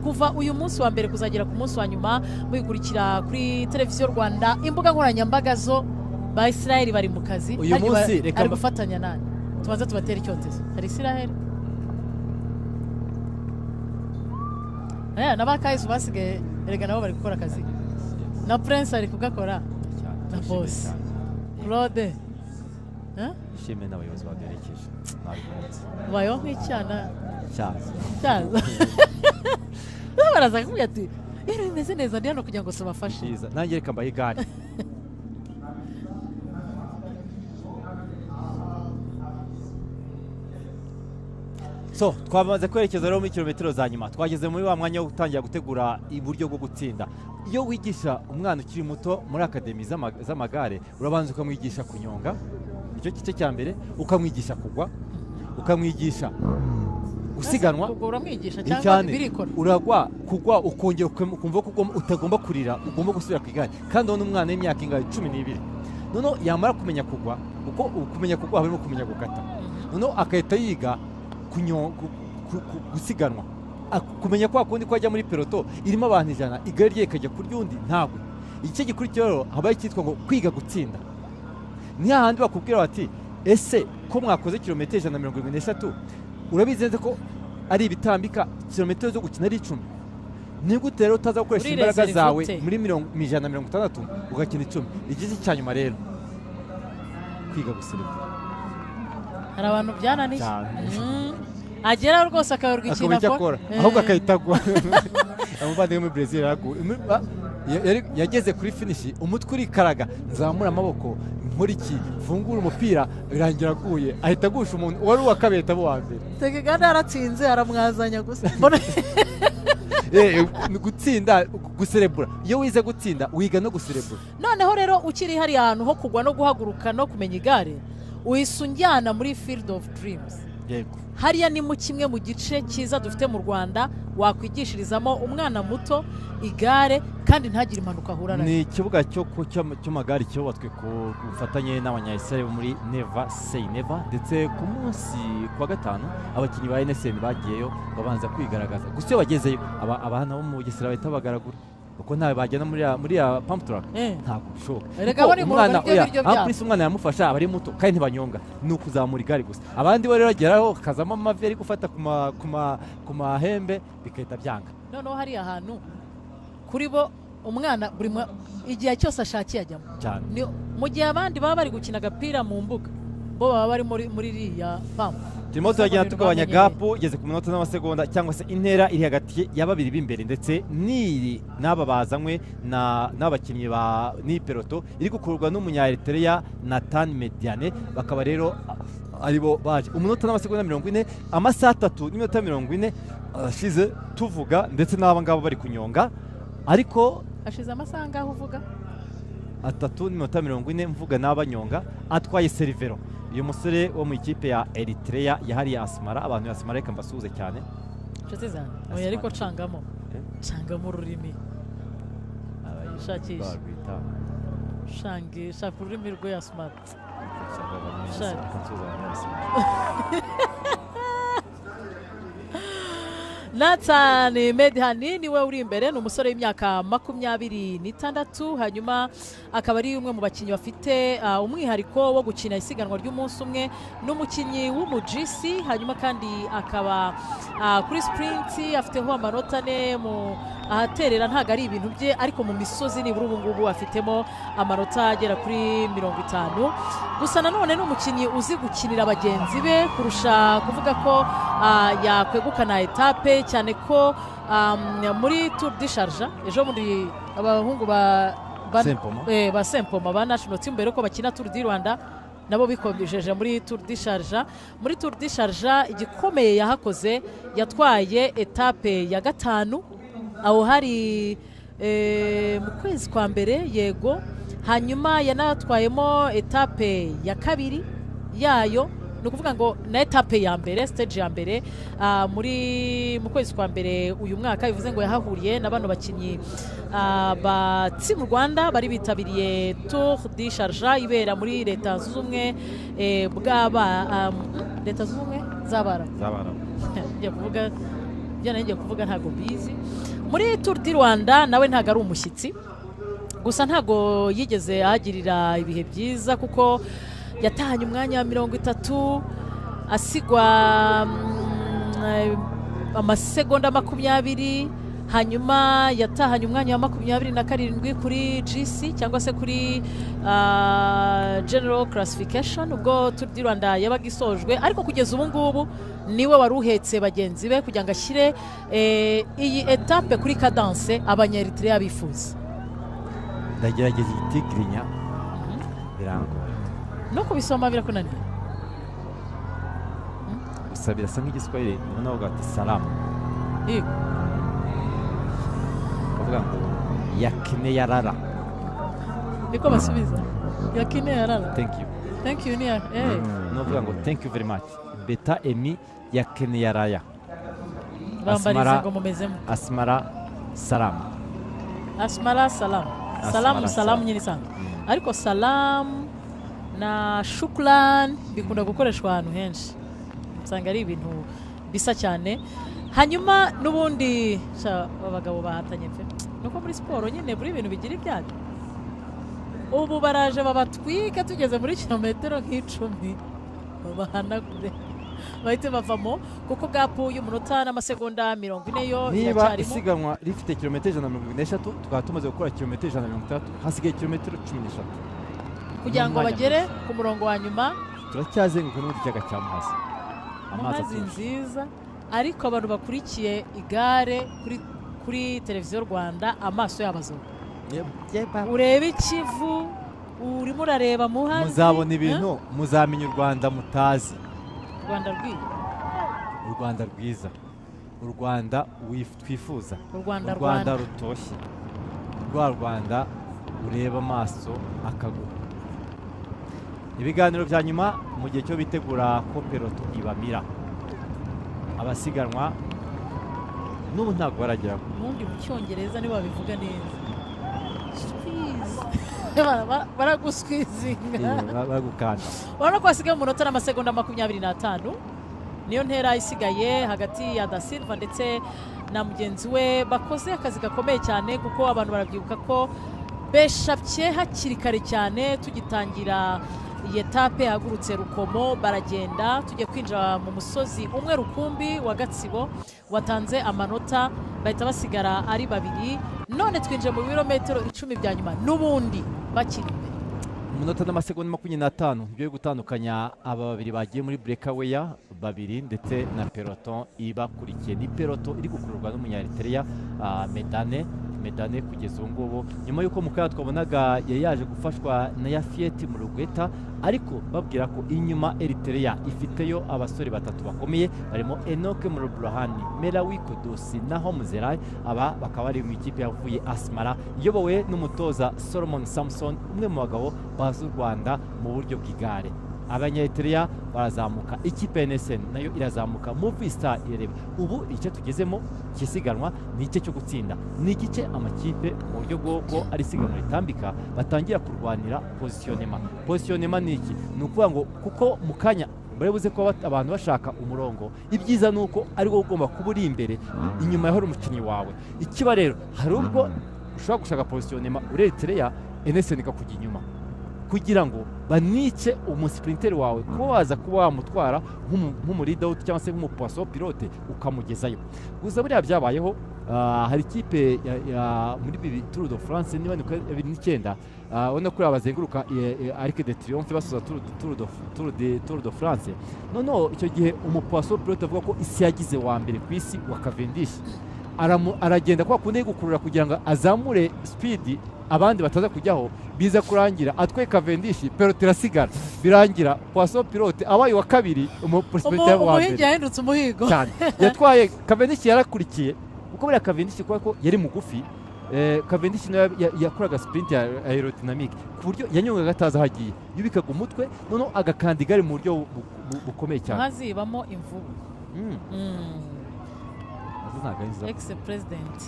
Speaker 2: kuva uyu munsi wa mbere kuzagera ku munsi wa nyuma muyikurikira kuri televiziyo Rwanda imbuga nkoranyambaga zo ba Israel bari mu kazi
Speaker 1: uyu munsi reka
Speaker 2: ari gufatanya nani tubaza tubatera icyontezo hari Israel n'abakayizu basigaye erega nabo bari gukora akazi na Prince ari kugakora na boss Claude
Speaker 1: ishimwe n'abayobozi baduherekeje
Speaker 2: bayo nk'icyana
Speaker 1: cyaza
Speaker 2: baraza kuvuga ati bimeze neza ndi hano kugira ngo tubafashe
Speaker 1: nanjye reka mbahe igare so twamaze kwerekeza rero muri kilometero za nyuma twageze muri wa mwanya wo gutangira gutegura iburyo bwo gutsinda iyo wigisha umwana ukiri muto muri akademi z'amagare urabanza ukamwigisha kunyonga icyo gice cya mbere ukamwigisha kugwa ukamwigisha gusiganwa
Speaker 2: uramwigisha cyangwa birikora
Speaker 1: uragwa kugwa ukongera ukumva ko utagomba kurira ugomba gusubira ku igare kandi uwo umwana w'imyaka ingahe 12 noneho yamara kumenya kugwa kuko kumenya kugwa harimo kumenya gukata noneho akahita yiga gusiganwa kumenya kwa kundi ko ajya muri peloto irimo abantu 100 igare rye ikajya ku ryundi ntabwo igice gikurikira rero habaye cyitwa ngo kwiga gutsinda ni hahandi bakubwira bati ese ko mwakoze kilometero 173 urabizi ko ari ibitambika kilometero zo gukina ari 10 ni gute rero utaza gukoresha imbaraga zawe muri 160 ugakina 10 igice cyanyuma rero kwiga gusiganwa
Speaker 2: hari abantu byananiye agera rwose akayorwa ikintu
Speaker 1: akora ahubwo akayitagwa amuvandimwe muri Brazil yageze kuri finish umutwe urikaraga nzamura amaboko nkora iki mfungura umupira birangira aguye ahita agusha umuntu wari uwa kabiri atabo wa mbere
Speaker 2: tegegana yaratsinze aramwazanya gusa
Speaker 1: gutsinda guserebura iyo wize gutsinda wiga no guserebura
Speaker 2: noneho rero ukiri hari ahantu ho kugwa no guhaguruka no kumenya igare uyisunjyana muri Field of Dreams
Speaker 1: yego
Speaker 2: hariya ni mu kimwe mu gice cyiza dufite mu Rwanda wakwigishirizamo umwana muto igare kandi ntagire impanuka ahura nayo
Speaker 1: ni ikibuga cy'amagare cyubatswe ku bufatanye n'abanyayisrael muri Never Say Never ndetse ku munsi kwa gatanu abakinnyi ba NSM bagiyeyo babanza kwigaragaza gusa iyo bagezeyo abana bo mu Bugesera bahita bagaragura uko ntawe bagenda muri ya pump track ntabwo bishoboka umwana yamufasha abari muto kandi ntibanyonga ni ukuzamura igare gusa abandi bo rero bageraho kazamo amavi ari gufata ku mahembe bikahita byanga
Speaker 2: noneho hari ahantu kuri bo umwana buri igihe cyose ashakiye ajyamo mu gihe abandi baba bari gukina agapira mu mbuga bo baba bari muri iriya pump
Speaker 1: turimo turagenda tugabanya gapu igeze ku minota n'amasegonda cyangwa se intera iri hagati ya babiri b'imbere ndetse n'aba bazanywe n'abakinnyi ba peloto iri gukururwa n'umunya-Eritrea Nathan Mediane bakaba rero aribo baje umunota n'amasegonda 40 amasaha 3 n'iminota 40 ashize tuvuga ndetse n'aba ngabo bari kunyonga ariko
Speaker 2: ashize amasaha ngaho uvuga
Speaker 1: 3 n'iminota 40 mvuga n'abanyonga atwaye serivero uyu musore wo mu ikipe ya Eritrea yahariye Asmara abantu ya Asmara reka mbasuhuze cyane
Speaker 2: inshuti zanjye oya ariko cangamo cangamo ururimi shakisha shaka ururimi rwe ya smart Nathan Medhani niwe uri imbere ni umusore w'imyaka 26 hanyuma akaba ari umwe mu bakinnyi bafite umwihariko wo gukina isiganwa ry'umunsi umwe n'umukinnyi w'umujisi hanyuma kandi akaba kuri sprint afiteho amanota ne mu ahaterera ntago ari ibintu bye ariko mu misozi nibura ubu ngubu afitemo amanota agera kuri 50 gusa nanone ni umukinnyi uzi gukinira bagenzi be kurusha kuvuga ko yakwegukana etape cyane ko muri Tour de Charge ejo muri abahungu ba Sempoma ba national team mbere ko bakina Tour du Rwanda nabo bikomejeje muri Tour de Charge muri Tour de Charge igikomeye yahakoze yatwaye etape ya 5 aho hari mu kwezi kwa mbere yego hanyuma yanatwayemo etape ya 2 yayo no kuvuga ngo na etape ya mbere stage ya mbere muri mu kwezi kwa mbere uyu mwaka bivuze ngo yahahuriye na bano bakinyi ba Team Rwanda bari bitabiriye Tour de Charge ibera muri leta z'umwe leta z'umwe zabara ngiye kuvuga ngiye kuvuga ntago bizi muri Tour du Rwanda nawe ntago ari umushyitsi gusa ntago yigeze ahagirira ibihe byiza kuko yatahanye umwanya wa 30 asigwa amasegonda 20 hanyuma yatahanye umwanya wa 27 kuri GC cyangwa se kuri General Classification ubwo Tour du Rwanda yabaga isojwe ariko kugeza ubu ngubu niwe waruhetse bagenzi be kugira ngo ashyire iyi etape kuri cadence abanyeritrea bifuza
Speaker 1: ndagerageza igitigirinya birango
Speaker 2: no kubisoma birakunaniye
Speaker 1: gusa birasa nk'igiswahili noneho ugati salamu uvuga ngo yakine yarara
Speaker 2: niko basubiza yakine yarara thank you niya
Speaker 1: no uvuga ngo thank you very much beta emi yakine yaraya
Speaker 2: bambarize ngo mumezemo
Speaker 1: asmara salamu
Speaker 2: salamu nyine sana ariko salamu na shukran bikunda gukoreshwa ahantu henshi usanga ari ibintu bisa cyane hanyuma n'ubundi abagabo bahatanye pe nuko muri siporo nyine buri ibintu bigira ibyago ubu baraje babatwika tugeze muri kilometero nk'icumi bahanagure bahite bavamo kuko gapu y'umunota n'amasegonda 40 yo
Speaker 1: niba isiganwa rifite kilometero 140 tukaba tumaze gukora kilometero 130 hasigaye kilometero 16
Speaker 2: kugira ngo bagere ku murongo wa nyuma
Speaker 1: turacyazenguka n'ubundi cyaga cy'amazi
Speaker 2: amazi nziza ariko abantu bakurikiye igare kuri televiziyo Rwanda amaso yabazoga urebe ikivu urimo urareba muhazi
Speaker 1: muzabona ibintu muzamenya u Rwanda mutazi
Speaker 2: u
Speaker 1: Rwanda rwiza u Rwanda twifuza
Speaker 2: u Rwanda
Speaker 1: rutoshye rwa Rwanda ureba amaso akaguru ibiganiro bya nyuma mu gihe cyo bitegura ko peloto ibamira abasiganwa n'ubu ntabwo baragera
Speaker 2: ubundi mu cyongereza nibo babivuga neza baraguswizinga
Speaker 1: baragukanda
Speaker 2: urabona ko hasigaye umunota n'amasegonda 25 niyo ntera isigaye hagati ya Da Silva ndetse na mugenzi we bakoze akazi gakomeye cyane kuko abantu barabyibuka ko beshapye hakiri kare cyane tugitangira iyi etape yahagurutse Rukomo baragenda tugiye kwinjira mu musozi umwe rukumbi wa Gatsibo watanze amanota bahita basigara ari babiri none twinjiye mu birometero 10 bya nyuma n'ubundi bakiri imbere
Speaker 1: umunota n'amasegonda 25 byo gutandukanya aba babiri bagiye muri breakaway babiri ndetse na peloton ibakurikiye ni peloton iri gukururwa n'umunyaritrea medane kugeza ubu ngubu nyuma y'uko mukaya twabonaga yari yaje gufashwa na Yafieti mu Rugweta ariko babwira ko inyuma Eritrea ifiteyo abasore batatu bakomeye barimo Enoke Muruburahani Melawi Kudusi naho Muzerai aba bakaba ari mu ikipe yavuye Asmara iyobowe n'umutoza Solomon Samson umwe mu bagabo bazi u Rwanda mu buryo bw'igare Abanyaeritrea barazamuka, ikipe NSN nayo irazamuka, Movie Star irareba. Ubu icyo tugezemo kisiganwa ni igice cyo gutsinda, ni igice amakipe mu buryo bwo ari siganwa ritambika batangira kurwanira positionema ni iki? Ni ukuvuga ngo kuko mu kanya barabuze ko abantu bashaka umurongo, ibyiza nuko ari wo ugomba kuba uri imbere inyuma yaho umukinnyi wawe. Ikiba rero hari ubwo ushobora gushaka positionema Eritrea NSN ikakujya inyuma kugira ngo banice umusprinteri wawe, kuba waza kuba wamutwara nk'umuridawuti cyangwa se nk'umupaso pilote ukamugezayo. Gusa buriya byabayeho, hari ikipe muri Tour de France niba ni 2009 ubona ko bazenguruka Arc de Triomphe basoza Tour de France. Noneho icyo gihe umupaso pilote avuga ko isi yagize wa mbere ku isi wa Cavendish aragenda kwa kundi gukurura kugira ngo azamure speed abandi bataza kujyaho, biza kurangira atwe Cavendish pelote irasigara, birangira Poisson pilote abaye wa kabiri umusprinter wa mbere.
Speaker 2: Umuhingi yahindutse umuhigo
Speaker 1: cyane yatwaye Cavendish yarakurikiye uko buriya Cavendish kuko yari mugufi. Cavendish yakoraga sprint ya aerodynamic ku buryo yanyongaga ataza hagiye, yubikaga umutwe noneho agakanda igare mu buryo bukomeye cyane,
Speaker 2: hazibamo imvubu. Ex-president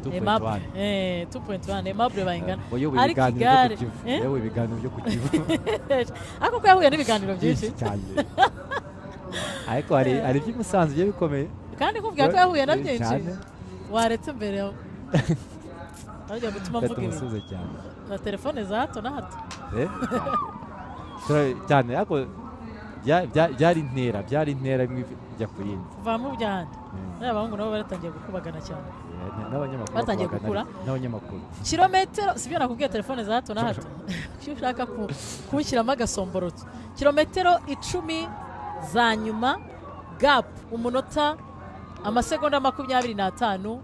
Speaker 2: 2.1 Aimable Bayingana
Speaker 1: ari Kigali, yewe ibiganiro byo kugivu
Speaker 2: ako ko yahuye n'ibiganiro byinshi
Speaker 1: cyane, ariko hari by'umusanzu byo bikomeye
Speaker 2: kandi kuvuga ko yahuye na byinshi waretse mbere ajya gutuma mvuga ibi na telefone za hato na hato
Speaker 1: cyane, ariko byari intera imwe ijya ku yindi
Speaker 2: kuva mu byahandi. N'abahungu nabo baratangiye gukubagana cyane,
Speaker 1: n'abanyamakuru
Speaker 2: batangiye gukura
Speaker 1: n'abanyamakuru
Speaker 2: kilometero, sibyo nakubwiye telefone za hato na hato cyo ushaka kunshyiramo agasomborotso. Kilometero 10 za nyuma, gap umunota amasegonda 25.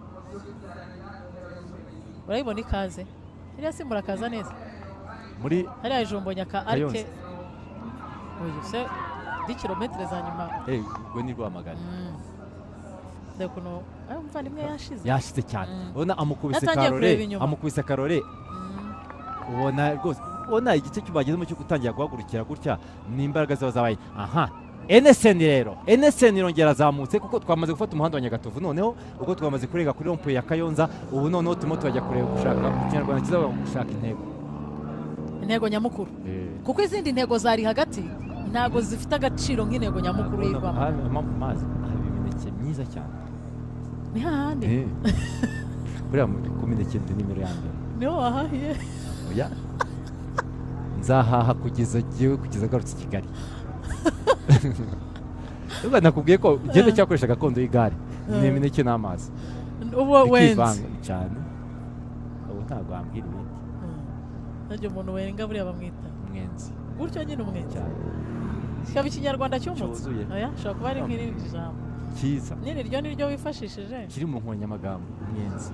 Speaker 2: Urayibona ikaze iriya simura kaza neza
Speaker 1: muri
Speaker 2: hariya ijombo nyaka arike uyu se 10 kilometero za nyuma
Speaker 1: ubwo ni Rwamagana.
Speaker 2: Ndekuno umuvandimwe
Speaker 1: yashize cyane, ubona amukubise karore ubona rwose, ubona igice cy'ubagezemo cyo gutangira guhagurukira gutya n'imbaraga zaba zabaye. NSN rero irongera azamutse kuko twamaze gufata umuhanda wa Nyagatovu, noneho ubwo twamaze kurega kuri rompo ya Kayonza, ubu noneho turimo turajya kureba gushaka mu Kinyarwanda kizavuga gushaka
Speaker 2: intego nyamukuru, kuko izindi ntego zari hagati ntago zifite agaciro nk'intego nyamukuru y'Rwanda.
Speaker 1: Mazi imineke myiza cyane
Speaker 2: ni hahandi
Speaker 1: buriya ku mineke ndi nimero ya mbere
Speaker 2: niho wahahiye.
Speaker 1: oya nzahaha kugeza agarutse i Kigali. Uba nakubwiye ko igenda cyakoresha gakondo y'igare ni imineke n'amazi
Speaker 2: ubu wenze
Speaker 1: cyane, ubu ntabwo wambwira ibindi.
Speaker 2: Najye umuntu wenga buriya bamwita
Speaker 1: umwenzi
Speaker 2: gutyo nyine umwenzi
Speaker 1: cyane,
Speaker 2: kikaba ikinyarwanda cy'umutsi. Oya shobora kuba ari nk'irindi jambo
Speaker 1: cyiza
Speaker 2: nyine niryo wifashishije
Speaker 1: kiri mu nkoranyamagambo umwenzi.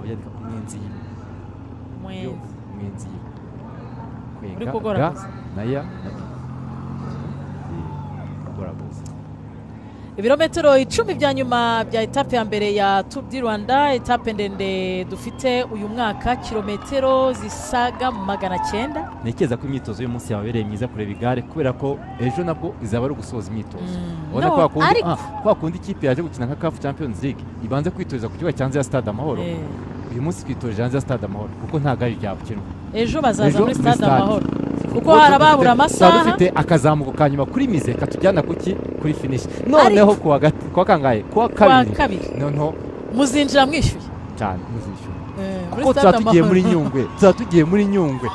Speaker 1: Yandika umwenzi
Speaker 2: uri kugoraguza
Speaker 1: naya
Speaker 2: ibirometero 10 bya nyuma bya etape ya mbere ya Tour du Rwanda, etape ndende dufite uyu mwaka, kilometero zisaga 900.
Speaker 1: Nekeza ko imyitozo y'uyu munsi yabereye myiza kureba igare kubera ko ejo nabwo izaba ari gusoza imyitozo. Ubona kwa kundi ikipe yaje gukina nka CAF Champions League ibanze kwitoreza ku kibuga cyanze ya Stade Amahoro. Uyu munsi twitoje hanze ya Stade Amahoro kuko nta gare ryabukinwa.
Speaker 2: Ejo bazaza muri Stade Amahoro kuko harababura amasaha,
Speaker 1: dufite akazamuko kanyuma kuri mize katujyana kuri finish. Noneho kuwa kangahe kuwa kabiri noneho
Speaker 2: muzinjira mwishyuye
Speaker 1: cyane, muzishyura kuko tugiye muri Nyungwe.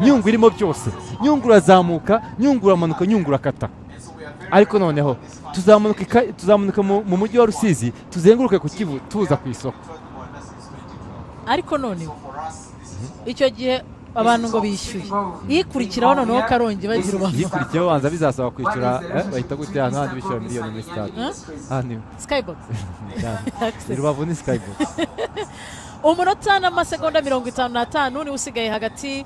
Speaker 1: Nyungwe irimo byose, Nyungwe urazamuka, Nyungwe uramanuka, Nyungwe urakata. Ariko noneho tuzamuka mu mujyi wa Rusizi, tuzenguruke ku Kivu tuza ku isoko.
Speaker 2: Ariko noneho icyo gihe abantu ngo bishyuye yikurikiraho noneho Karongi bagira ubanza
Speaker 1: yikurikiraho banza bizasaba kwishyura bahita gutera n'abandi bishyura miliyoni muri stade
Speaker 2: Skybox
Speaker 1: Rubavu ni Skybox.
Speaker 2: Umunota n'amasegonda 55 ni usigaye hagati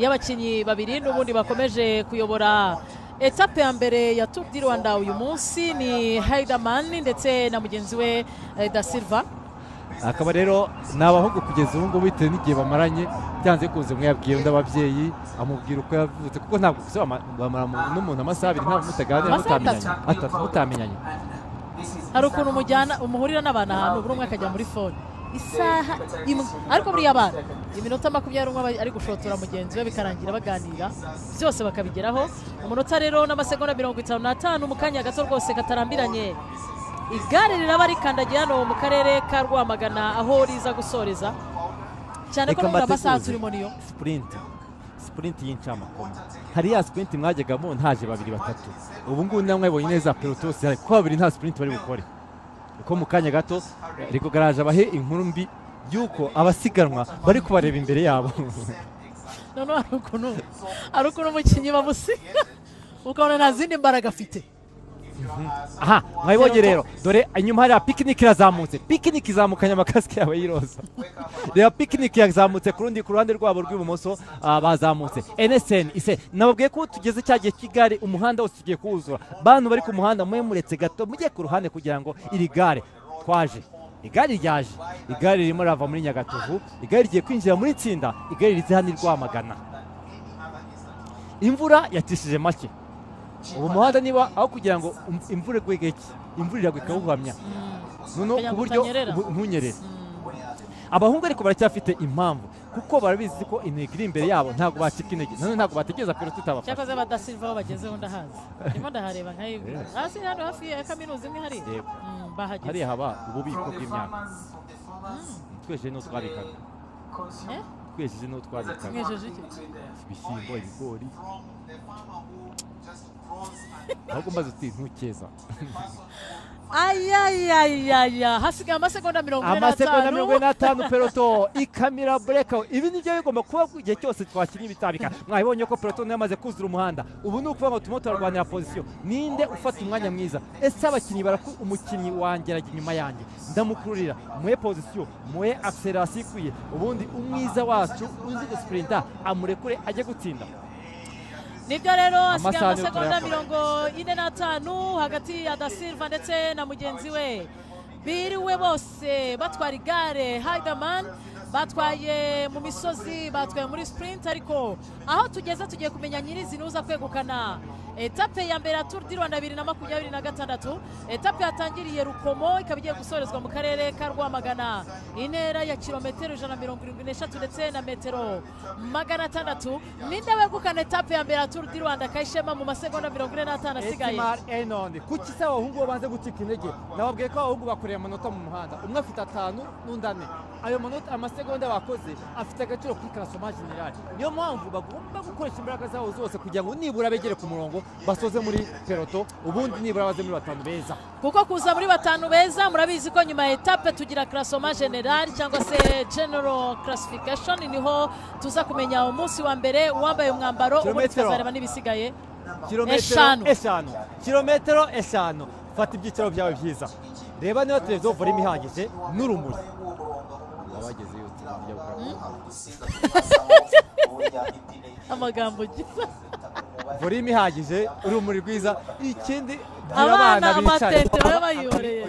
Speaker 2: y'abakinnyi babiri n'ubundi bakomeje kuyobora etape ya mbere ya Tour du Rwanda uyu munsi. Ni Heiderman ndetse na mugenzi we Da Silva.
Speaker 1: akaba rero ni abahungu kugeza ubu ngubu bitewe n'igihe bamaranye byanze bikunze umwe yabwiye undi ababyeyi amubwira uko yavutse kuko ntabwo bamara n'umuntu amasaha abiri ntabwo mutaganira mutamenyanye
Speaker 2: hari ukuntu umuhurira n'abantu ahantu buri umwe akajya muri fone isaha imwe ariko buriya abana iminota 20 umwe ari gushotora mugenzi we bikarangira baganira byose bakabigeraho umunota rero n'amasegonda 55 mu kanya gato rwose katarambiranye igare riraba rikandagiye hano mu karere ka Rwamagana aho riza gusoreza cyane ko muri amasaha turimo niyo
Speaker 1: sprint y'incamakoma hari ya sprint mwajyagamo ntaje 2-3 ubu ngubu namwe bonye neza pelotos ko babiri nta sprint bari gukore ko mu kanya gato riko garaje abahe inkuru mbi yuko abasiganwa bari kubareba imbere yabo
Speaker 2: none ari ukuntu umukinnyi bamusiga ukabona nta zindi mbaraga afite
Speaker 1: aha mwabibonye rero dore inyuma hari picnic irazamutse picnic izamukanya amakasike yawe y'iroza reba picnic yazamutse ku ruhande rwabo rw'ibumoso bazamutse NSN ise nababwiye ko tugeze cyagiye kigare umuhanda wose tugiye kuwuzura bantu bari ku muhanda mwe muretse gato mujye ku ruhande kugira ngo iri gare twaje igare ryaje igare ririmo rava muri Nyagatovu igare rigiye kwinjira muri tsinda igare rize hano Rwamagana imvura yatishije make ubu muhanda niba aho kugira ngo imvura igwegeke imvura iragwa ikawuhamya noneho ku buryo ntunyerere abahungu ariko baracyafite impamvu kuko barabizi ko intego iri imbere yabo ntabwo bacika intege none ntabwo bategereza ko tutabafasha
Speaker 2: cyakoze badasilva aho bagezeho ndahazi ndimo ndahareba nkayibi hasi hano hafi ya kaminuza imwe hari bahageze
Speaker 1: hari haba ububiko bw'imyaka tweje no twabikaga twejeje no twabikaga
Speaker 2: mwejeje iki
Speaker 1: ibishyimbo ibigori ahubwo mbaze uti ntukeza
Speaker 2: ayayayaya hasigaye amasegonda
Speaker 1: 45 peloto ikamira breakout ibi nibyo bigomba kuba igihe cyose twakinnye bitabika mwabibonye ko peloto yamaze kuzura umuhanda ubu ni ukuvuga ngo turimo turarwanira position ninde ufata umwanya mwiza ese abakinnyi umukinnyi wangerage inyuma yanjye ndamukururira muhe position muhe acceleration ikwiye ubundi umwiza wacu uzi gusprinta amurekure ajye gutsinda
Speaker 2: nibyo rero hasigaye amasegonda 45 hagati ya Da Silva ndetse na mugenzi we biriwe bose batwara igare Heidemann batwaye mu misozi batwaye muri sprint ariko aho tugeze tugiye kumenya nyirizina uza kwegukana etape ya mbere ya Tour du Rwanda 2026 etape yatangiriye Rukomo ikaba igiye gusorezwa mu karere ka Rwamagana intera ya kilometero 173 ndetse na metero 600 ninde wegukana etape ya mbere ya Tour du Rwanda Kayishema mu masegonda 45 asigaye
Speaker 1: Enone kuki se abahungu banze gucika intege nababwiye ko abahungu bakoreye amanota mu muhanda umwe afite 5 n'undi 4 ayo manota amasegonda bakoze afite agaciro kuri classement general niyo mpamvu bagomba gukoresha imbaraga zabo zose kugira ngo nibura begere ku murongo basoze muri peloto ubundi nibura baze muri 5 beza
Speaker 2: kuko kuza muri 5 beza murabizi ko nyuma ya etape tugira classement general cyangwa se general classification niho tuza kumenya umunsi wa mbere uwambaye umwambaro ubundi tukazareba n'ibisigaye
Speaker 1: kilometero 5 fata ibyicaro byawe byiza reba niba televiziyo volume ihagije n'urumuri wabageze yote bijya gukora
Speaker 2: amagambo giza
Speaker 1: volume ihagije urumuri rwiza ikindi
Speaker 2: abana amatetero bayihoreye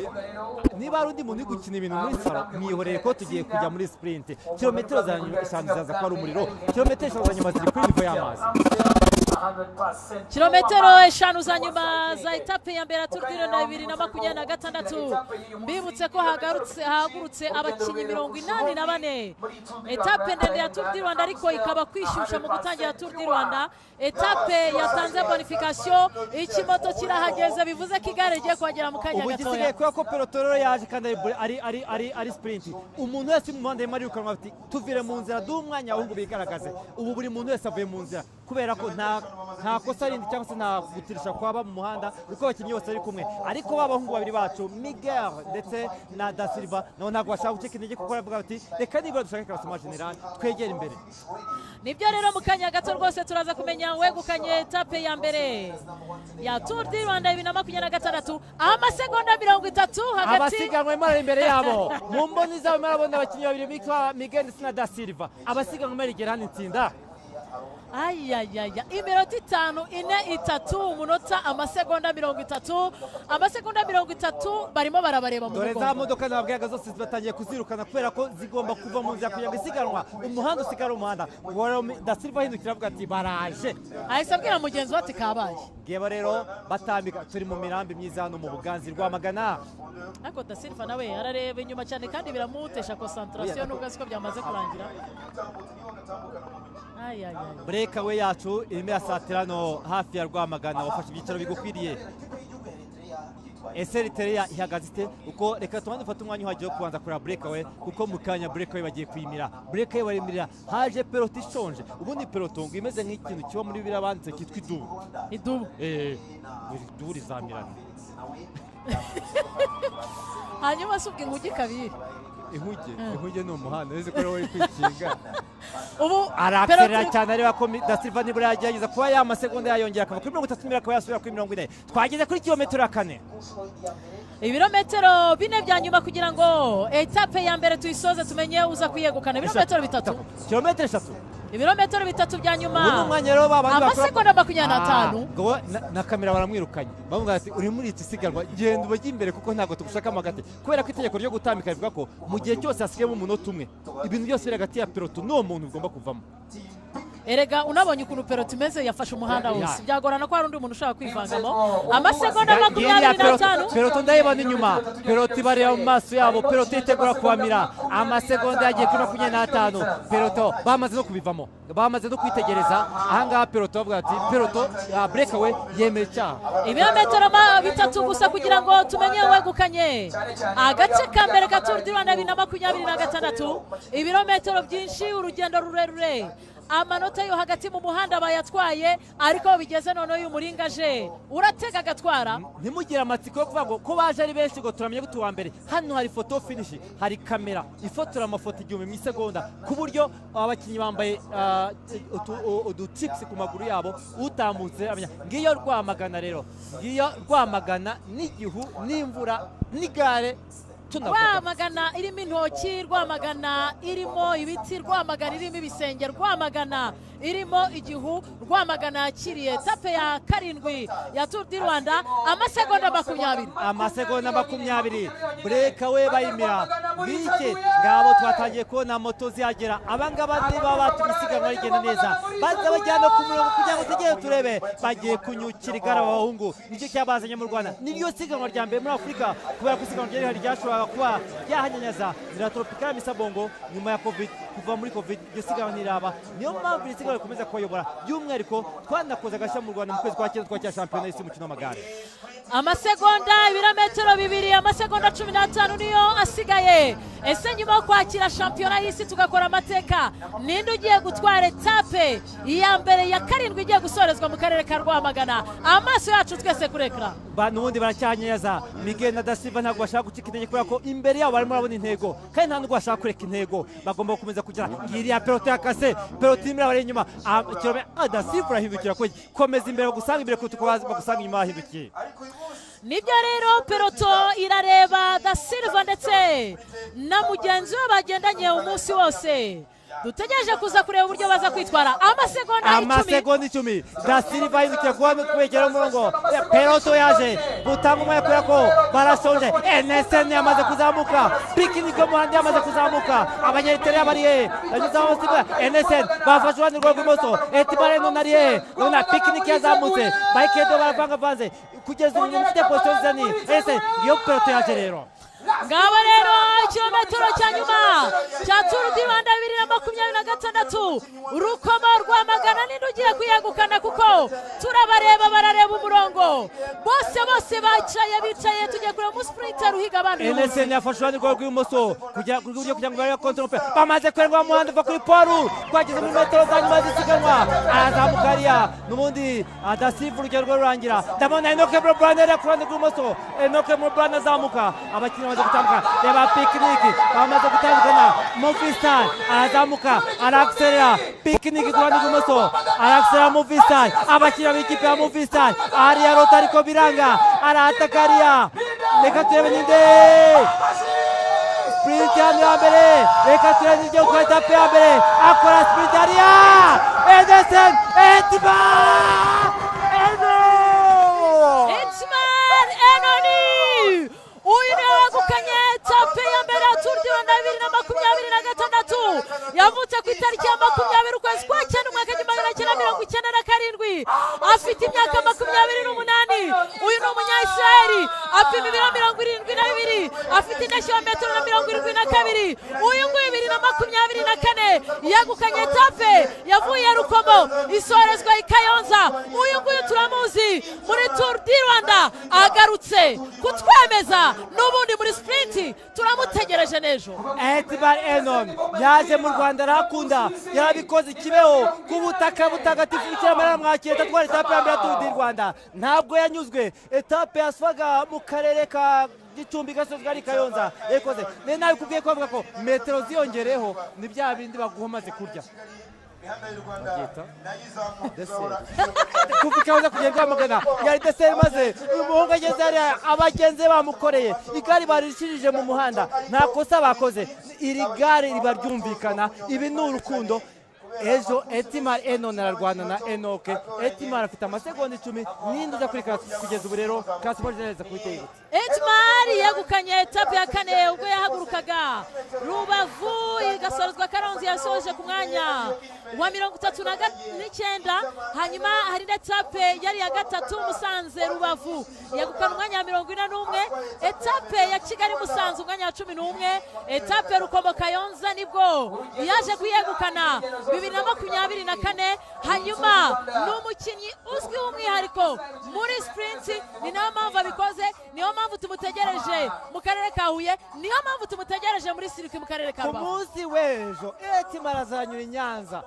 Speaker 1: niba ari undi muntu uri gukina ibintu muri salo mwihoreye ko tugiye kujya muri sprint kilometero za nyuma 5 zaza kwa rumuriro kilometero 5 za nyuma ziri kuri nivo y'amazi
Speaker 2: kilometero 5 za nyuma za etape ya mbere Tour du Rwanda 2026 mbibutse ko hagurutse abakinnyi 84 etape ndende ya Tour du Rwanda ariko ikaba kwishyushya mu gutangira Tour du Rwanda etape yatanze bonification ikimoto kirahageze bivuze ko igare rigiye kuhagera mu kanya gatoya
Speaker 1: ubugisigaye ko pelotoro yaje kandi ari sprint umuntu wese mu muhanda yari yukanwa ati tuvire mu nzira dumwanya ahubwo bigaragaze ubu buri muntu wese avuye mu nzira kubera ko nta kosa rindi cyangwa se nta gutirisha kwaba mu muhanda uko abakinnyi bose ari kumwe ariko babahungu babiri bacu Miguel ndetse na Da Silva nabo ntabwo bashaka gucika intege kuko baravuga bati reka nibura dushake classement general twegera imbere
Speaker 2: nibyo rero mu kanya gato rwose turaza kumenya wegukanye etape ya mbere ya Tour du Rwanda 2026 amasegonda 30 hagati
Speaker 1: abasiganwe mara imbere yabo mu mboni zabo marabona abakinnyi babiri Miguel ndetse na Da Silva abasiganwe mara igera hano itsinda
Speaker 2: ayayaya iminota 5 4 3 umunota amasegonda 30 amasegonda 30 barimo barabareba mu
Speaker 1: dore za
Speaker 2: mugongo
Speaker 1: modoka nababwiyaga zose batangiye kuzirukana kubera ko zigomba kuva mu nzira kugira ngo isiganwa umuhanda usigara umuhanda da Silva ahindukira avuga ati baraje
Speaker 2: ahise abwira mugenzi we ati kabaye
Speaker 1: ngeba rero batambika turi mu mirambi myiza hano mu Buganzi Rwamagana
Speaker 2: ariko da Silva nawe arareba inyuma cyane kandi biramutesha concentration nubwo siko byamaze kurangira
Speaker 1: breakaway yacu irimo irasatira no hafi ya Rwamagana wafashe ibyicaro bigukwiriye ese Eritrea ihagaze ite uko reka tubanze dufate umwanya uhagije wo kubanza kureba breakaway kuko mu kanya breakaway bagiye kuyimira breakaway barimira haje peloton ishonje ubundi peloton ngo imeze nk'ikintu kiba muri birabanditse kitwa
Speaker 2: idubu
Speaker 1: idubu rizamirana
Speaker 2: hanyuma subwe inkugi kabiri
Speaker 1: inkuge ni umuhanda nzi ko rero uri kwikinga
Speaker 2: ubu
Speaker 1: arakerera cyane areba ko da Silva nibura yagerageza kuba y'amasegonda yayongera akava kuri 30 akaba yasubira kuri 40 twageze kuri kilometero ya 4
Speaker 2: ibirometero 4 bya nyuma kugira ngo etape ya mbere tuyisoze tumenye uza kuyegukana ibirometero 3
Speaker 1: kilometero 3
Speaker 2: ibirometero 3 bya nyuma
Speaker 1: umwanya rero babandi
Speaker 2: amasegonda 25
Speaker 1: na kamera baramwirukanye bavuga ati uri muri iki siganwa genda ubajye imbere kuko ntago tugushaka amagate kubera ko itegeko ryo gutambika rivuga ko mu gihe cyose hasigayemo umunota umwe ibintu byose biri hagati ya peloton n'uwo muntu ugomba kuvamo
Speaker 2: erega unabonye ukuntu peloton imeze yafashe umuhanda wose byagorana ko hari undi muntu ushaka kwivangamo amasegonda 25
Speaker 1: peloton ndayibona inyuma peloton bareba mu maso yabo peloton itegura kubamira amasegonda yagiye kuri 25 peloton bamaze no kubivamo bamaze no kwitegereza ahangaha peloton bavuga ati peloton breakaway yemeye cyaha
Speaker 2: ibirometero 3 gusa kugira ngo tumenye wegukanye agace ka mbere ka Tour du Rwanda 2026 ibirometero byinshi urugendo rurerure amanota yo hagati mu muhanda bayatwaye ariko bigeze none uyu muringaje uratega agatwara
Speaker 1: ntimugira amatsiko yo kuvuga ngo ko baje ari benshi ngo turamenye gutu wa mbere hano hari photo finish hari kamera ifotora amafoto 1000 mu isegonda ku buryo abakinnyi bambaye udu chips ku maguru yabo utamutse amenya ngiyo Rwamagana rero ngiyo Rwamagana n'igihu n'imvura n'igare
Speaker 2: Rwamagana irimo intoki Rwamagana irimo ibiti Rwamagana irimo ibisenge Rwamagana irimo igihu Rwamagana yakiriye etape ya 7 ya Tour du Rwanda amasegonda
Speaker 1: 20 breakaway bayimira bike ngabo twatangiye kubona moto zihagera abangaba niba batubisiganwa rigenda neza baza bajyana ku murongo kugira ngo tugere turebe bagiye kunyukira igara abahungu nicyo cyabazanye mu Rwanda niryo siganwa rya mbere muri Afurika kubera ko isiganwa ryari ryashobora kuba ryahanyanyaza na tropicale misabongo nyuma ya covid kuva muri covid iryo siganwa ntiraba niyo mpamvu iri siganwa rikomeza kubayobora by'umwihariko twanakoze agashya mu Rwanda mu kwezi kwa cyenda twakira shampiyona y'isi y'umukino w'amagare
Speaker 2: amasegonda ibirometero 2 amasegonda 15 niyo asigaye ese nyuma yo kwakira shampiyona y'isi tugakora amateka ninde ugiye gutwara etape iya mbere ya 7 igiye gusorezwa mu karere ka Rwamagana amaso yacu twese kurekra
Speaker 1: n'ubundi baracyanyaza Miguel na da Silva ntabwo bashaka gucika intege kubera ko imbere yabo barimo barabona intego kandi nta nubwo bashaka kureka intego bagomba gukomeza kugira ngiriya peloton yakase peloton imwe bari inyuma da Silva arahindukira komeza imbere bagusanga imbere kuko bagusanga inyuma ahindukiye
Speaker 2: nibyo rero peloton irareba da Silva ndetse na mugenzi we bagendanye umunsi wose dutegereje kuza kureba uburyo baza kwitwara
Speaker 1: amasegonda 10 da Silva yindukiye kuba kwegera umurongo peloton yaje gutanga umwanya kubera ko barashonje NSN yamaze kuzamuka picnic yo muhanda yamaze kuzamuka abanyeritera bariye yanyuze aho Silva NSN bafashe uruhande rw'ibumoso etibareno nariye nona picnic yazamutse baikedo baravanga vanze kugeza ubu mufite position zani ese iyo peloton yaje rero
Speaker 2: ngabo rero kilometero cya nyuma cya Tour du Rwanda 2026 urukomo Rwamagana ninde ugiye kuyegukana kuko turabareba barareba umurongo bose bicaye tugiye kureba mu sprinter uhiga abandi
Speaker 1: NSN yafashe uruhande rw'ibumoso kugira ngo barebe control bamaze kwerwa mu muhanda va kuri Paul twageze muri metero za nyuma zisiganwa arazamuka hariya n'ubundi da Silva urugero rurangira ndabona Enoke Brand ari ku ruhande rw'ibumoso Enoke Brand azamuka abakinnyi bamaze gutambuka reba picnic bamaze gutandukana Movistar arazamuka araxelera picnic ku ruhande rw'ibumoso araxelera Movistar abakinnyi b'ikipe ya Movistar hariya Rotariko biranga arataka hariya reka turebe ninde sprint ya mbere reka turebe ninde ukora etape ya mbere akora sprint hariya Ederson
Speaker 2: Hitman Enoni uyu niwe wegukanye etape ya mbere ya Tour du Rwanda 2026 yavutse ku itariki ya 20 ukwezi kwa cyenda umwaka w'1997 afite imyaka 28 uyu ni umunya-Israeli apima ibiro 72 afite indeshyo ya metero 72 uyu nguyu 2024 yegukanye etape yavuye Rukomo isorezwa i Kayonza uyu nguyu turamuzi muri Tour du Rwanda agarutse kutwemeza n'ubundi muri sprint turamutegereje nejo.
Speaker 5: Hitman Enoni yaje mu Rwanda arakunda yarabikoze ikibeho ku butaka butagatifu ikiramara mwakira tatwara etape ya mbere ya Tour du Rwanda ntabwo yanyuzwe etape yaswaga mu karere ka Gicumbi Gasozi ari Kayonza yakoze nawe kubwiye ko avuga ko metero ziyongereho ni bya bindi baguhomaze kurya kufikaza kugerwa magana yari deseri maze umuhungu ageze ari abagenzi bamukoreye igari barishirije mu muhanda nta kosa bakoze iri gare riba ryumvikana ibi ni urukundo ejo Hitman Enoni ararwana na Enoke Hitman afite amasegonda 10 n'induza kuri kugeza ubu rero Kasiporo neza kubitego
Speaker 2: Hitman yegukanye etape ya kane ubwo yahagurukaga Rubavu igasorezwa Karongi yasoje ku mwanya wa 39 hanyuma hari etape yari ya gatatu Musanze Rubavu yegukana umwanya wa 41 etape ya Kigali Musanze umwanya wa 11 etape Rukomo Kayonza nibwo yaje kuyegukana 2024 hanyuma n'umukinnyi uzwi w'umwihariko muri sprint ni nayo mpamvu abikoze niyo mpamvu tumutegereje mu karere ka Huye niyo mpamvu tumutegereje muri siriki mu karere ka
Speaker 5: ku
Speaker 2: Rubavu
Speaker 5: munsi w'ejo Hitman azanyura i Nyanza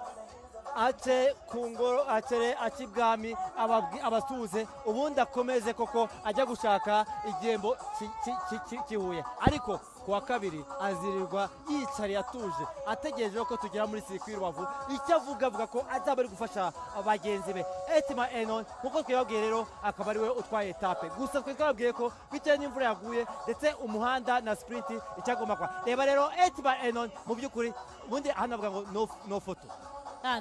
Speaker 5: ace kungoro acere akibwami abasuze ubundi akomeze koko ajya gushaka igihembo kihuye ariko kuwa kabiri azirirwa yicariye atuje ategereje ko tugera muri sirikwi Rubavu icyo avuga ko azaba ari gufasha abagenzi be Hitman Enoni kuko twebabwiye rero akaba ari we utwaye etape gusa twebabwiye ko bitewe n'imvura yaguye ndetse umuhanda na sprint icyagomba kwa reba rero Hitman Enoni mu by'ukuri ubundi hano avuga ngo no foto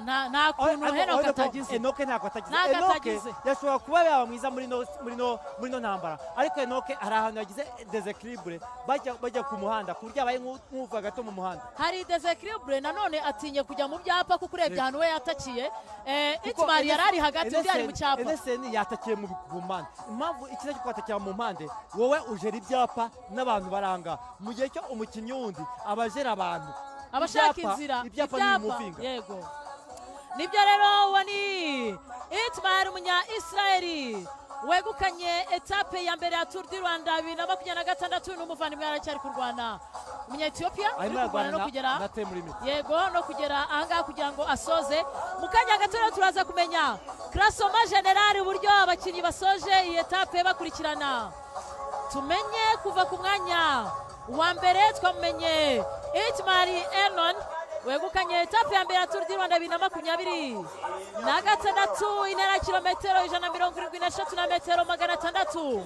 Speaker 2: nta kuntu Enoke atagize
Speaker 5: Enoke ntabwo atagize Enoke yashobora kuba yaba mwiza muri no ntambara ariko Enoke hari ahantu yagize desequilibre bajya ku muhanda ku buryo abaye nk'uva gato mu muhanda
Speaker 2: hari desequilibre nanone atinye kujya mu byapa kuko urebye ahantu we yatakiye Hitman yari ari hagati byari mu cyapa
Speaker 5: NSN yatakiye mu mpande impamvu ikiza cyo kwatakira mu mpande wowe ujera ibyapa n'abantu baranga mu gihe cyo umukinnyi wundi abajera abantu
Speaker 2: abashaka inzira
Speaker 5: ibyapa
Speaker 2: yego nibyo rero wani Hitman umunya-Israeli wegukanye etape ya mbere ya Tour du Rwanda 2026 n'umuvandimwe aracyari kurwana umunya-Ethiopia no kugera yego no kugera ahangaha kugira ngo asoze mu kanya gato turaza kumenya classement general uburyo abakinnyi basoje iyi etape bakurikirana tumenye kuva ku mwanya wa mbere twamumenye Hitman Enoni wegukanye etape ya mbere ya Tour du Rwanda 2026 intera kilometero 173 na metero 600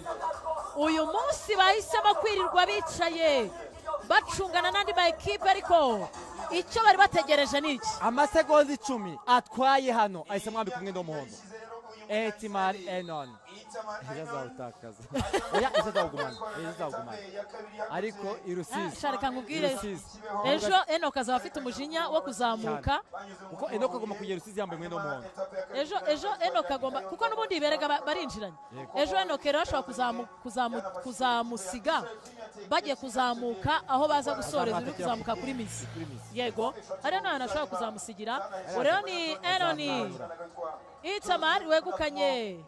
Speaker 2: uyu munsi bahisemo kwirirwa bicaye bacungana n'andi ma ekipe ariko icyo bari bategereje ni iki
Speaker 5: amasegonda 10 atwaye hano ahise mwambika umwenda w'umuhondo Hitman Enoni yazawutakaza oya izazawugumana ariko irusizi
Speaker 2: sharika nkubwire ejo Enoke azaba afite umujinya wo kuzamuka
Speaker 5: kuko Enoke agomba kugera Rusizi yambaye umwenda w'umuhondo
Speaker 2: ejo Enoke agomba kuko n'ubundi berega barinjiranye ejo Enoke rero ashobora kuzamusiga bagiye kuzamuka aho baza gusoreza uri kuzamuka kuri misi yego hariya n'ahantu ashobora kuzamusigira rero ni Enoni Hitman wegukanye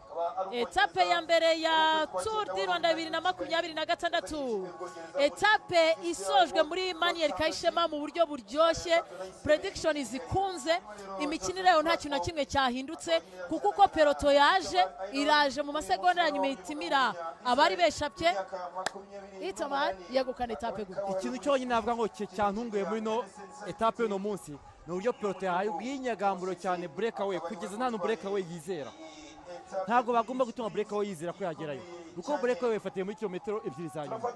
Speaker 2: etape ya mbere ya Tour du Rwanda 2026 etape isojwe muri Manier Kayishema mu buryo buryoshye prediction zikunze imikinire yo nta kintu na kimwe cyahindutse kuko uko peloto iraje mu masegonda ya nyuma itimira abari beshapye Hitman yegukana etape gusa
Speaker 5: ikintu cyonyine navuga ngo cyantunguye muri no etape no munsi n'uburyo peloto yahaye ubwinyagamburo cyane breakaway kugeza nta no breakaway yizera ntabwo bagomba gutuma breakaway yizera ko yagerayo kuko breakaway ifatiye muri kilometero 2 za nyuma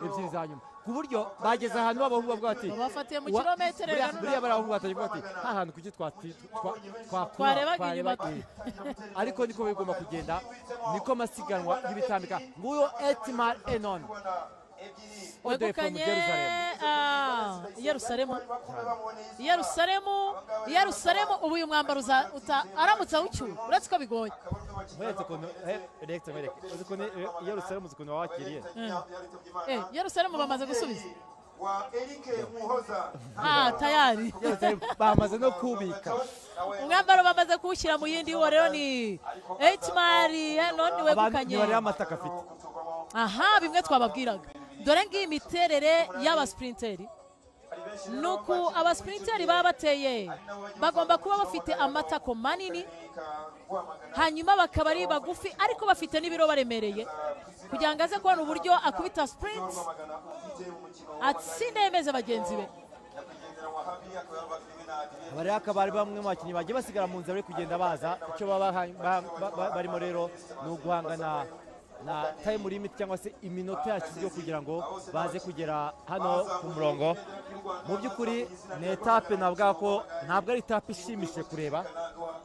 Speaker 5: 2 za nyuma ku buryo bageze ahantu abahungu bavuga bati
Speaker 2: babafatiye mu kilometero
Speaker 5: buriya barahungu batavuga bati ahantu kuki
Speaker 2: twarebaga inyuma
Speaker 5: ariko niko bigomba kugenda niko amasiganwa y'ibitambika nguyo Etimar Enon
Speaker 2: wegukanye Yerusalemu ubu uyu mwambaro aramutse awucyura uretse ko bigoye
Speaker 5: uretse ukuntu Yerusalemu ukuntu wawakiriye
Speaker 2: Yerusalemu bamaze gusubiza tayari
Speaker 5: bamaze no kubika
Speaker 2: umwambaro bamaze kuwushyira mu yindi wo rero ni Etimar Enon wegukanye
Speaker 5: bari amataka afite
Speaker 2: bimwe twababwiraga dore ngiyi imiterere y'abasprinteri nuko abasprinteri baba bateye bagomba kuba bafite amatako manini hanyuma bakaba ari bagufi ariko bafite n'ibiro baremereye kugira ngo aze kubona uburyo akubita sprint atsinde yemeze bagenzi be
Speaker 5: bari akabari bamwe mu bakinnyi bagiye basigara mu nzira bari kugenda baza icyo baba barimo rero ni uguhangana na time limit cyangwa se iminota yashyizweho kugira ngo baze kugera hano ku murongo mu by'ukuri ni etape navuga ko ntabwo ari etape ishimishije kureba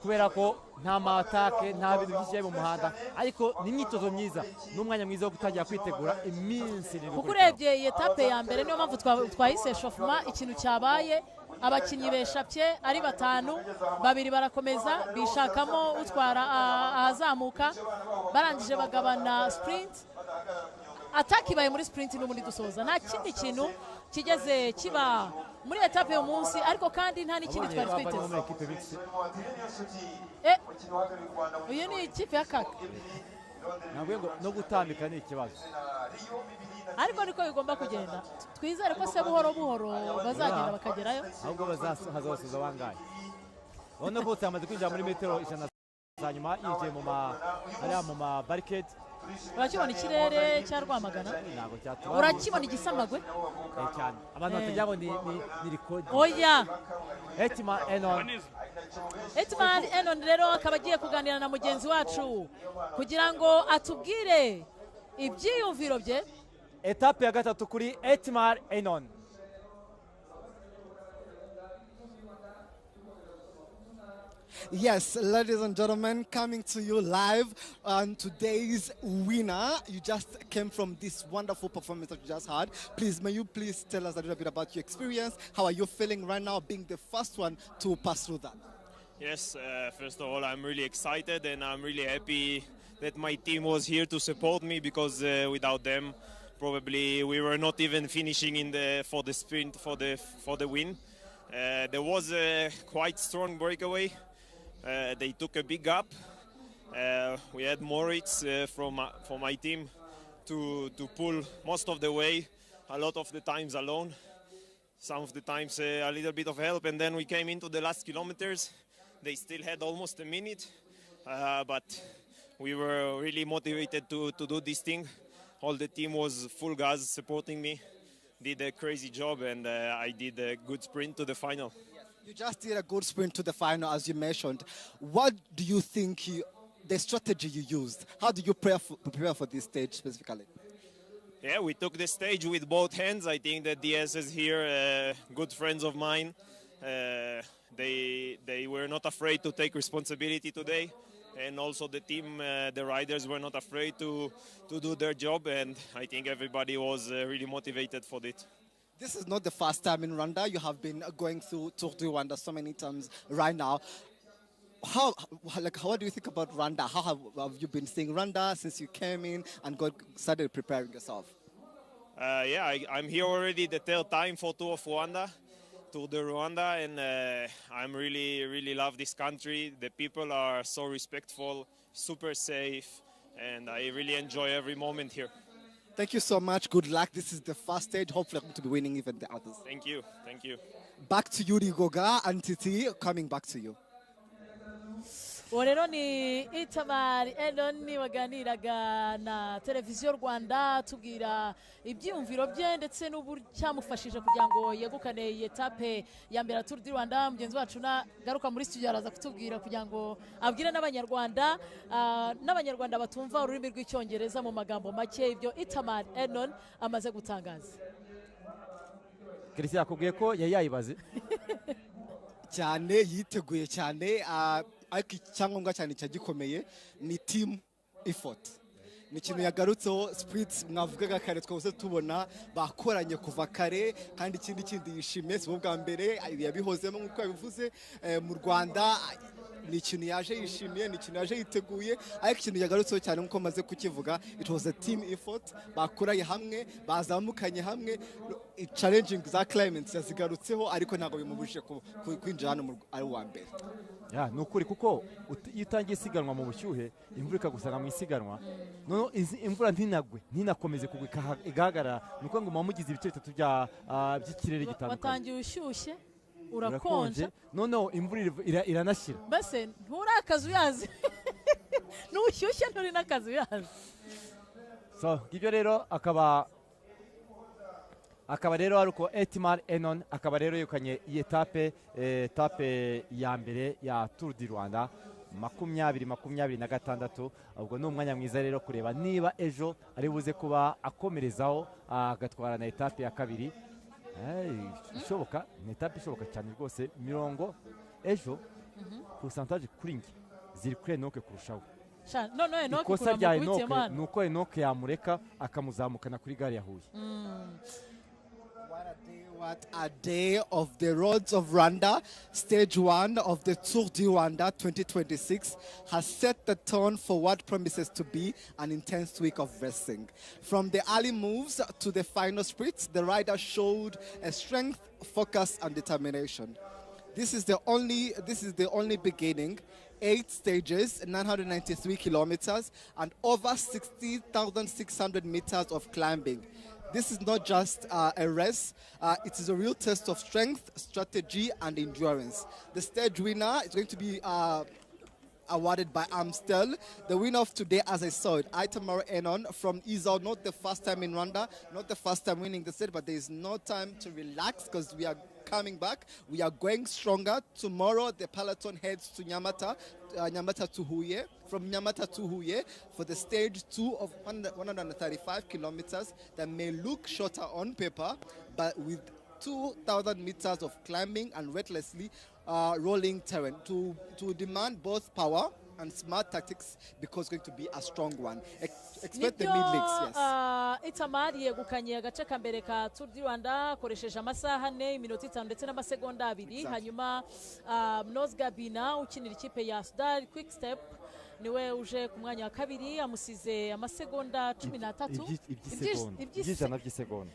Speaker 5: kubera ko nta matake nta bintu byinshi mu muhanda ariko ni imyitozo myiza n'umwanya mwiza wo gutangira kwitegura iminsi
Speaker 2: kuko urebye iyi etape ya mbere niyo mpamvu twahise shofuma ikintu cyabaye abakinnyi beshapye ari batanu babiri barakomeza bishakamo utwara ahazamuka barangije bagabana sprint ataki ibaye muri sprint n'ubundi dusoza nta kindi kintu kigeze kiba muri etape yo munsi ariko kandi nta n'ikindi twari twiteze uyu ni ikipe ya kaka
Speaker 5: ntabwo ngo no gutambika ni ikibazo
Speaker 2: ariko niko bigomba kugenda twizere ko se buhoro buhoro bazagenda bakagerayo
Speaker 5: ahubwo hazasoza bangaye urabona ko yamaze kwinjira muri metero ijana za nyuma yinjiye mu ma barricade
Speaker 2: urakibona ikirere cya Rwamagana urakibona igisamagwe
Speaker 5: cyane abantu batagira ngo ni record
Speaker 2: oya
Speaker 5: Etimar
Speaker 2: Enon rero akaba agiye kuganira na mugenzi wacu kugira ngo atubwire ibyiyumviro bye
Speaker 5: etape ya gatatu kuri Etimar Enon
Speaker 3: Yes, ladies and gentlemen, coming to you live on today's winner. You just came from this wonderful performance that you just had. Please, may you please tell us a little bit about your experience? How are you feeling right now being the first one to pass through that?
Speaker 6: Yes, first of all, I'm really excited and I'm really happy that my team was here to support me because without them, probably we were not even finishing for the sprint for the win. There was a quite strong breakaway. They took a big gap. We had Moritz from my team to pull most of the way, a lot of the times alone, some of the times a little bit of help, and then we came into the last kilometers. They still had almost a minute, but we were really motivated to do this thing. All the team was full gas supporting me, did a crazy job, and I did a good sprint to the final.
Speaker 3: You just did a good sprint to the final, as you mentioned. What do you think the strategy you used? How do you prepare for this stage specifically?
Speaker 6: Yeah, we took the stage with both hands. I think that the DSs here, good friends of mine, they were not afraid to take responsibility today. And also the team, the riders were not afraid to do their job. And I think everybody was really motivated for it.
Speaker 3: This is not the first time in Rwanda. You have been going through Tour du Rwanda so many times right now. What do you think about Rwanda? How have you been seeing Rwanda since you came in and started preparing yourself?
Speaker 6: Yeah, I'm here already the third time for Tour of Rwanda, Tour de Rwanda, and I'm really love this country. The people are so respectful, super safe, and I really enjoy every moment here.
Speaker 3: Thank you so much. Good luck. This is the first stage. Hopefully I'm going to be winning even the others.
Speaker 6: Thank you. Thank you.
Speaker 3: Back to you, Rigoga and Titi. Coming back to you.
Speaker 2: uwo rero ni Etimar Enon waganiraga na televiziyo Rwanda tubwira ibyiyumviro bye ndetse n'ubucyamufashije kugira ngo yegukane iyi etape ya mbere Tour du Rwanda. Mugenzi wacu nagaruka muri studio araza kutubwira kugira ngo abwire n'abanyarwanda batumva ururimi rw'icyongereza mu magambo make ibyo Etimar Enon amaze gutangaza.
Speaker 1: Christian yakubwiye ko yayibaze
Speaker 3: cyane yiteguye cyane ariko icyangombwa cyane cyagikomeye ni team effort ni ikintu yagarutseho spirits mwavugaga kare twose tubona bakoranye kuva kare kandi kindi yishimiye si bwa mbere yabihozemo nk'uko yabivuze mu Rwanda ni ikintu yaje yishimiye ni ikintu yaje yiteguye ariko ikintu yagarutseho cyane nk'uko maze kukivuga it was a team effort bakoranye hamwe bazamukanye hamwe challenging za climate yazigarutseho ariko ntabwo bimubujije kwinjira hano ari uwa mbere
Speaker 1: ya nukuri kuko iyo utangiye isiganwa mu bushyuhe imvura ikagusanga mu isiganwa no imvura ntinakomeze kugwa igahagarara nuko ngo mugize ibice bitatu by'ikirere gitandukanye
Speaker 2: watangiye ushyushye urakonje
Speaker 1: noneho imvura iranashyira
Speaker 2: base nturakaza uyazi nushyushye nturi n'akazi uyazi
Speaker 1: so ibyo rero akaba rero ari uko Etimar Enon akaba rero yukanye iyi etape ya mbere ya Tour du Rwanda 2026 ubwo ni umwanya mwiza rero kureba niba ejo ari buze kuba akomerezaho agatwara na etape ya kabiri ishoboka ni etape ishoboka cyane rwose mirongo ejo pourcentage kuri nge ziri kuri Enoke kurushaho ikosa rya Enoke ni uko Enoke yamureka akamuzamukana kuri gare ya Huye.
Speaker 3: What a day of the roads of Rwanda. Stage 1 of the Tour du Rwanda 2026 has set the tone for what promises to be an intense week of racing. From the early moves to the final sprints, the riders showed a strength, focus, and determination. This is the only beginning. 8 stages, 993 kilometers, and over 60,600 meters of climbing. This is not just a race, it is a real test of strength, strategy, and endurance. The stage winner is going to be awarded by Amstel. The winner of today, as I saw it, Itamar Enon from Izal, not the first time in Rwanda, not the first time winning the stage, but there is no time to relax because we are coming back. We are going stronger. Tomorrow, the peloton heads to Nyamata to Huye. From Nyamata to Huye for the stage 2 of 135 kilometers that may look shorter on paper, but with 2,000 meters of climbing and recklessly rolling terrain to demand both power and smart tactics because it's going to be a strong one. Expect the mid-leagues, yes.
Speaker 2: Itamar yegukanye agace ka mbere ka Tour du Rwanda akoresheje amasaha 4 iminota 5 ndetse n'amasegonda 2 hanyuma Mnozgabina ukinira ikipe ya Sudal Quick Step niwe uje ku mwanya wa kabiri amusize amasegonda 13
Speaker 1: iby'ijana by'isegonda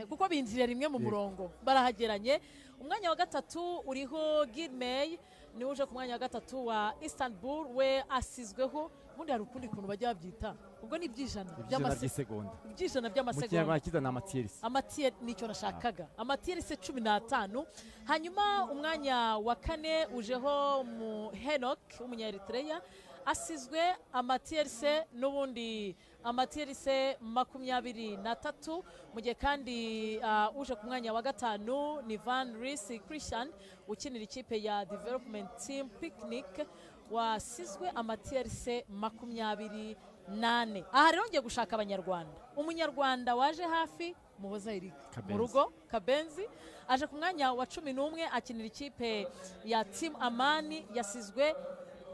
Speaker 2: kuko binjira rimwe mu murongo barahageranye. Umwanya wa gatatu uriho Gilmay ni uje ku mwanya wa gatatu wa Istanbul we asizweho ubundi hari ukundi kuntu bajya babyita ubwo ni iby'ijana
Speaker 1: by'amasegonda
Speaker 2: by'amasegonda
Speaker 1: mu kinyarwanda kiza na amatierisi
Speaker 2: nicyo nashakaga amatierisi 15. hanyuma umwanya wa kane ujeho mu Henok w'umunyaeritrea asizwe amatierisi n'ubundi amatierisi 23 mu gihe kandi uje ku mwanya wa gatanu ni Van Ries Christian ukinira ikipe ya Development Team Picnic wasizwe amatierisi 28. aha rero ngiye gushaka abanyarwanda umunyarwanda waje hafi Muhoza Eric mu rugo Kabenzi aje ku mwanya wa 11 akinira ikipe ya Team Amani yasizwe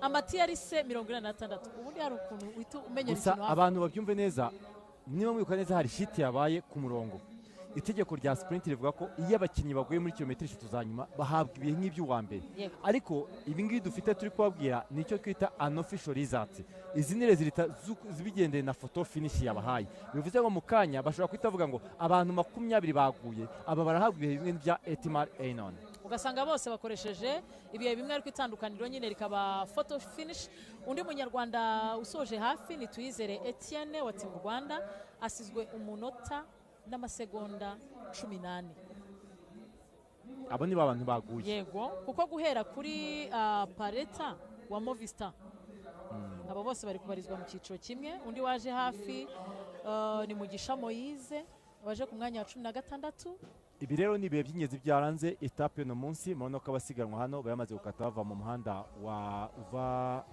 Speaker 2: amatierisi 46. ubundi hari ukuntu uhita umenya
Speaker 1: ikintu abantu babyumve neza niba mwibuka neza hari shiti yabaye ku murongo itegeko rya sprint rivuga ko iyo abakinnyi baguye muri kilometero 3 za nyuma bahabwa ibihe nk'iby'uwa mbere ariko ibi ngibi dufite turi kubabwira nicyo twita unofficial results. Izi nire zirita zibigendeye na photo finish yabahaye bivuze ngo mu kanya bashobora kwita bavuga ngo abantu 20 baguye aba barahabwa ibihe bimwe bya Etimar Enon
Speaker 2: ugasanga bose bakoresheje ibihe bimwe ariko itandukaniro nyine rikaba photo finish. Undi munyarwanda usoje hafi ni Tuyizere Etienne wa Team Rwanda asizwe umunota n'amasegonda 18.
Speaker 1: abo ni babantu baguye
Speaker 2: yego kuko guhera kuri Pareta wa Movistar abo bose bari kubarizwa mu cyiciro kimwe. Undi waje hafi ni Mugisha Moise waje ku mwanya wa 16.
Speaker 1: Ibi rero ni ibihe by'ingenzi byaranze etape no munsi mubona ko abasiganwa hano bayamaze gukata bava mu muhanda wa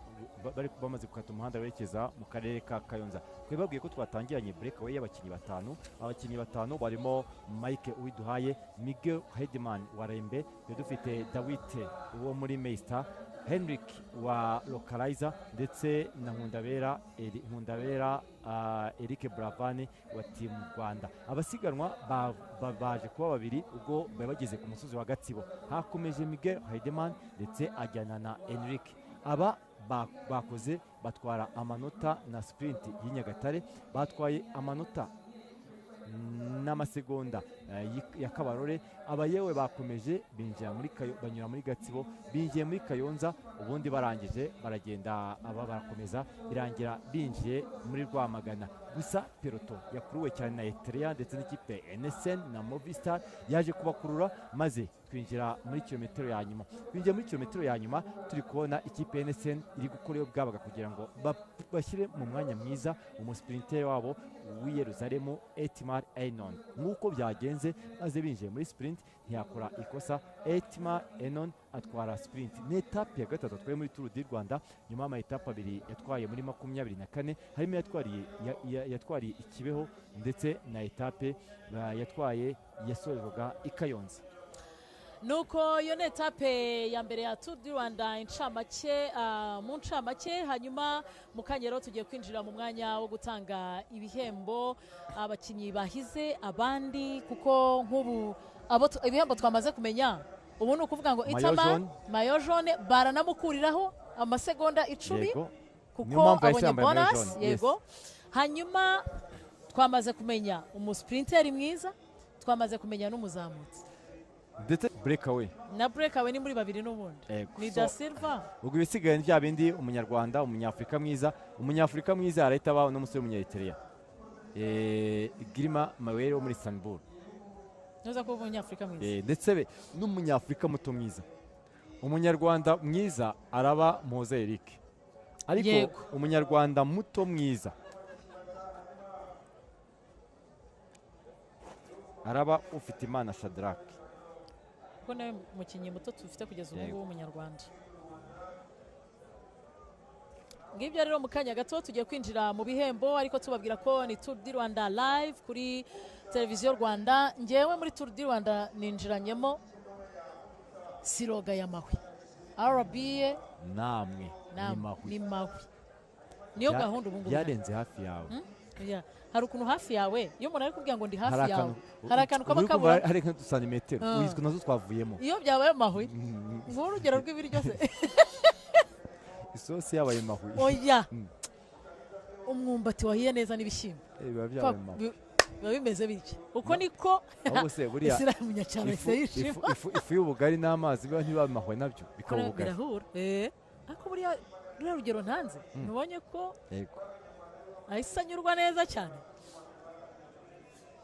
Speaker 1: bamaze gukata umuhanda werekeza mu karere ka Kayonza. Twebabwiye ko twatangiranye breakaway y'abakinnyi batanu. Abakinnyi batanu barimo Mike Uwiduhaye, Miguel Hedman wa Rembe, dufite Dawite wo muri Meister, Henrik wa Localizer ndetse na Nkundabera Eric Bravani wa Team Rwanda. Abasiganwa baje kuba babiri ubwo bageze ku musozi wa Gatsibo. Hakomeje Miguel Heidemann ndetse ajyana na Henrik. Aba bakoze batwara amanota na sprint y'Inyagatare, batwaye amanota n'amasegonda ya Kabarore. Aba yewe bakomeje banyura muri Gatsibo, binjiye muri Kayonza, ubundi barangije baragenda barakomeza birangira binjiye muri Rwamagana. Gusa peloto yakuruwe cyane na Eritrea ndetse n'ikipe NSN na Movistar yaje kubakurura, maze twinjira muri kilometero ya nyuma. Twinjiye muri kilometero ya nyuma turi kubona ikipe NSN iri gukora iyo bwabaga kugira ngo bashyire mu mwanya mwiza umusprinteri wabo w'i Yerusalemu Etimar Enon. Nk'uko byagenze maze binjiye muri sprint ntiyakora ikosa. Etimar Enon atwara sprint. Ni etape ya gatatu atwaye muri Tour du Rwanda nyuma y'amayetape abiri yatwaye muri 24, harimo yatwariye Ikibeho ndetse na etape yatwaye yasorezwaga i Kayonza.
Speaker 2: Nuko iyo ni etape ya mbere ya Tour du Rwanda mu ncamake. Hanyuma mu kanya tugiye kwinjira mu mwanya wo gutanga ibihembo abakinnyi bahize abandi, kuko nk'ubu ibihembo twamaze kumenya. Ubu ni ukuvuga ngo Itamar mayo jaune baranamukuriraho amasegonda 10 kuko abonye bonus. Yego. Hanyuma twamaze kumenya umusprinteri mwiza, twamaze kumenya n'umuzamutsi
Speaker 1: ndetse breakaway
Speaker 2: ni muri babiri n'ubundi ni Da Silva.
Speaker 1: Ubwo ibisigaye bya bindi Umunyarwanda, Umunyafurika mwiza arahita abaho n'umusore w'Umunyaeritrea Girima Mawere wo muri Istanbul.
Speaker 2: Noza ko Umunyafurika mwiza
Speaker 1: ndetse n'Umunyafurika muto mwiza. Umunyarwanda mwiza araba Moze Eric, ariko Umunyarwanda muto mwiza araba ufite Imana Shadrack.
Speaker 2: Ko nawe mukinnyi muto tufite kugeza ubu ngubu Umunyarwanda. Ngibyo rero mu kanya gato tugiye kwinjira mu bihembo, ariko tubabwira ko ni Tour du Rwanda live kuri televiziyo Rwanda. Ngewe muri Tour du Rwanda ninjiranyemo siroga ya mahwi RBA
Speaker 1: namwe
Speaker 2: ni mahwi niyo gahunda ubu ngubu
Speaker 1: yarenze hafi yawe.
Speaker 2: Hari ukuntu hafi yawe iyo umuntu ari kubwira ngo ndi hafi yawe hari akantu kaba kabura,
Speaker 1: hari nka santimetero uyizwe nazo twavuyemo.
Speaker 2: Iyo byabaye mahwi nk'urugero rw'ibiryo se
Speaker 1: isosi yabaye mahwi.
Speaker 2: Oya umwumbati wahiye neza n'ibishyimbo biba bimeze bityo. Uko niko Isira munyacyaro yishima.
Speaker 1: Ifu y'ubugari n'amazi biba ntibamahwe nabyo bikaba ubugari.
Speaker 2: Ako buriya rugero ntanze ntubonye ko ayisanyurwa neza cyane.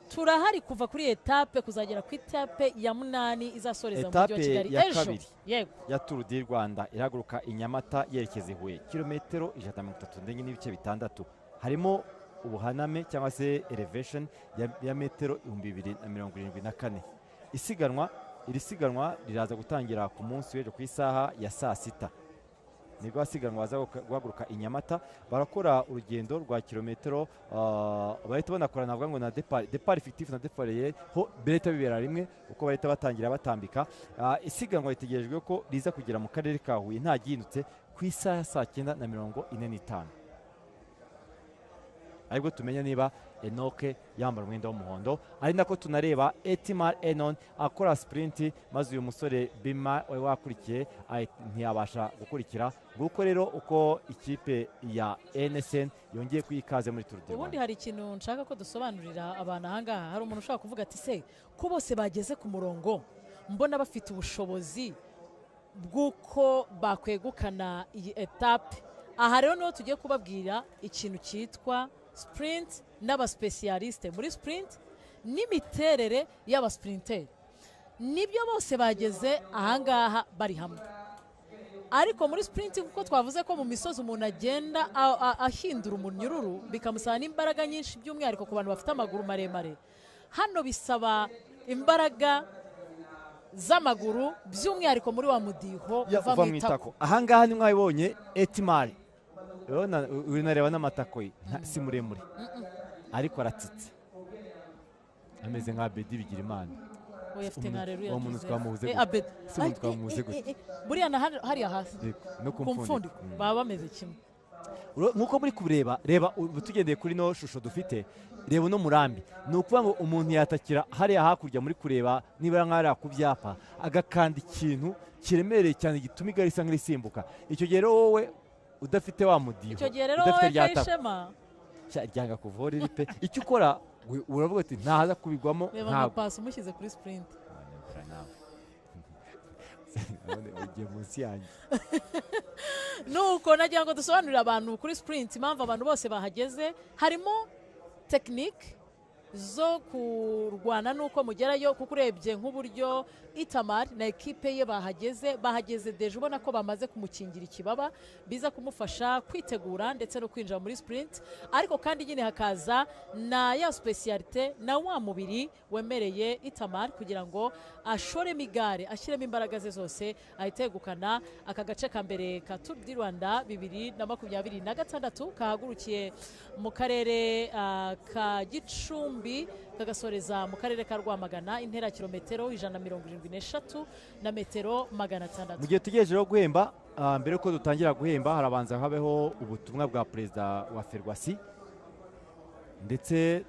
Speaker 2: Turahari kuva kuri etape kuzagera ku etape ya 8 izasoreza mu mujyi wa Kigali ejo.
Speaker 1: Yego. Ya Tour du Rwanda iraguruka i Nyamata yerekeza i Huye, kilometero 130 ndenye n'ibice bitandatu. Harimo ubuhaname cyangwa se elevation ya metero 2074. Iri siganwa riraza gutangira ku munsi w'ejo ku isaha ya saa 6. Nibwo asiganwa baza guhaguruka i Nyamata, barakora urugendo rwa kilometero bahita banakorana navuga ngo na depart fictif na depart réel ho bireta bibera rimwe uko bahita batangira batambika. Isiganwa ritegerejwe ko riza kugera mu karere ka Huye nta gihindutse ku isaha saa 9:45. Ariko tumenya niba Enoke yambara umwenda w'umuhondo, ari nako tunareba Etimar Enon akora sprint, maze uyu musore Bima wakurikiye ntiyabasha gukurikira. Nguko rero uko ikipe ya NSN yongeye kwikaze muri Tour du Rwanda.
Speaker 2: Ubundi hari ikintu nshaka ko dusobanurira abantu ahangaha. Hari umuntu ushaka kuvuga ati se ko bose bageze ku murongo mbona bafite ubushobozi bw'uko bakwegukana iyi etape. Aha rero niho tugiye kubabwira ikintu cyitwa sprint n'abaspecialiste muri sprint n'imiterere y'abasprinteri. Nibyo bose bageze ahangaha bari hamwe, ariko muri sprint kuko twavuze ko mu misozi umuntu agenda ahindura umunyururu bikamusaba n'imbaraga nyinshi, by'umwihariko ku bantu bafite amaguru maremare. Hano bisaba imbaraga z'amaguru by'umwihariko muri wa mudiho uva mu itako.
Speaker 1: Ahangaha ni mwabibonye Etimar unareba n'amatako ye si muremure ariko aratsitse ameze nka Abedi bigira imana
Speaker 2: afite nka rero
Speaker 1: uwo muntu twamubuze si umuntu twamubuze gute
Speaker 2: buriya na hariya hasi
Speaker 1: no
Speaker 2: ku mfundi baba bameze kimwe
Speaker 1: nk'uko muri kureba reba tugendeye kuri no shusho dufite reba uno murambi ni ukuvuga ngo umuntu yatakira hariya hakurya muri kureba niba nk'ariya ku byapa agakanda ikintu kiremereye cyane gituma igare risa nk'irisimbuka icyo gihe rero wowe udafite wa mudiho
Speaker 2: icyo gihe rero wowe Kayishema
Speaker 1: ryanga kuvura iri pe icyo ukora uravuga ati ntahaza kubigwamo
Speaker 2: reba nka pasi umushyize kuri sprint
Speaker 1: ugiye munsi yanjye
Speaker 2: nuko nagira ngo dusobanurire abantu kuri sprint impamvu abantu bose bahageze harimo tekinike zo kurwana nuko mugerayo kuko urebye nk'uburyo Itamar na ekipe ye bahageze deje ubona ko bamaze kumukingira ikibaba biza kumufasha kwitegura ndetse no kwinjira muri sprint ariko kandi nyine hakaza na ya specialite na wa mubiri wemereye Itamar kugira ngo ashoremo igare ashyiremo imbaraga ze zose ahitegukana aka gace ka mbere ka Tour du Rwanda 2026 kahagurukiye mu karere ka Gicumbi kagasoreza mu karere ka Rwamagana intera kilometero 173 na metero 600
Speaker 1: mu gihe tugejeje rero guhemba mbere yuko dutangira guhemba harabanza habeho ubutumwa bwa perezida wa Ferwasi ndetse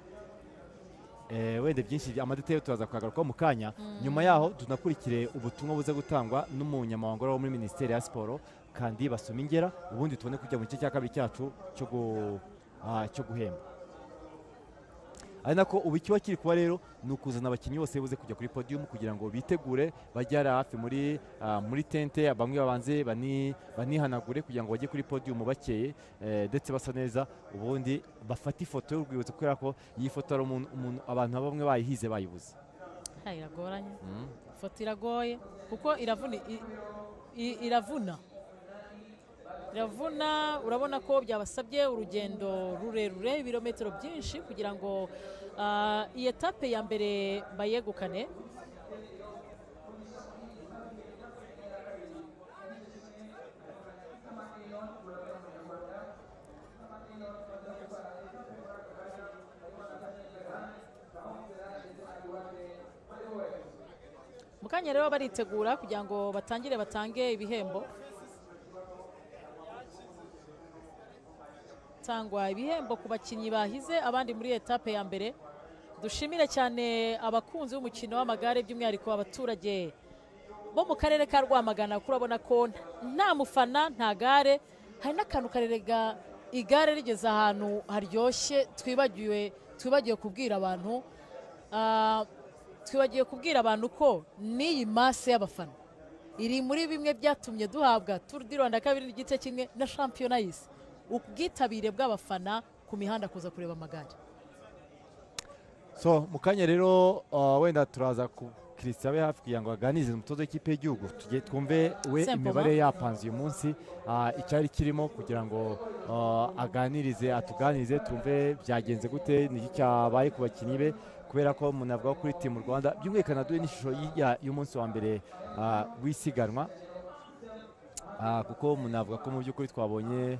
Speaker 1: wende byinshi amadetero turaza kugaruka mu kanya nyuma yaho tunakurikire ubutumwa buze gutangwa n'umunyamabanga wo muri Ministeri ya Siporo kandi basoma ingera ubundi tubone kujya mu gice cya kabiri cyacu cyo guhemba ari nako ubu ikiba kiri kuba rero ni ukuzana abakinnyi bose buze kujya kuri podium kugira ngo bitegure bajyare hafi muri tente bamwe babanze banihanagure kugira ngo bajye kuri podium bakeye ndetse basa neza ubundi bafata ifoto y'urwibutso kubera ko iyi foto ari umuntu abantu bamwe bayihize bayibuze
Speaker 2: iragoranye ifoto iragoye kuko iravuna urabona ko byabasabye urugendo rurerure ibirometero byinshi kugira ngo iyi etape ya mbere bayegukane mu kanya rero baritegura kugira ngo batange ibihembo tangwa ibihembo ku bakinnyi bahize abandi muri etape ya mbere dushimire cyane abakunzi b'umukino w'amagare by'umwihariko abaturage bo mu karere ka Rwamagana kurabona ko nta mufana nta gare hari n'akantu karerega igare rigeze ahantu haryoshye twibagiwe kubwira abantu ko n'iyi mase y'abafana iri muri bimwe byatumye duhabwa Tour du Rwanda kabiri n'igice kimwe na shampiyona y'isi ubwitabire bw'abafana ku mihanda kuza kureba amagare
Speaker 1: so mu kanya rero wenda turaza ku Christian be hafi kugira ngo aganize umutoza w'ikipe y'igihugu twumve we imibare yapanze uyu munsi icyari kirimo kugira ngo atuganirize twumve byagenze gute n'iki cyabaye ku bakinnyi be kubera ko umuntu avuga kuri Team Rwanda byumvikana duhe n'ishusho y'umunsi wa mbere w'isiganwa kuko umuntu avuga ko mu by'ukuri twabonye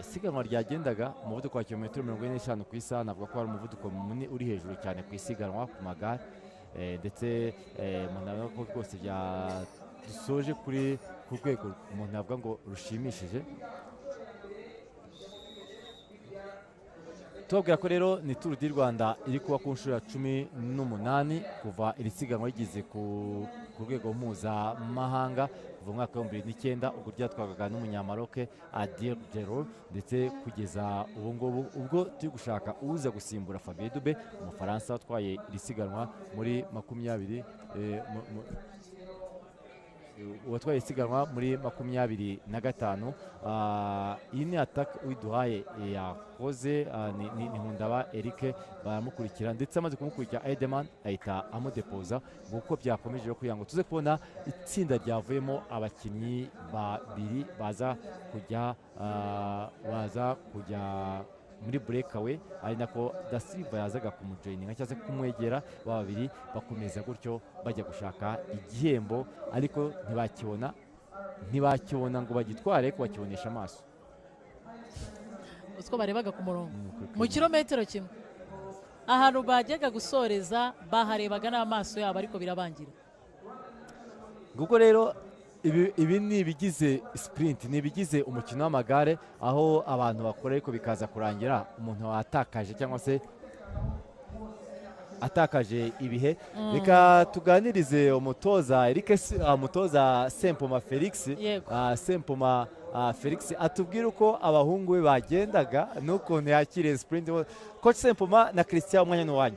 Speaker 1: isiganwa ryagendaga umuvuduko wa kilometero 45 ku isaha navuga ko hari umuvuduko munini uri hejuru cyane ku isiganwa ku magare ndetse umuntu avuga ko rwose dusoje ku rwego umuntu avuga ngo rushimishije tubabwira ko rero ni Tour du Rwanda iri kuba ku nshuro ya 18 kuva iri siganwa rigeze ku rwego mpuzamahanga kuva mu mwaka wa 2009 ubwo ryatwagaga n'umunyamaroke Adil Jero ndetse kugeza ubu ngubu ubwo turi gushaka uza gusimbura Fabien Dube umufaransa watwaye iri siganwa muri 20 watwaye isiganwa muri 25 iyi ni ataka uyiduhaye yakoze ni Nkundaba Eric baramukurikira ndetse amaze kumukurikira Edeman ahita amudepoza nguko byakomeje kugira ngo tuze kubona itsinda ryavuyemo abakinnyi babiri baza kujya muri breakaway ari nako Da Silva yazaga kumujoininga cyangwa se kumwegera babiri bakomeza gutyo bajya gushaka igihembo ariko ntibakibona ngo bagitware ko bakibonesha amaso
Speaker 2: utwo barebaga ku murongo mu kilometero kimwe ahantu bajyaga gusoreza baharebaga n'amaso yabo ariko birabangira.
Speaker 1: ubwo rero ibi ni ibigize sprint, ni ibigize umukino w'amagare aho abantu bakora ariko bikaza kurangira umuntu atakaje cyangwa se atakaje ibihe. Reka tuganirize umutoza umutoza Sempoma Felix. Sempoma Felix atubwira uko abahungu be bagendaga n'ukuntu yakiriye sprint. Coach Sempoma na Christian umwanya n'uwanyu.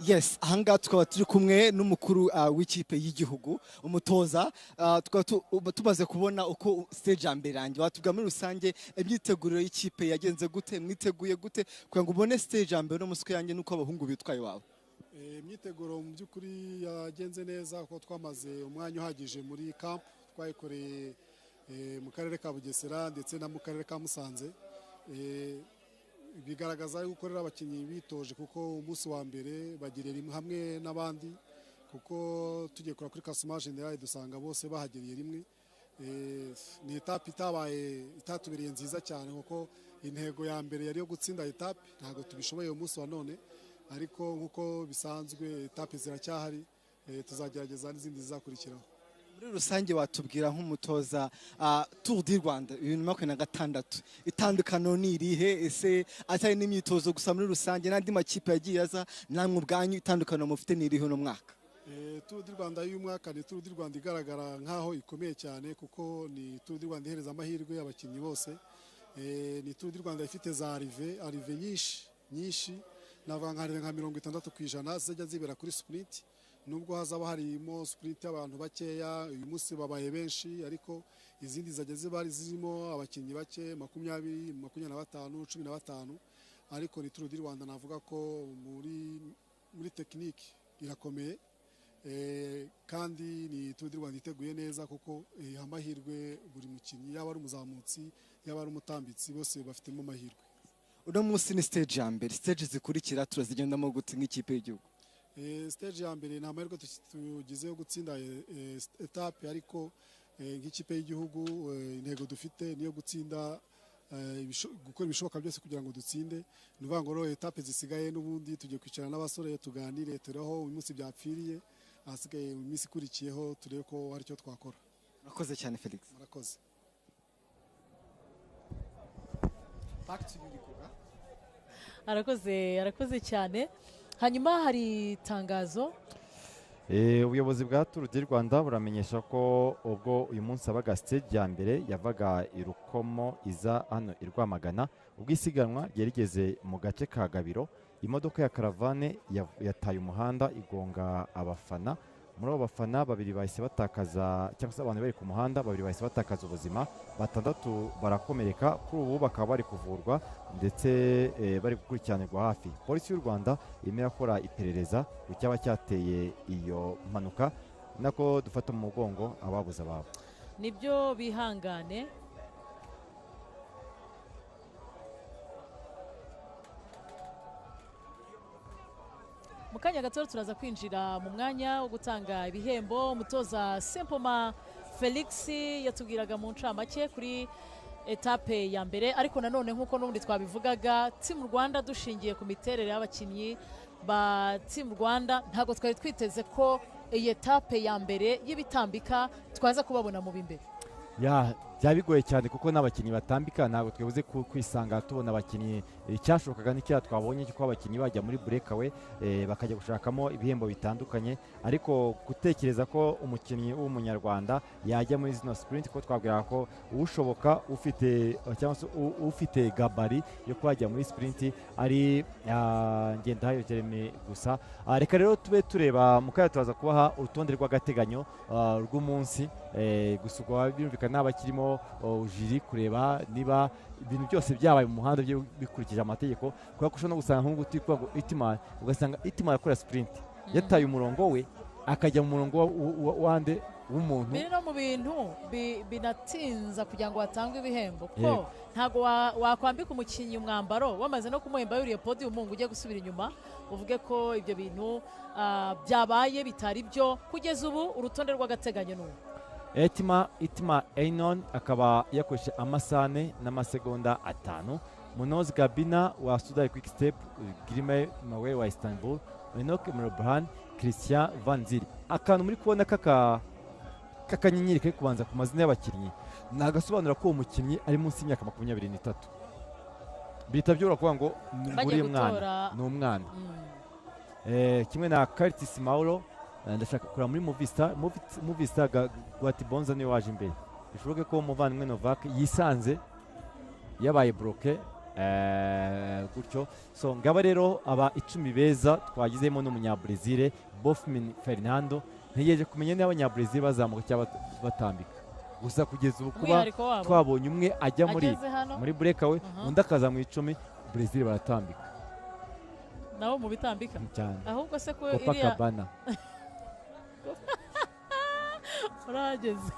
Speaker 3: Yes, ahangaha tukaba turi kumwe n'umukuru w'ikipe y'igihugu umutoza, tukaba tumaze kubona uko stage ya mbere irangiye. Watubwira muri rusange imyiteguriro y'ikipe yagenze gute, mwiteguye gute kugira ngo ubone stage ya mbere no musiko yanjye nuko abahungu bitwaye iwabo?
Speaker 7: Imyiteguro mu by'ukuri yagenze neza kuko twamaze umwanya uhagije muri camp twayikoreye mu karere ka Bugesera ndetse na mu karere ka Musanze. Bigaragaza yuko gukorera abakinnyi bitoje kuko umunsi wa mbere bagiriye hamwe n'abandi, kuko tugiye kura kuri Kasuma General dusanga bose bahagiriye rimwe. Ni etape itatubereye nziza cyane kuko intego ya mbere yari yo gutsinda etape, ntabwo tubishoboye uyu munsi wa none, ariko nkuko bisanzwe etape ziracyahari, tuzagerageza n'izindi zizakurikiraho.
Speaker 3: Muri rusange watubwira nk'umutoza Tour du Rwanda 2026 itandukano ni irihe? Ese atari n'imyitozo gusa, muri rusange n'andi makipe yagiye aza namwe ubwanyu itandukano mufite ni irihe no mwaka?
Speaker 7: Tour du Rwanda y'uyu mwaka ni Tour du Rwanda igaragara nkaho ikomeye cyane kuko ni Tour du Rwanda ihereza amahirwe y'abakinnyi bose. Ni Tour du Rwanda ifite za arrive nyinshi navuga nka 60% zijya zibera kuri sprint, nubwo hazaba harimo sprint y'abantu bakeya. Uyu munsi babaye benshi, ariko izindi zageze bari zirimo abakinnyi bake 20, 25, 15, ariko ni Tour du Rwanda navuga ko muri technique irakomeye, kandi ni Tour du Rwanda iteguye neza kuko amahirwe buri mukinnyi, yaba ari umuzamutsi yaba ari umutambitsi, bose bafitemo amahirwe.
Speaker 3: Uno munsi ni stage ya mbere, stage zikurikira turazigendamo gute nk'ikipe y'igihugu?
Speaker 7: Stage ya mbere ni amahirwe tugize yo gutsinda etape, ariko nk'ikipe y'igihugu intego dufite niyo gutsinda, gukora ibishoboka byose kugira ngo dutsinde. Ni ukuvuga ngo etape zisigaye n'ubundi tugiye kwicara n'abasore tuganire, tureho uyu munsi byapfiriye, ahasigaye mu minsi ikurikiyeho turebe ko hari icyo twakora.
Speaker 3: Murakoze cyane Felix.
Speaker 7: Murakoze.
Speaker 2: arakoze cyane. Hanyuma hari itangazo
Speaker 1: ubuyobozi bwa Tour du Rwanda buramenyesha ko ubwo uyu munsi abaga stage ya mbere yavaga i Rukomo iza hano i Rwamagana, ubwo isiganwa ryarigeze mu gace ka Gabiro, imodoka ya karavane yataye umuhanda igonga abafana. Muri abo bafana babiri bahise batakaza, cyangwa se abantu bari ku muhanda babiri bahise batakaza ubuzima, 6 barakomereka. Kuri ubu bakaba bari kuvurwa ndetse bari gukurikiranirwa hafi. Polisi y'u Rwanda irimo gukora iperereza ku cyaba cyateye iyo mpanuka, nako dufata mu mugongo ababuze ababo.
Speaker 2: Nibyo bihangane. Mu kanya gato turaza kwinjira mu mwanya wo gutanga ibihembo. Umutoza Sempoma Felix yatubwiraga mu ncamake kuri etape ya mbere, ariko nanone nk'uko n'ubundi twabivugaga, Team Rwanda dushingiye ku miterere y'abakinnyi ba Team Rwanda ntabwo twari twiteze ko iyi etape ya mbere y'ibitambika twaza kubabona mu b'imbere.
Speaker 1: byabigoye cyane kuko n'abakinnyi batambika, ntabwo twibuze kwisanga tubona abakinnyi. Icyashobokaga n'icya twabonye cy'uko abakinnyi bajya muri breakaway bakajya gushakamo ibihembo bitandukanye, ariko gutekereza ko umukinnyi w'umunyarwanda yajya muri zino sprint, ko twabwira ko ushoboka cyangwa se ufite gabari yo kwajya muri sprint ari Ngendahayo Jeremy gusa. Reka rero tube tureba mu kanya turaza kubaha urutonde rw'agateganyo rw'umunsi, gusa birumvikana n'abakirimo jiri kureba niba ibintu byose byabaye mu muhanda bikurikije amategeko, kubera ko ushobora no gusanga nk'ubu turi kuvuga ngo Itimar, ugasanga Itimar akora sprint yataye umurongo we akajya mu murongo wande w'umuntu.
Speaker 2: biri no mu bintu binatinza kugira ngo hatangwe ibihembo kuko
Speaker 1: Yego.
Speaker 2: ntabwo wakwambika umukinnyi umwambaro wamaze no kumuhemba yuriye podium ngo ujye gusubira inyuma uvuge ko ibyo bintu byabaye bitari byo kugeza ubu urutonde rw'agateganyo n'ubu.
Speaker 1: Itima Einon akaba yakoresheje amasane n'amasegonda 5. Munoz Gabina wa Sudari Quick Step, Girime Mawe wa Istanbul, Enoch Mrobrhan, Christian Van Ziri. Akantu muri kubona kakanyenyeri kari kubanza ku mazina y'abakinnyi nagasobanura ko uwo mukinnyi ari munsi y'imyaka 23. Bihita byoroha kuvuga ngo nguriye mwana ni umwana. Kimwe na Curtis Mauro ndashaka kureba muri Movistar Guatibonza niwe waje imbere. Bishoboke ko umuvandimwe Novak yisanze yabaye bloke gutyo. So ngaba rero aba 10 beza twagizemo n'umunyabrazil Bofmin Fernando. Ntegereje kumenya niba abanyabrazil bazamuka cyangwa batambika. Gusa kugeza ubu kuba twabonye umwe ajya muri breakaway undi akaza mu 10, Brazil baratambika.
Speaker 2: Nabo mu bitambika. Ahubwo se ko
Speaker 1: iriya Copacabana.
Speaker 2: Urageze.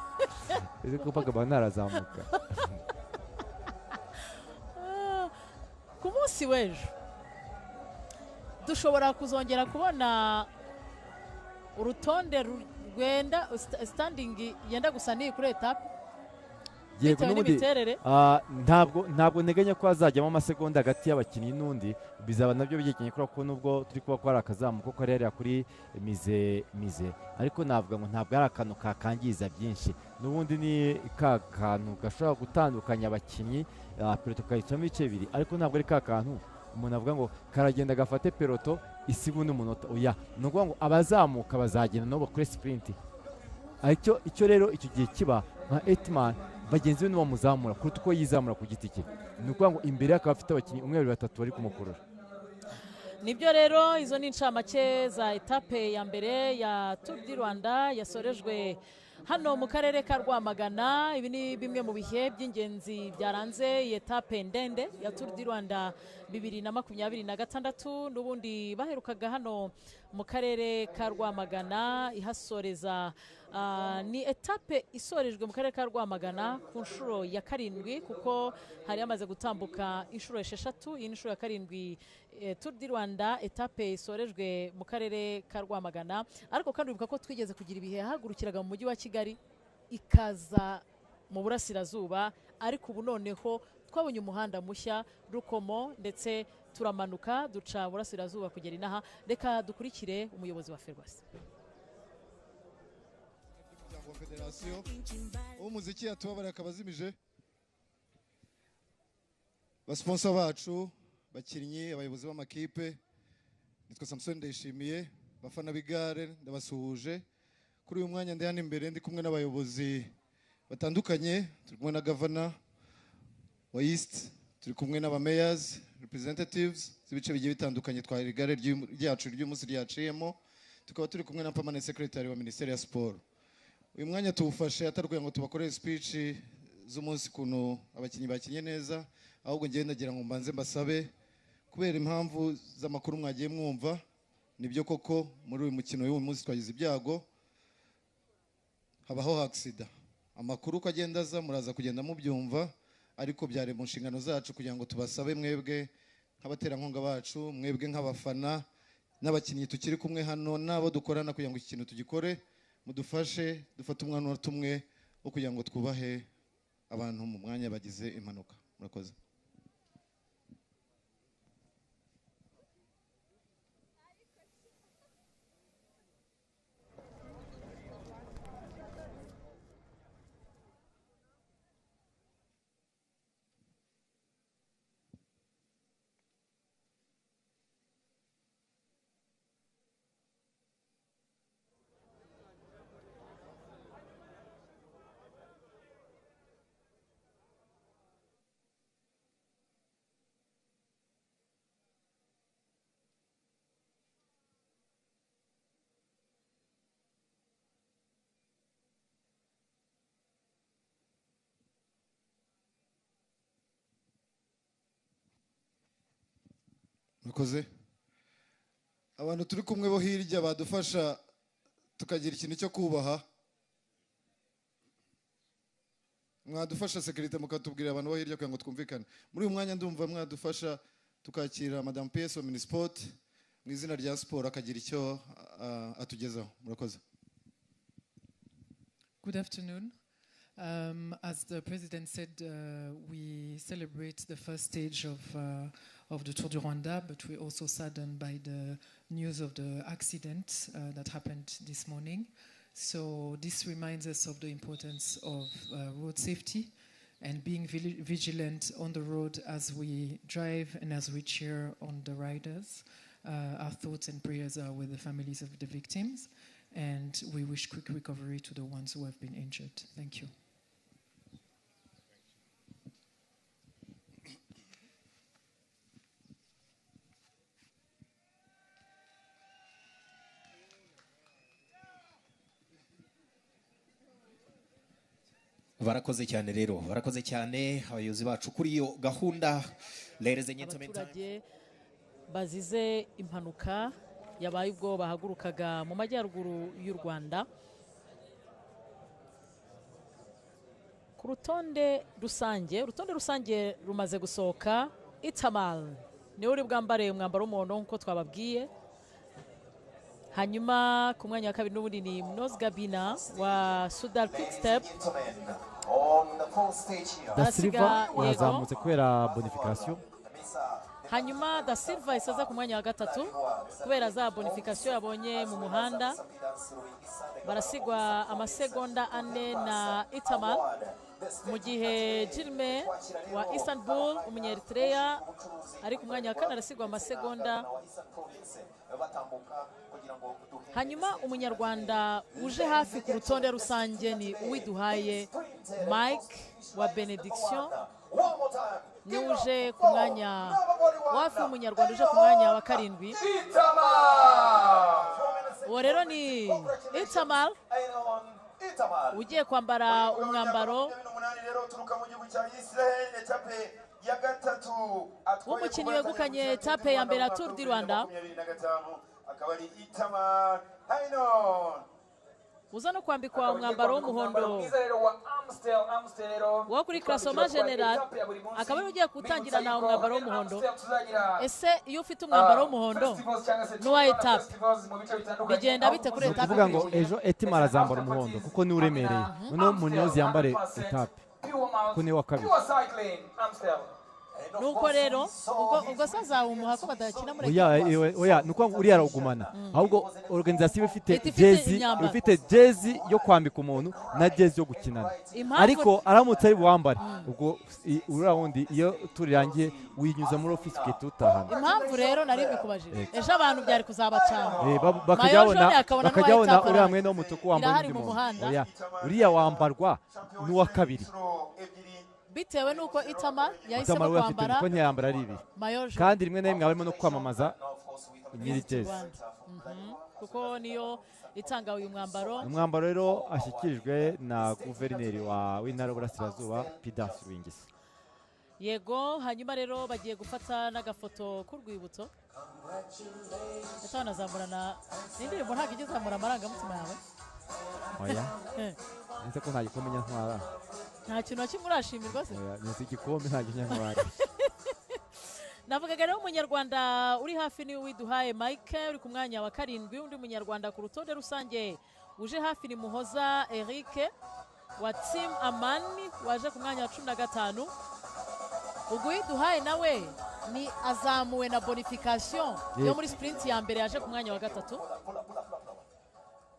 Speaker 1: Ese Copacabana arazamuka.
Speaker 2: Ku munsi w'ejo dushobora kuzongera kubona urutonde rwenda standing yenda gusa ni kuri etape.
Speaker 1: Yego n'ubundi ntabwo nteganya ko hazajyamo amasegonda hagati y'abakinnyi n'undi bizaba nabyo byekenye ko nubwo turi kuba ko ari akazamuko ko rero kuri mize ariko navuga ngo ntabwo ari akantu kakangiza byinshi n'ubundi ni ka kantu gashobora gutandukanya abakinnyi peloto kayicamo ibice bibiri ariko ntabwo ari ka kantu umuntu avuga ngo karagenda gafate peloto isibu n'umunota oya ni ukuvuga ngo abazamuka bazagenda nabo kuri sprint. Icyo rero icyo gihe kiba nka Etman bagenzi be n'abamuzamura kuruta uko yizamura ku giti cye. Ni ukuvuga ngo imbere akaba afite abakinnyi 1-2-3 bari kumukurura.
Speaker 2: Nibyo rero izo ni incamake za etape ya mbere ya Tour du Rwanda yasorejwe hano mu karere ka Rwamagana. Ibi ni bimwe mu bihe by'ingenzi byaranze iyi etape ndende ya Tour du Rwanda 2026 n'ubundi baherukaga hano mu karere ka Rwamagana ihasoreza. Ni etape isorejwe mu karere ka Rwamagana ku nshuro ya 7 kuko hari yamaze gutambuka inshuro 6. Iyi nshuro ya 7 Tour du Rwanda etape isorejwe mu karere ka Rwamagana ariko kandi ubibuka ko twigeze kugira ibihe hagurukiraga mu mujyi wa Kigali ikaza mu burasirazuba ariko ubu noneho twabonye umuhanda mushya Rukomo ndetse turamanuka duca burasirazuba kugera inaha. Reka dukurikire umuyobozi wa Ferwafa.
Speaker 8: Federasiyo umuziki yatubabara akabazimije basponsor bacu bakinnyi abayobozi b'amakipe nitwa Samson Ndayishimiye bafana bigare ndabasuhuje kuri uyu mwanya ndi hano imbere ndi kumwe n'abayobozi batandukanye turi kumwe na governor wa East turi kumwe n'aba mayors representatives z'ibice bigiye bitandukanye twa igare ryacu ry'umunsi ryaciyemo tukaba turi kumwe na permanent secretary wa Ministeri ya Sport. Uyu mwanya tuwufashe atarukuye ngo tubakorere speech z'umunsi kuntu abakinnyi bakinye neza ahubwo ngiye ndagira ngo mbanze mbasabe kubera impamvu z'amakuru mwagiye mwumva nibyo koko muri uyu mukino w'uyu munsi twagize ibyago habaho accident. Amakuru ko agenda aza muraza kugenda mubyumva ariko byare mu nshingano zacu kugira ngo tubasabe mwebwe nk'abaterankunga bacu mwebwe nk'abafana n'abakinnyi tukiri kumwe hano nabo dukorana kugira ngo iki kintu tugikore mudufashe dufate umwana tumwe wo kugira ngo twubahe abantu mu mwanya bagize impanuka. Murakoze. Murakoze. Abantu turi kumwe bo hirya badufasha tukagira ikintu cyo kubaha. Mwadufasha sekirite mukatubwira abantu bo hirya kugira ngo twumvikane. Muri uyu mwanya ndumva mwadufasha tukakira Madame PS wa Minisport mu izina rya siporo akagira icyo atugezaho. Murakoze.
Speaker 9: Good afternoon. As the President said, we celebrate the first stage of the Tour du Rwanda, but we're also saddened by the news of the accident that happened this morning. So this reminds us of the importance of road safety and being vigilant on the road as we drive and as we cheer on the riders. Our thoughts and prayers are with the families of the victims, and we wish quick recovery to the ones who have been injured. Thank you.
Speaker 4: barakoze cyane rero barakoze cyane abayobozi bacu kuri iyo gahunda. Ladies and gentlemen,
Speaker 2: abaturage bazize impanuka yabaye ubwo bahagurukaga mu majyaruguru y'u Rwanda ku rutonde rusange rumaze gusohoka. Itamal niwe uri bwambare umwambaro w'umuhondo nk'uko twababwiye. Hanyuma ku mwanya wa kabiri n'ubundi ni Mnos Gabina wa Sudal Quick Step.
Speaker 1: Da Silva yazamutse kubera bonification.
Speaker 2: Hanyuma Da Silva isaza ku mwanya wa gatatu kubera za bonification yabonye mu muhanda. Barasigwa amasegonda 4 na Itamal, mu gihe Jilme wa Istanbul Umunyeritrea ari ku mwanya wa 4 arasigwa amasegonda. Hanyuma umunyarwanda uje hafi ku rutonde rusange ni Uwiduhaye Mike wa Benediction, ni uje ku mwanya wafi umunyarwanda uje ku mwanya wa 7. Uwo rero ni Itamal ugiye kwambara umwambaro w'umukinnyi wegukanye etape ya mbere ya Tour du Rwanda. Uza no kwambikwa umwambaro w'umuhondo wo kuri Klasoma General, akaba ari ugiye gutangirana umwambaro w'umuhondo. Ese iyo ufite umwambaro w'umuhondo n'uwa etape bigenda bite kuri etape?
Speaker 1: Kuvuga ngo ejo Etimara azambara umuhondo kuko ni uremereye, noneho Munyozi yambare etape kuko ni wa kabiri.
Speaker 2: Nuko rero ubwo sazawumuha ko badakina muri
Speaker 1: oya nuko uri yaragumana, ahubwo organization ifite jezi yo kwambika umuntu na jezi yo gukinana, ariko aramutse ari buwambare ubwo ura wundi iyo turirangiye winyuza muri office ke tutahana.
Speaker 2: Impamvu rero nari bikubajije ejo abantu byari kuzabacana
Speaker 1: bakajyabona uri hamwe no mutuku wambaye undi. Oya uriya wambarwa n'uwa kabiri
Speaker 2: bitewe nuko Itama yahisemo kwambara
Speaker 1: ko ntiyambara ari ibi, kandi rimwe na rimwe barimo no kwamamaza nyiri jezi
Speaker 2: kuko niyo itanga uyu mwambaro.
Speaker 1: Umwambaro rero ashyikirijwe na guverineri w'intara y'Uburasirazuba Pidas Rwingisi.
Speaker 2: Yego, hanyuma rero bagiye gufata n'agafoto k'urwibutso. Nazamurana n'indirimbo ntabwo igizamura amarangamutima yawe.
Speaker 1: Oya nzi ko nta gikombe nyantwara,
Speaker 2: nta kintu na kimwe urashimirwa se.
Speaker 1: nzi igikombe nta nyantwara.
Speaker 2: Navugaga rero umunyarwanda uri hafi ni Uwiduhaye Mike uri ku mwanya wa 7. Undi munyarwanda ku rutonde rusange uje hafi ni Muhoza Eric wa Team Amani waje ku mwanya wa 15. Uwiduhaye nawe ni azamuwe na bonification yo muri sprint ya mbere yaje ku mwanya wa 3.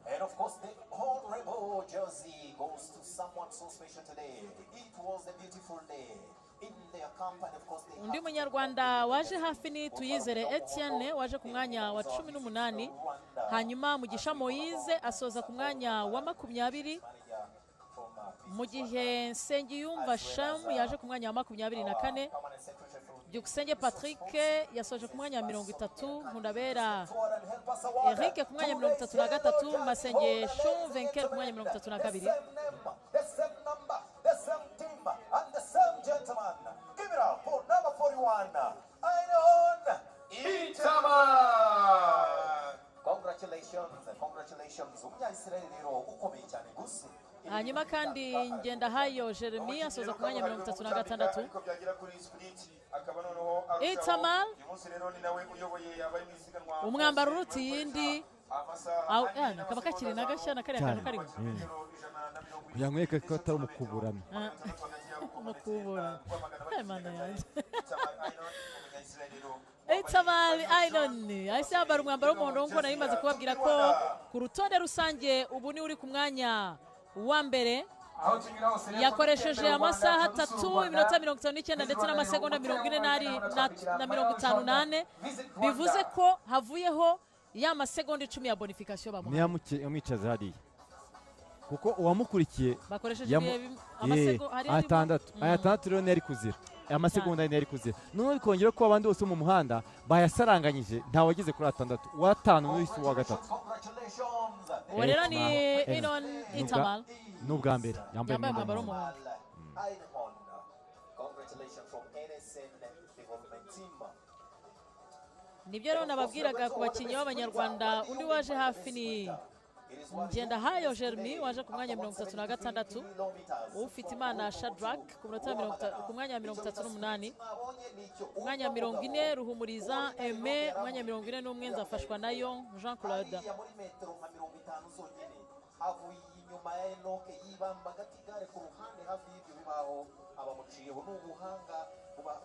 Speaker 4: And of course, the honorable jersey goes to someone so special today. It was a beautiful day. In their company, of course, they
Speaker 2: undi munyarwanda waje hafi ni Tuyizere Etienne waje ku mwanya wa 18. Hanyuma Mugisha Moise asoza ku mwanya wa 20. Mu gihe Nsengiyumva Sham yaje ku mwanya wa 24. Byukusenge Patrick yasoje ku mwanya wa 30. Nkundabera Eric ku mwanya wa 33. Masengesho Venker ku mwanya wa 32.
Speaker 4: give it up for number 41, Ainon Itama. Congratulations. Congratulations. Umunyayisiraheli rero ukomeye cyane gusa.
Speaker 2: hanyuma kandi Ngendahayo Jeremy asoza ku mwanya 36. Itamar umwambaro uruta iyindi kaba kakiri na gashya na kariya kantu karimo
Speaker 1: kugira ngo yeke ko atari umukuburano
Speaker 2: umukubura mana yanjye Itamar Iron ahise yambara umwambaro w'umuhondo nk'uko nari maze kubabwira ko ku rutonde rusange ubu ni uri ku mwanya wa mbere yakoresheje amasaha 3 iminota 59 ndetse n'amasegonda 48 bivuze ko havuyeho ya masegonda 10 ya bonification bamuha
Speaker 1: yamwicaza hariya kuko uwamukurikiye
Speaker 2: bakoresheje
Speaker 1: atandatu rero yari kuzira amasegonda yari kuzira none bikongera ko abandi bose mu muhanda bayasaranganyije nta wageze kuri atandatu watanu n'uwisi wa gatatu
Speaker 2: uwo rero ni Iron Itamar
Speaker 1: n'ubwa mbere yambaye
Speaker 2: umwambaro w'umuhondo nibyo rero nababwiraga ku bakinnyi b'abanyarwanda undi waje hafi ni Ngendahayo Jeremy waje ku mwanya 36 ufite Imana Shadrack ku mwanya 38 mwanya 40 Ruhumuriza Aime mwanya 41 nzafashwa nayo Jean Claude
Speaker 4: inyuma ya Enoke yibamba gatigare ku ruhande hafi y'ibyo bibaho abamuciyeho n'ubuhanga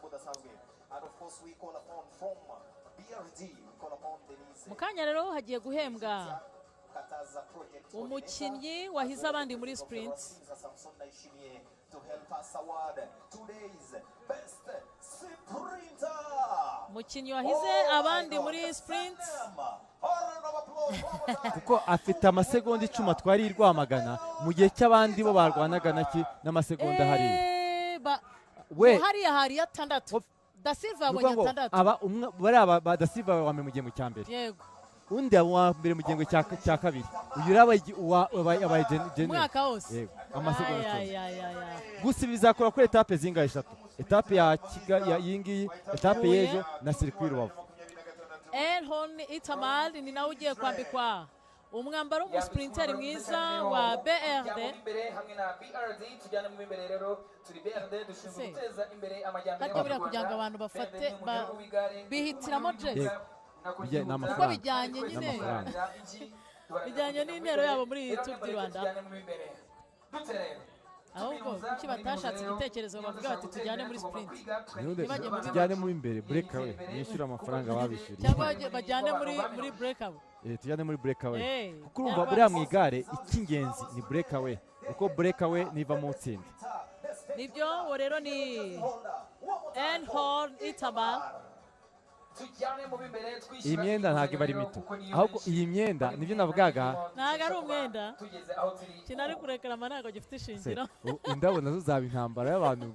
Speaker 4: budasanzwe. And of course we call upon from BRD, we call upon Denise.
Speaker 2: Mukanya rero hagiye guhembwa umukinnyi wahize abandi muri sprint umukinnyi wahize abandi muri sprint
Speaker 1: kuko afite amasegonda 10 atwari Rwamagana mu gihe cy'abandi bo barwanaga n'amasegonda hariya
Speaker 2: we hariya hari 6 Da Silva abonye 6
Speaker 1: aba ba Da Silva wa mu gihembwe cya mbere
Speaker 2: yego
Speaker 1: undi wa mbere mu gihembwe cya kabiri uyu abaye
Speaker 2: umwaka wose
Speaker 1: yego amasegonda gusa bizakora kuri etape zingahe 3 etape ya yingiyi etape y'ejo na circuit Rubavu.
Speaker 2: Iron Itamar ni nawe ugiye kwambikwa umwambaro w'umusprinter mwiza wa BRD
Speaker 10: hamwe na BRD tujyana mu imbere rero turi BRD dushinzwe guteza imbere
Speaker 2: amajyambere kandi kugira ngo abantu bafate bihitiramo jezi
Speaker 1: kuko
Speaker 2: bijyanye nyine bijyanye n'intero yabo muri Tour du Rwanda ahubwo kuki batashatse igitekerezo bavuga bati tujyane muri sprint
Speaker 1: tujyane mu imbere breakaway nishyura amafaranga babishyuriye
Speaker 2: cyangwa bajyane muri breakaway
Speaker 1: tujyane muri breakaway kuko urumva buriya mu igare icy'ingenzi ni breakaway kuko breakaway niva mu tsinda
Speaker 2: nibyo uwo rero ni Iron Itamar
Speaker 1: iyi myenda ntabwo iba ari mito ahubwo iyi myenda nibyo navugaga
Speaker 2: ntabwo ari umwenda kinari kurekarama ntabwo gifite ishingiro
Speaker 1: indabo nazo zaba intambara y'abantu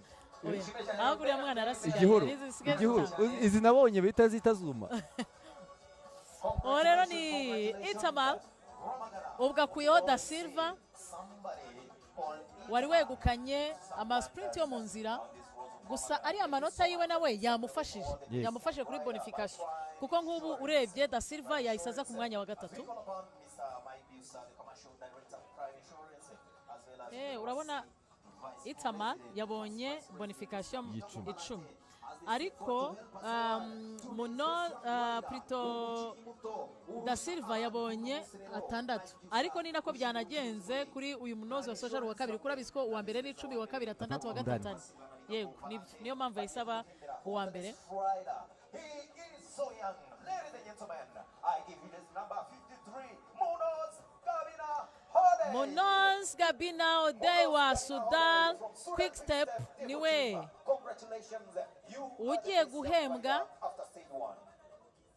Speaker 2: ahubwo uriya mwana arasigaye
Speaker 1: igihuru izi nabonye bita zitazuma
Speaker 2: uwo rero ni Itamar ubwo akuyeho Da Silva wari wegukanye amasprint yo mu nzira gusa ari amanota yiwe nawe yamufashije kuri bonification kuko nk'ubu urebye Da Silva yahise aza ku mwanya wa 3 urabona Itamar yabonye bonification 10 ariko Da Silva yabonye 6 ariko ni nako byanagenze kuri uyu munozi wa Sojar wa kabiri kuri abisiko uwa mbere ni 10 wa kabiri 6 wa gatatu yego niyo mpamvu yisaba uwa mbere Munoz Gabina Odei wa Sudan Quick Step niwe ugiye guhembwa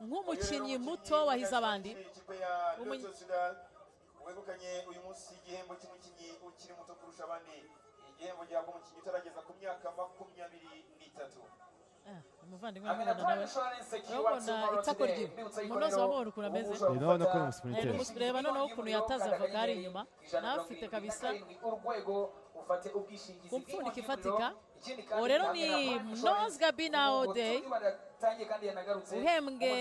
Speaker 2: nk'umukinnyi muto wahize abandi
Speaker 4: wegukanye uyu munsi igihembo cy'umukinnyi ukiri muto kurusha abandi igihembo gihabwa umukinnyi utarageza ku myaka 23
Speaker 2: umuvandimwe w'umwana nawe urabona itako rye umunozo wamubona ukuntu ameze
Speaker 1: urabona ko umusiprinter
Speaker 2: reba noneho ukuntu yataza vagari inyuma nawe afite kabisa kumpfundika ifatika uwo rero ni Mnoz Gabina Odey uhembwe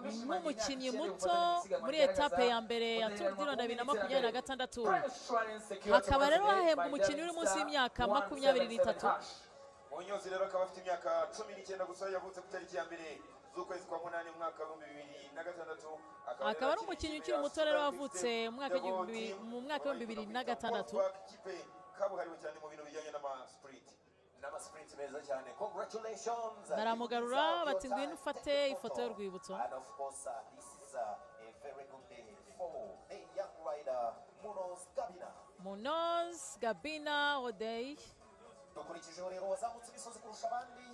Speaker 2: nk'umukinnyi muto muri etape ya mbere ya Tour du Rwanda 2026 hakaba rero hahembwa umukinnyi uri munsi y'imyaka 23
Speaker 11: Munyozi rero akaba afite imyaka 19 gusa yavutse ku tariki ya mbere z'ukwezi kwa 8 mu mwaka wa 2006
Speaker 2: akaba ari umukinnyi ukiri muto rero wavutse mu mwaka wa 2006
Speaker 11: kabuhariwe cyane mu bintu bijyanye n'ama-sprint meza cyane. Congratulations.
Speaker 2: Baramugarura bati ngwino ufate ifoto y'urwibutso.
Speaker 11: And of course this is a very good day for the young rider
Speaker 2: Mnoz Gabina Odey.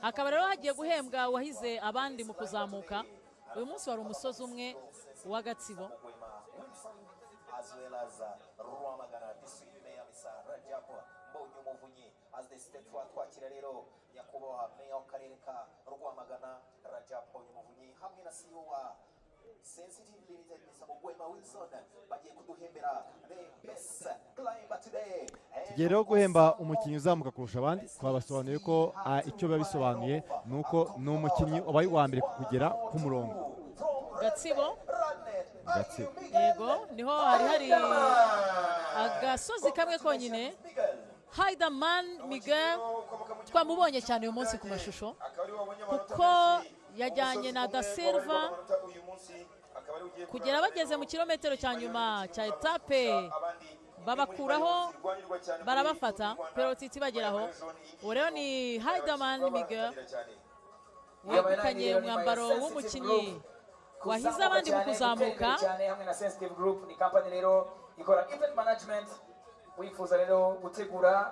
Speaker 2: Akaba rero hagiye guhembwa wahize abandi mu kuzamuka. Uyu munsi wari umusozi umwe wa Gatsibo.
Speaker 11: As well as Rwamagana district mayor Mr. Rajab Mbonyumuvunyi as the state twakira rero nyakubahwa mayor w'akarere ka Rwamagana Rajab Mbonyumuvunyi hamwe na CEO wa Sensitive Limited Mr. Mugwema Wilson bagiye kuduhembera the best climber today.
Speaker 1: Tugiye rero guhemba umukinnyi uzamuka kurusha abandi twabasobanuye ko icyo biba bisobanuye nuko ni umukinnyi wabaye uwa mbere kugera ku murongo.
Speaker 2: Gatsibo yego niho hari agasozi kamwe konyine. Heidemann Miguel twamubonye cyane uyu munsi ku mashusho kuko yajyanye na Da Silva kugera bageze mu kilometero cya nyuma cya etape babakuraho barabafata pelotiti bageraho. Uwo rero ni Heidemann Miguel wegukanye umwambaro w'umukinnyi wahize abandi mu kuzamuka.
Speaker 10: Hamwe na Sensitive Group ni company rero ikora event management. Wifuza rero gutegura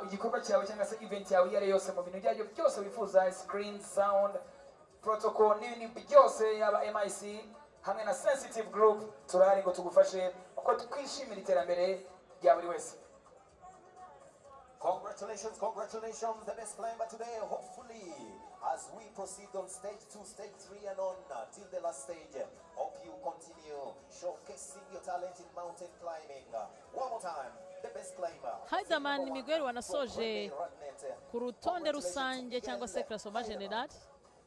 Speaker 10: igikorwa cyawe cyangwa se event yawe iyo ari yose mu bintu byayo byose wifuza, screen, sound, protocol n'ibindi byose yaba MIC hamwe na Sensitive Group turahari ngo tugufashe uko twishimira iterambere rya buri wese.
Speaker 11: Congratulations, the best climber today. Hopefully, as we proceed on stage 2, stage 3 and on till the last stage, hope you continue showcasing your talent in mountain climbing. One more time, the best climber.
Speaker 2: Heidemann Miguel wanasoje ku rutonde rusange cyangwa se classement general.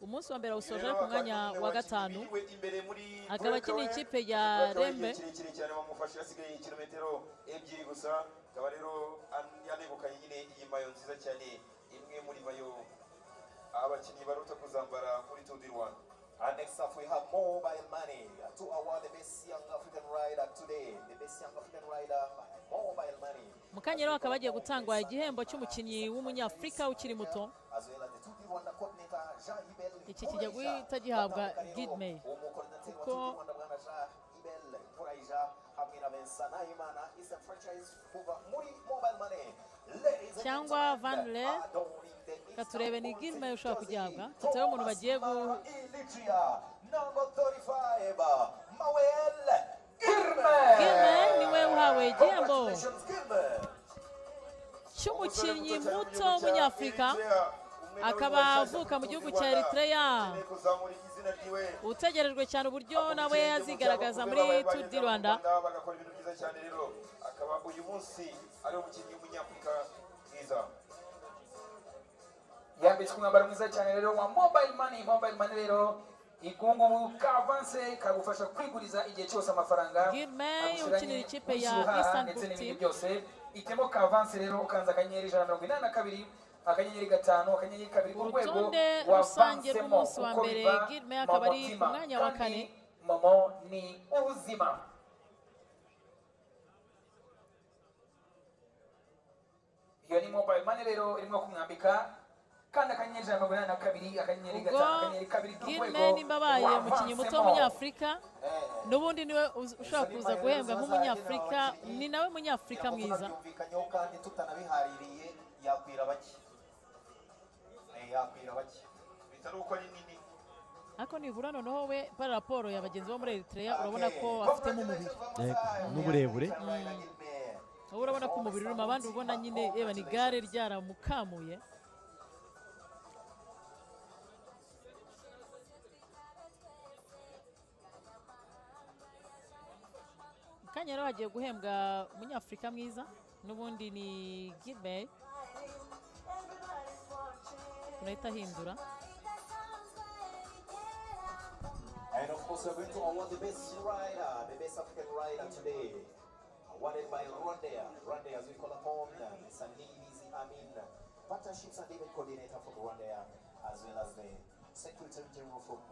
Speaker 2: Umunsi wa mbere usoje ku mwanya wa gatanu. Akaba akina ikipe ya Rembe.
Speaker 11: Akaba rero yanegukanye nyine iyi mayo nziza cyane, imwe muri mayo abakinnyi baruta kuzambara muri Tour du Rwanda. And next up we have mobile money to award the best young African rider today. The best young African rider, mobile money.
Speaker 2: Mukanya rero akaba agiye gutangwa igihembo cy'umukinnyi w'umunyafrika ukiri muto. Iki kijya guhita gihabwa Gidmey kuko cyangwa Vanle katurebe ni Gidmey ushobora kugihabwa tutari umuntu bagiye Gidmey niwe uhawe igihembo cy'umukinnyi muto w'umunyafrika akaba avuka mu gihugu cya Eritrea utegerejwe cyane uburyo nawe yazigaragaza muri Tour du Rwanda.
Speaker 11: Akaba uyu munsi ari umukinnyi w'umunyafrika mwiza
Speaker 10: yambitswe umwambaro mwiza cyane rero wa mobile money rero ikungu kavanse kagufasha kwiguriza igihe cyose amafaranga.
Speaker 2: Gidmey ukinira ikipe ya Eastern Book Team
Speaker 10: byose itemo kavanse rero ukanza akanyenyeri 182 akanyenyeri 5 akanyenyeri 2 urwego
Speaker 2: rusange rw'umunsi wa mbere. Gidmey akaba ari ku mwanya wa 4.
Speaker 10: Momo ni ubuzima. Iyo ni mobile money rero irimo kumwambika kandi akanyenyeri 182 akanyenyeri 5 akanyenyeri 2
Speaker 2: Gidmey nimbabaye umukinnyi muto w'umunyafrika n'ubundi niwe ushobora kuza guhembwa nk'umunyafrika, ni nawe munyafrika mwiza.
Speaker 11: kandi tutanabihaririye yakwira bake bitari uko ari nini
Speaker 2: ariko nibura noneho we para raporo ya bagenzi bo muri Eritrea urabona ko afitemo umubiri
Speaker 1: n'uburebure.
Speaker 2: Urabona ko umubiri urimo abandi ubona nyine yeba ni gare ryaramukamuye. kanya rero hagiye guhembwa umunyafurika mwiza n'ubundi ni Gilbert urahita ahindura.
Speaker 11: And of course, we're going to award the best rider, the best African rider today. Awarded by Rwanda, as we call upon, Sandizi Amin, Partnerships and Event Coordinator for Rwanda, as well as the Secretary General from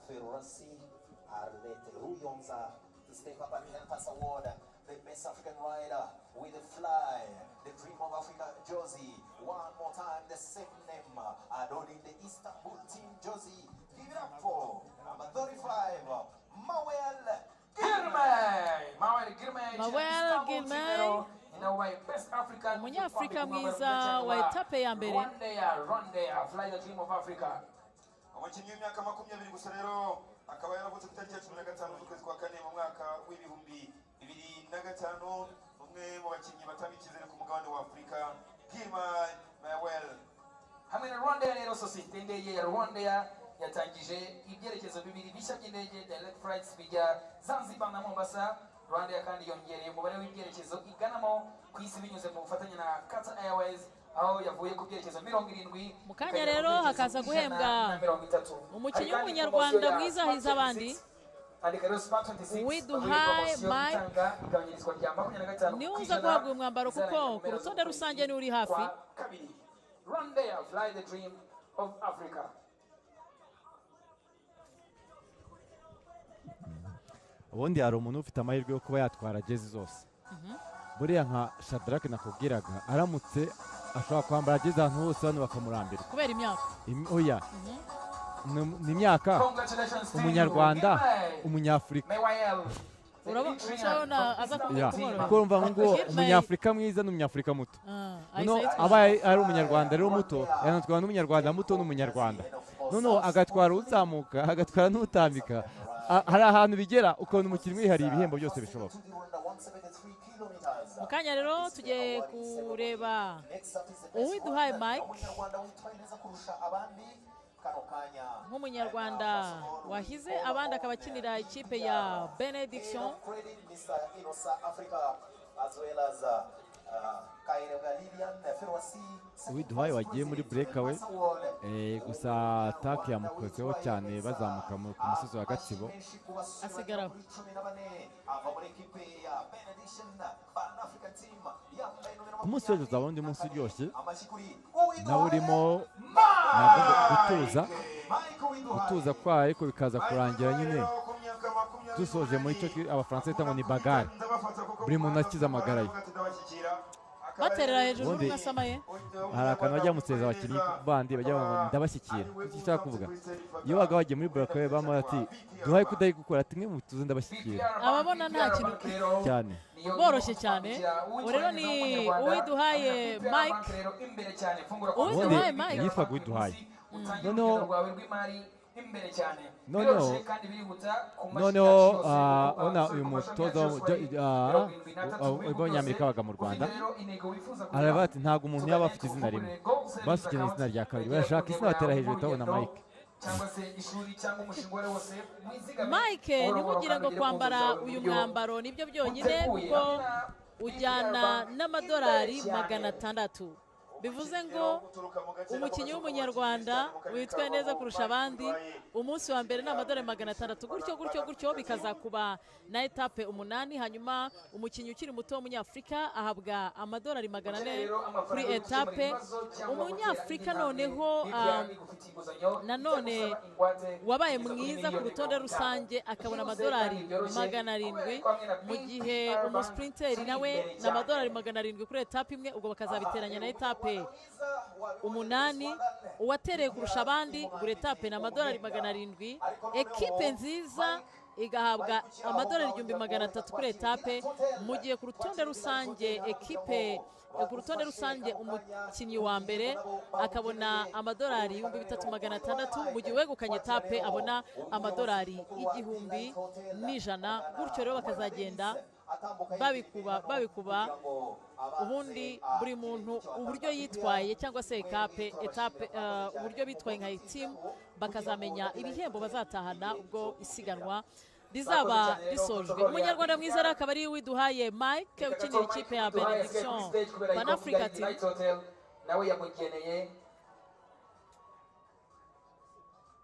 Speaker 11: Ferrasi, Arlette Ruyonza, to step up and help us award the best African rider with the fly, the Dream of Africa jersey. One more time, the same name, adorning the Istanbul team jersey. Give it up for number 35, Mawel Girmay.
Speaker 2: Mawel Girmay, umunyafurika mwiza wa etape ya mbere.
Speaker 10: Rwanda, fly the Dream of Africa.
Speaker 12: Umukinnyi w'imyaka 20 gusa rero akaba yaravutse ku itariki ya 15 z'ukwezi kwa kane mu mwaka w'ibihumbi 2005, umwe mu bakinnyi batanga icyizere ku mugabane wa Afurika, Girmay Mawel.
Speaker 10: Hamwe na Rwanda rero sosiyete y'indege ya Rwanda yatangije ibyerekezo bibiri bishya by'indege direct flights bijya Zanzibar na Mombasa. Rwanda kandi yongereye umubare w'ibyerekezo iganamo ku isi binyuze mu bufatanye na Qatar Airways, aho yavuye ku byerekezo 70.
Speaker 2: Mu kanya rero hakaza guhembwa umukinnyi w'umunyarwanda mwiza hiza abandi. Uwiduhaye Mike niwe uza guhabwa umwambaro kuko ku rutonde rusange ni uri hafi.
Speaker 10: Rwanda fly the Dream of Africa.
Speaker 1: ubundi hari umuntu ufite amahirwe yo kuba yatwara jezi zose. Buriya nka Shadrack nakubwiraga aramutse ashobora kwambara jezi ahantu hose hano bakamurambira
Speaker 2: kubera imyaka.
Speaker 1: Oya ni imyaka, umunyarwanda, umunyafurika.
Speaker 2: Urabona aza kumubona
Speaker 1: kuko urumva ngo umunyafurika mwiza n'umunyafurika muto. No abaye ari umunyarwanda rero muto yanatwara n'umunyarwanda muto n'umunyarwanda. Noneho agatwara uzamuka agatwara n'utambika. Hari ahantu bigera ukabona umukinnyi wihariye ibihembo byose bishoboka.
Speaker 2: Mu kanya rero tugiye kureba Uwiduhaye Mike nk'umunyarwanda wahize abandi akaba akinira ikipe ya Benediction.
Speaker 1: Uwiduhaye wagiye muri breakaway gusa attack yamukozeho cyane bazamuka ku musozi wa Gatsibo
Speaker 2: asigara
Speaker 1: ku munsi w'ejo uzaba undi munsi uryoshye nawe urimo gutuza kwayo ariko bikaza kurangira nyine dusoje muri cyo abafaransa bita ngo ni bagare, buri muntu akiza amagara ye
Speaker 2: baterera hejuru n'asamaye.
Speaker 1: Hari akantu bajya mutseza abakinnyi bandi bajya ngo ndabashyikira. Icyo ushaka kuvuga iyo waga wagiye muri breakaway bamara ati duhaye kudayi gukora ati mwe mutuze ndabashyikira.
Speaker 2: Ababona nta kintu
Speaker 1: cyane
Speaker 2: boroshye cyane. Rero ni Uwiduhaye Mike. Uwiduhaye Mike
Speaker 1: yitwa Uwiduhaye. Noneho ona uyu mutoza w'abanyamerika baga mu Rwanda aravuga ati ntabwo umuntu yaba afite izina rimwe, basukeneye izina rya kabiri, barashaka izina batera hejuru utabona Mike.
Speaker 2: Mike ntimugire ngo kwambara uyu mwambaro nibyo byonyine kuko ujyana n'amadolari 600. Bivuze ngo umukinnyi w'umunyarwanda witwaye neza kurusha abandi umunsi wa mbere n'amadolari 600 gutyo bikazakuba na etape 8. Hanyuma umukinnyi ukiri muto w'umunyafurika ahabwa amadolari 400 kuri etape. Umunyafurika noneho nanone wabaye mwiza ku rutonde rusange akabona amadolari 700, mu gihe umusprinter nawe n'amadolari 700 kuri etape imwe. Ubwo bakazabiteranya na etape 8. Uwatereye kurusha abandi kuri etape na amadolari 700. Ekipe nziza igahabwa amadolari 300 kuri etape, mu gihe ku rutonde rusange ku rutonde rusange umukinnyi wa mbere akabona amadolari 3600, mu gihe wegukanye etape abona amadolari 1100. Gutyo rero bakazagenda babikuba ubundi buri muntu uburyo yitwaye cyangwa se etape uburyo bitwaye nka team bakazamenya ibihembo bazatahana ubwo isiganwa rizaba risojwe. Umunyarwanda mwiza rero akaba ari Uwiduhaye Mike ukinira ikipe ya Benediction Pan-Africa Team.
Speaker 10: nawe yamugeneye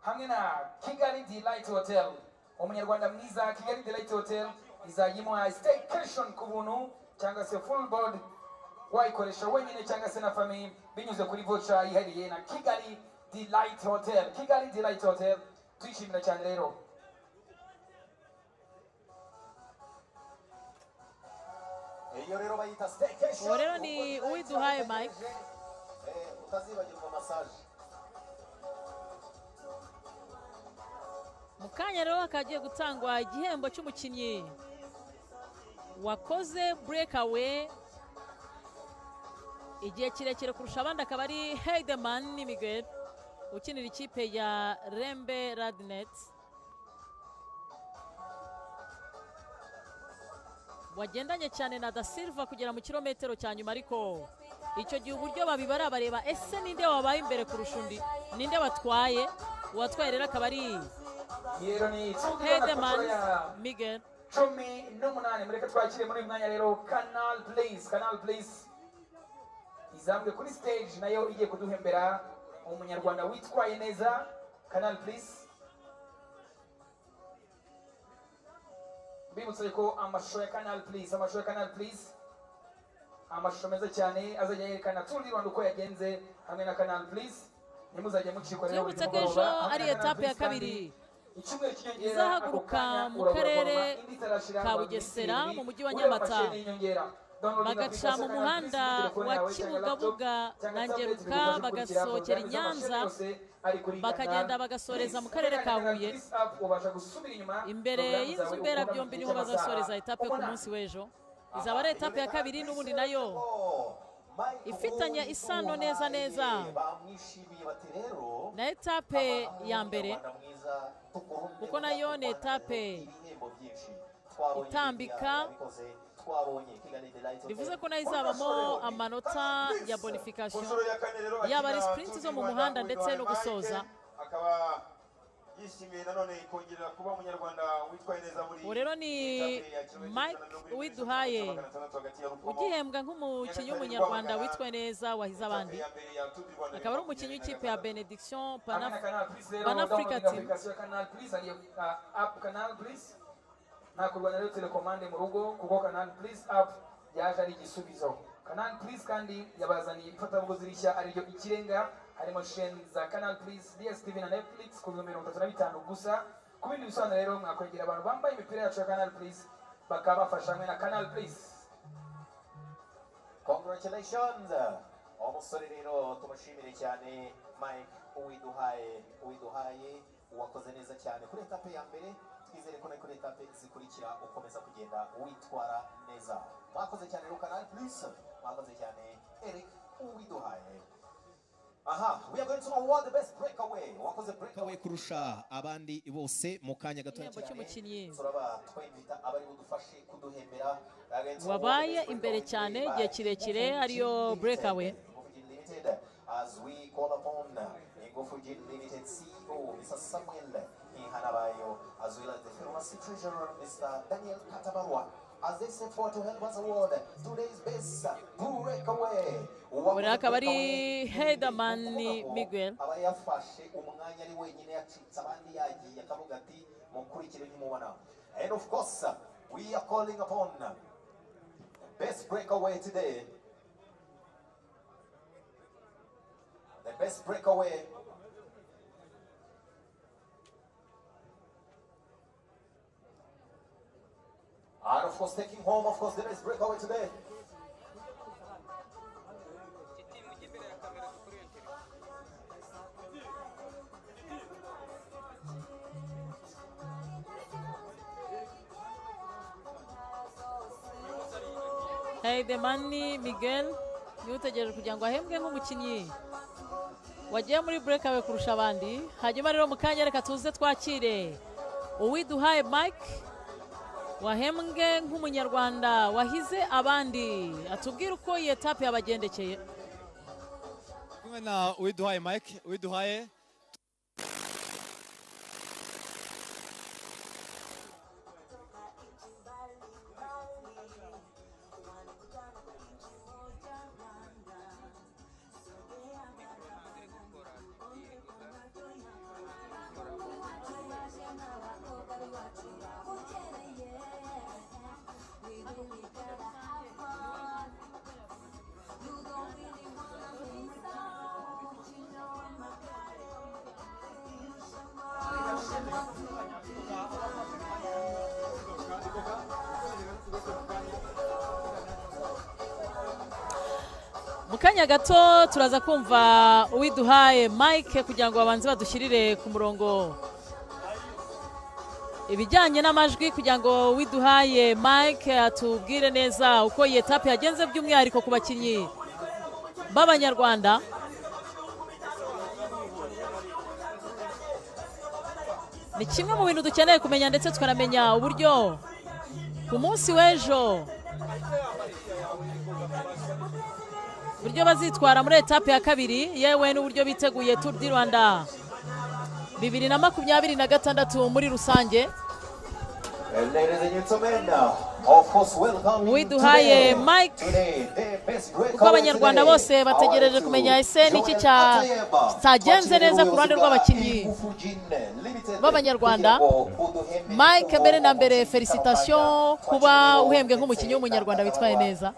Speaker 10: hamwe na Kigali Delight Hotel. Umunyarwanda mwiza, Kigali Delight Hotel izajyimo staycation ku buntu cyangwa se full board wayikoresha wenyine cyangwa se na famille binyuze kuri voucher yihariye na Kigali Delight Hotel. Kigali Delight Hotel tuyishimira cyane rero.
Speaker 11: iyo rero bayita staycation.
Speaker 2: Uwo rero ni Uwiduhaye Mike.
Speaker 11: Utazibagirwa massage.
Speaker 2: Mu kanya rero akagiye gutangwa igihembo cy'umukinnyi wakoze breakaway igihe kirekire kurusha abandi, akaba ari Heidemann Miguel ukinira ikipe ya Rembe Radnet, wagendanye cyane na Da Silva kugera mu kilometero cya nyuma, ariko icyo gihe uburyo babibara bareba ese ninde wabaye imbere kurusha undi, ninde watwaye. Uwatwaye rero akaba ari Heidemann Miguel.
Speaker 10: 18 mureke twakire muri uyu mwanya rero Canal Place izambwe kuri stage nayo igiye kuduhembera umunyarwanda witwaye neza. Canal Place bibutse ko amashusho ya Canal Place amashusho meza cyane azajya yerekana Tour du Rwanda uko yagenze hamwe na Canal Place. Nimuzajya mucikwa rero
Speaker 2: Twibutse ko ejo ari etape ya kabiri izahaguruka mu karere ka Bugesera mu mujyi wa Nyamata, bagaca mu muhanda wa Kibugabuga na Ngeruka bagasohokera i Nyanza, bakagenda bagasoreza mu karere ka Huye. Imbere y'inzu mberabyombi niho bazasoreza etape ku munsi w'ejo. Izaba ari etape ya kabiri n'ubundi nayo ifitanye isano neza na etape ya mbere, kuko nayo ni etape itambika, bivuze ko nayo izabamo amanota ya bonification, yaba ari sprint zo mu muhanda ndetse no gusoza.
Speaker 12: yishimiye nanone kongera kuba umunyarwanda witwaye neza muri
Speaker 2: uwo rero ni Mike Uwiduhaye ugihembwa nk'umukinnyi w'umunyarwanda witwaye neza wahize abandi, akaba ari umukinnyi w'ikipe ya Benediction Pan-Africa Team.
Speaker 10: nta kurwana rero telekomande mu rugo kuko Canal Plus app yaje ari igisubizo. Canal Plus kandi yabazaniye ifatabuguzi rishya ariryo ikirenga, harimo chaîne za Canal Plus, DSTV na Netflix ku bihumbi 35 gusa. Ku bindi bisobanuro rero mwakwegera abantu bambaye imipira yacu ya Canal Plus bakaba bafasha hamwe na Canal Plus.
Speaker 11: Congratulations umusore rero tumushimire cyane Mike Uwiduhaye wakoze neza cyane kuri etape ya mbere. Twizere ko kuri etape zikurikira ukomeza kugenda witwara neza. Mwakoze cyane rero Canal Plus, mwakoze cyane Eric Uwiduhaye. Aha, we are going to award the best breakaway. Wakoze breakaway kurusha abandi bose mu kanya gato cyane. Turaba twinvita abari budufashe kuduhembera
Speaker 2: wabaye imbere cyane igihe kirekire ariyo breakaway.
Speaker 11: As we call upon Ingufuji Limited CEO Mr. Samuel Hanabayo, as well as the pharmacy treasurer Mr. Daniel Katabarwa, as they set forth to help us award today's best breakaway.
Speaker 2: Uri akaba ari Heidemann Miguel.
Speaker 11: Aba yafashe umwanya ari wenyine yacitse abandi yagiye akavuga ati mukurikire ntimubona. And of course we are calling upon the best breakaway today. The best breakaway. And of course taking home, of course, the best breakaway today.
Speaker 2: Heidemann Miguel niwe utegereje kugira ngo ahembwe nk'umukinnyi wagiye muri breakaway kurusha abandi. Hanyuma rero mu kanya reka tuze twakire Uwiduhaye Mike wahembwe nk'umunyarwanda wahize abandi, atubwira uko iyi etape yabagendekeye.
Speaker 13: Kumwe na Uwiduhaye Mike. Uwiduhaye
Speaker 2: mu kanya gato turaza kumva uwiduhaye Mike kugira ngo babanze badushyirire ku murongo ibijyanye n'amajwi kugira ngo uwiduhaye Mike atubwire neza uko iyi etape yagenze by'umwihariko ku bakinnyi b'Abanyarwanda. Ni kimwe mu bintu dukeneye kumenya ndetse tukanamenya uburyo ku munsi w'ejo uburyo bazitwara muri etape ya kabiri yewe n'uburyo biteguye Tour du Rwanda 2026 muri rusange. Uwiduhaye Mike kuko Abanyarwanda bose bategereje kumenya ese niki cyagenze neza ku ruhande rw'abakinnyi b'Abanyarwanda. Mike mbere na mbere felicitation kuba uhembwe nk'umukinnyi w'umunyarwanda witwaye neza.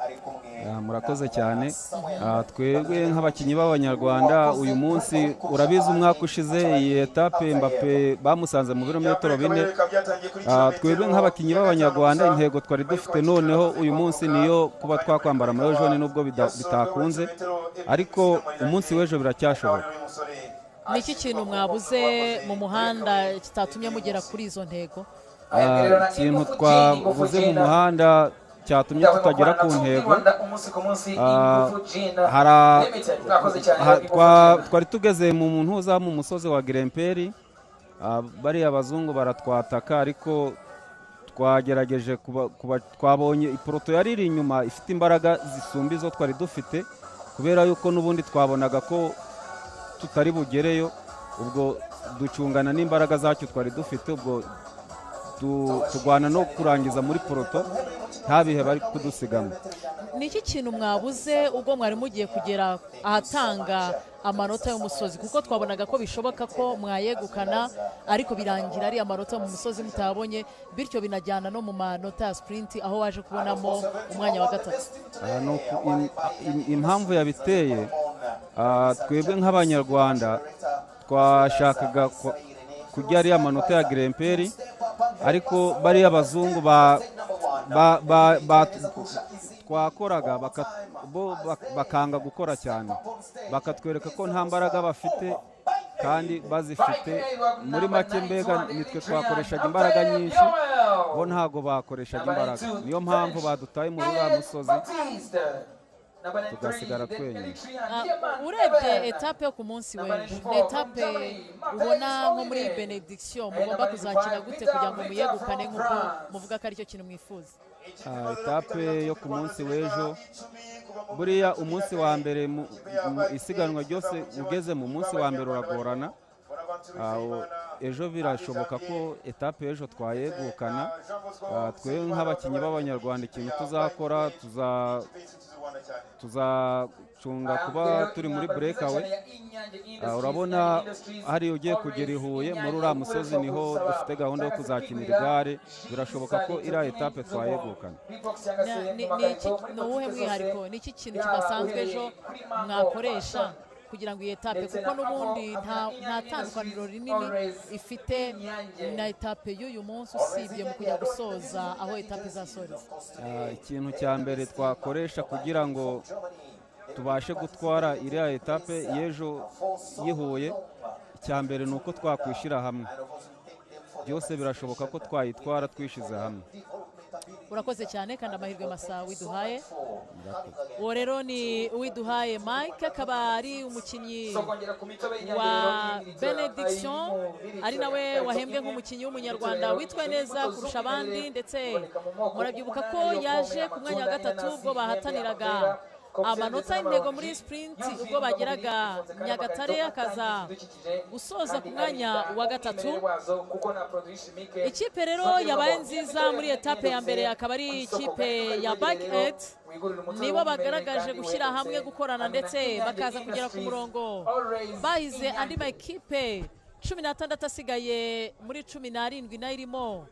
Speaker 14: Murakoze cyane. Twebwe nk'abakinnyi b'Abanyarwanda uyu munsi urabizi umwaka ushize iyi etape Mbappe bamusanze mu birometero 4. Twebwe nk'abakinnyi b'Abanyarwanda intego twari dufite noneho uyu munsi niyo kuba twakwambara mayo jaune nubwo bitakunze ariko umunsi w'ejo biracyashoboka.
Speaker 2: Niki kintu mwabuze mu muhanda kitatumye mugera kuri izo ntego?
Speaker 14: Ikintu twavuze mu muhanda cyatumye tutagera ku ntego twari tugeze mu ntuza mu musozi wa Gremperi, bariya abazungu baratwataka ariko twagerageje twabonye iporoto yari iri inyuma ifite imbaraga zisumba izo twari dufite kubera yuko n'ubundi twabonaga ko tutari bugereyo, ubwo ducungana n'imbaraga zacyo twari dufite, ubwo tugwana no kurangiza muri poroto nta bihe bari kudusigamo.
Speaker 2: Niki kintu mwabuze ubwo mwari mugiye kugera ahatanga amanota y'umusozi kuko twabonaga ko bishoboka ko mwayegukana ariko birangira ari amanota mu musozi mutabonye bityo binajyana no mu manota ya sprint aho waje kubonamo umwanya wa gatatu?
Speaker 14: Impamvu yabiteye twebwe nk'Abanyarwanda twashakaga kujya ari amanota ya Gremperi ariko bari abazungu twakoraga bakanga gukora cyane bakatwereka ko nta mbaraga bafite kandi bazifite. Muri make mbega nitwe twakoreshaga imbaraga nyinshi bo ntago bakoreshaga imbaraga, niyo mpamvu badutaye muri uriya musozi tugasigara twenyine.
Speaker 2: Urebye etape yo ku munsi w'ejo ni etape ubona nko muri benediction mugomba kuzakina gute kugira ngo muyegukane nk'uko muvuga ko aricyo kintu mwifuza?
Speaker 14: Etape yo ku munsi w'ejo buriya umunsi wa mbere isiganwa ryose ugeze mu munsi wa mbere uragorana. Ejo birashoboka ko etape y'ejo twayegukana. Twebwe nk'abakinnyi b'Abanyarwanda ikintu tuzakora tuzacunga kuba turi muri breakaway. Urabona hari ugiye kugera i Huye muri uriya musozi niho dufite gahunda yo kuzakinira igare, birashoboka ko iriya etape twayegukana.
Speaker 2: Ni uwuhe mwihariko n'iki kintu kidasanzwe ejo mwakoresha kugira ngo iyi etape kuko n'ubundi nta tandukaniro rinini ifite na etape y'uyu munsi usibye mu kujya gusoza aho etape izasoreza?
Speaker 14: Ikintu cya mbere twakoresha kugira ngo tubashe gutwara iriya etape y'ejo yihuye, icya mbere ni uko twakwishyira hamwe. Byose birashoboka ko twayitwara twishize hamwe.
Speaker 2: Urakoze cyane kandi amahirwe masa widuhaye. Uwo rero ni Uwiduhaye Mike, akaba ari umukinnyi wa benediction ari nawe wahembwe nk'umukinnyi w'umunyarwanda witwaye neza kurusha abandi, ndetse murabyibuka ko yaje ku mwanya wa gatatu ubwo bahataniraga amanota y'intego muri sprint ubwo bageraga Nyagatare, akaza gusoza ku mwanya wa gatatu. Ikipe rero yabaye nziza muri etape ya mbere akaba ari ikipe ya Bucket, nibo bagaragaje gushyira hamwe gukorana ndetse bakaza kugera ku murongo bahize andi makipe 16 asigaye muri 17 nayo irimo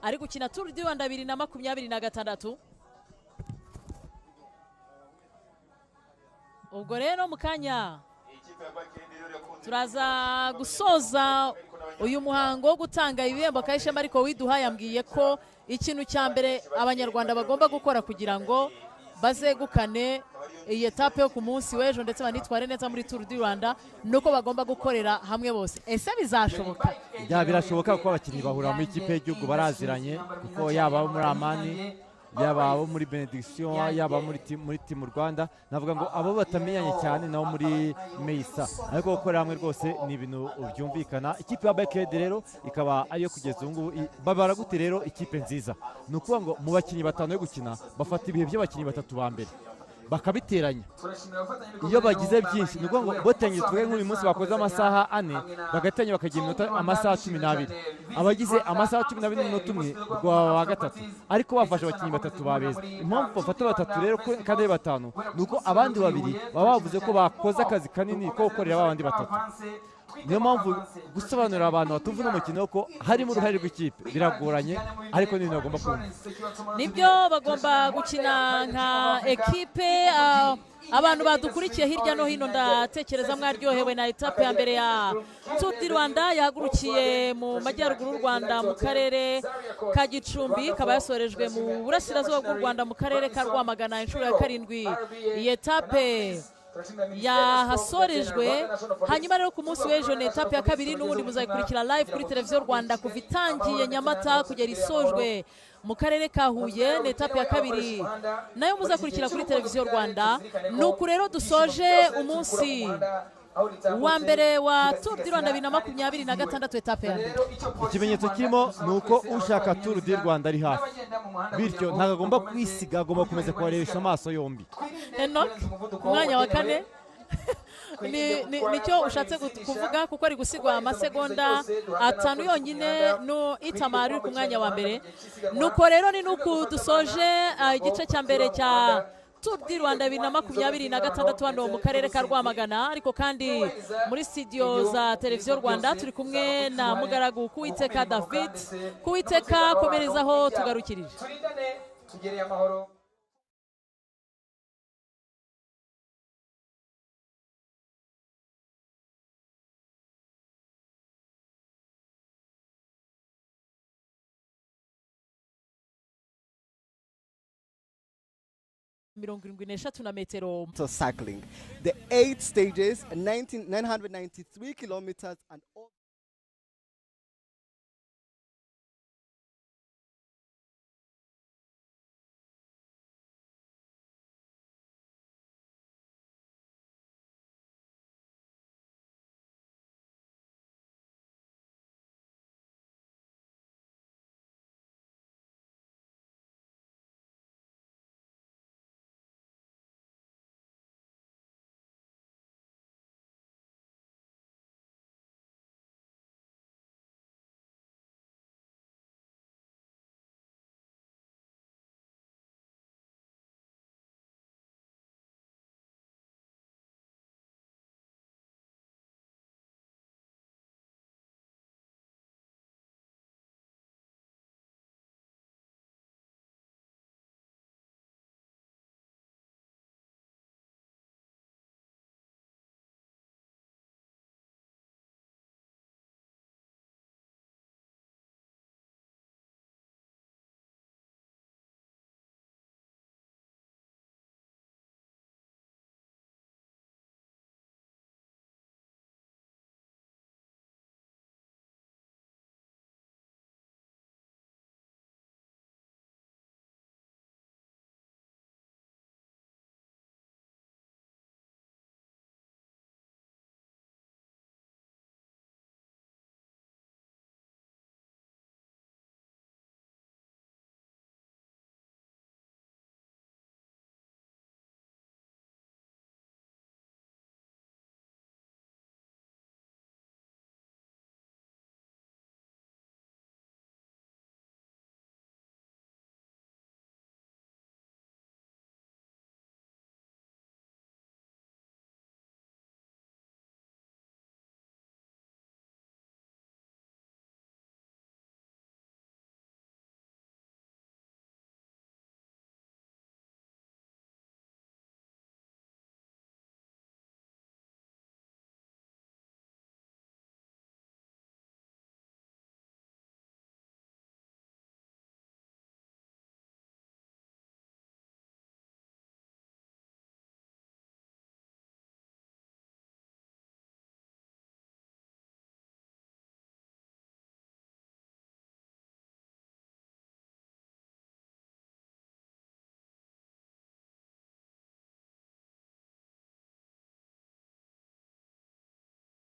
Speaker 2: ari gukina Tour du Rwanda 2026. Ubwo rero mu kanya turaza gusoza uyu muhango wo gutanga ibihembo Kayishema, ariko Uwiduhaye yambwiye ko ikintu cya mbere Abanyarwanda bagomba gukora kugira ngo bazegukane iyi etape yo ku munsi w'ejo ndetse banitware neza muri Tour du Rwanda nuko bagomba gukorera hamwe bose. Ese bizashoboka?
Speaker 1: Birashoboka kuko abakinnyi bahura muri ikipe y'igihugu baraziranye, kuko yaba abo muri Amani, yaba abo muri Benediction, yaba muri timu Rwanda, navuga ngo abo batamenyanye cyane nabo muri Meisa, ariko gukorera hamwe rwose ni ibintu byumvikana. Ikipe ya Baked rero ikaba ariyo kugeza ubu ngubu babara gute rero ikipe nziza, ni ukuvuga ngo mu bakinnyi batanu yo gukina bafata ibihe by'abakinnyi batatu ba mbere bakabiteranya. Iyo bagize byinshi ni ukuvuga ngo botenye tuvuge nk'uyu munsi bakoze amasaha 4 bagateranya bakagira iminota amasaha 12, abagize amasaha 12 n'iminota 1 rwa gatatu, ariko bafashe abakinnyi batatu babeza. Impamvu bafata batatu rero kandi ari batanu ni uko abandi babiri baba bavuze ko bakoze akazi kanini ko gukorera abandi batatu. Niyo mpamvu gusobanurira abantu batuva n'umukino ko harimo uruhare rw'ikipe biragoranye, ariko n'ibintu bagomba kumva.
Speaker 2: Nibyo bagomba gukina nka ekipe. Abantu badukurikiye hirya no hino ndatekereza mwaryohewe na etape ya mbere ya Tour du Rwanda yahagurukiye mu majyaruguru y'u Rwanda mu karere ka Gicumbi, ikaba yasorejwe mu burasirazuba bw'u Rwanda mu karere ka Rwamagana inshuro ya 7. Iyi etape yahasorejwe. Hanyuma rero ku munsi w'ejo ni etape ya 2 n'ubundi muzayikurikira live kuri televiziyo Rwanda kuva itangiye Nyamata kugera isojwe mu karere ka Huye. Ni etape ya 2 nayo muzakurikira kuri televiziyo Rwanda. Nuko rero dusoje umunsi wa mbere wa Tour du Rwanda 2026 etape ya mbere.
Speaker 1: Ikimenyetso kirimo ni uko ushaka Tour du Rwanda ari hafi, bityo ntabwo agomba kwisiga, agomba gukomeza kubarebesha amaso yombi.
Speaker 2: Enoch umwanya wa 4 nicyo ushatse kuvuga kuko ari gusigwa amasegonda 5 yonyine no Itamari ku mwanya wa mbere. Nuko rero ni nuko dusoje igice cya mbere cya Tour du Rwanda 2026 hano mu karere ka Rwamagana, ariko kandi muri studio za televiziyo Rwanda turi kumwe na mugaragu Kuwiteka David. Kuwiteka komerezaho tugarukirije.
Speaker 10: Tugereye amahoro.
Speaker 3: Cycling, the 8 stages, 993 kilometers and all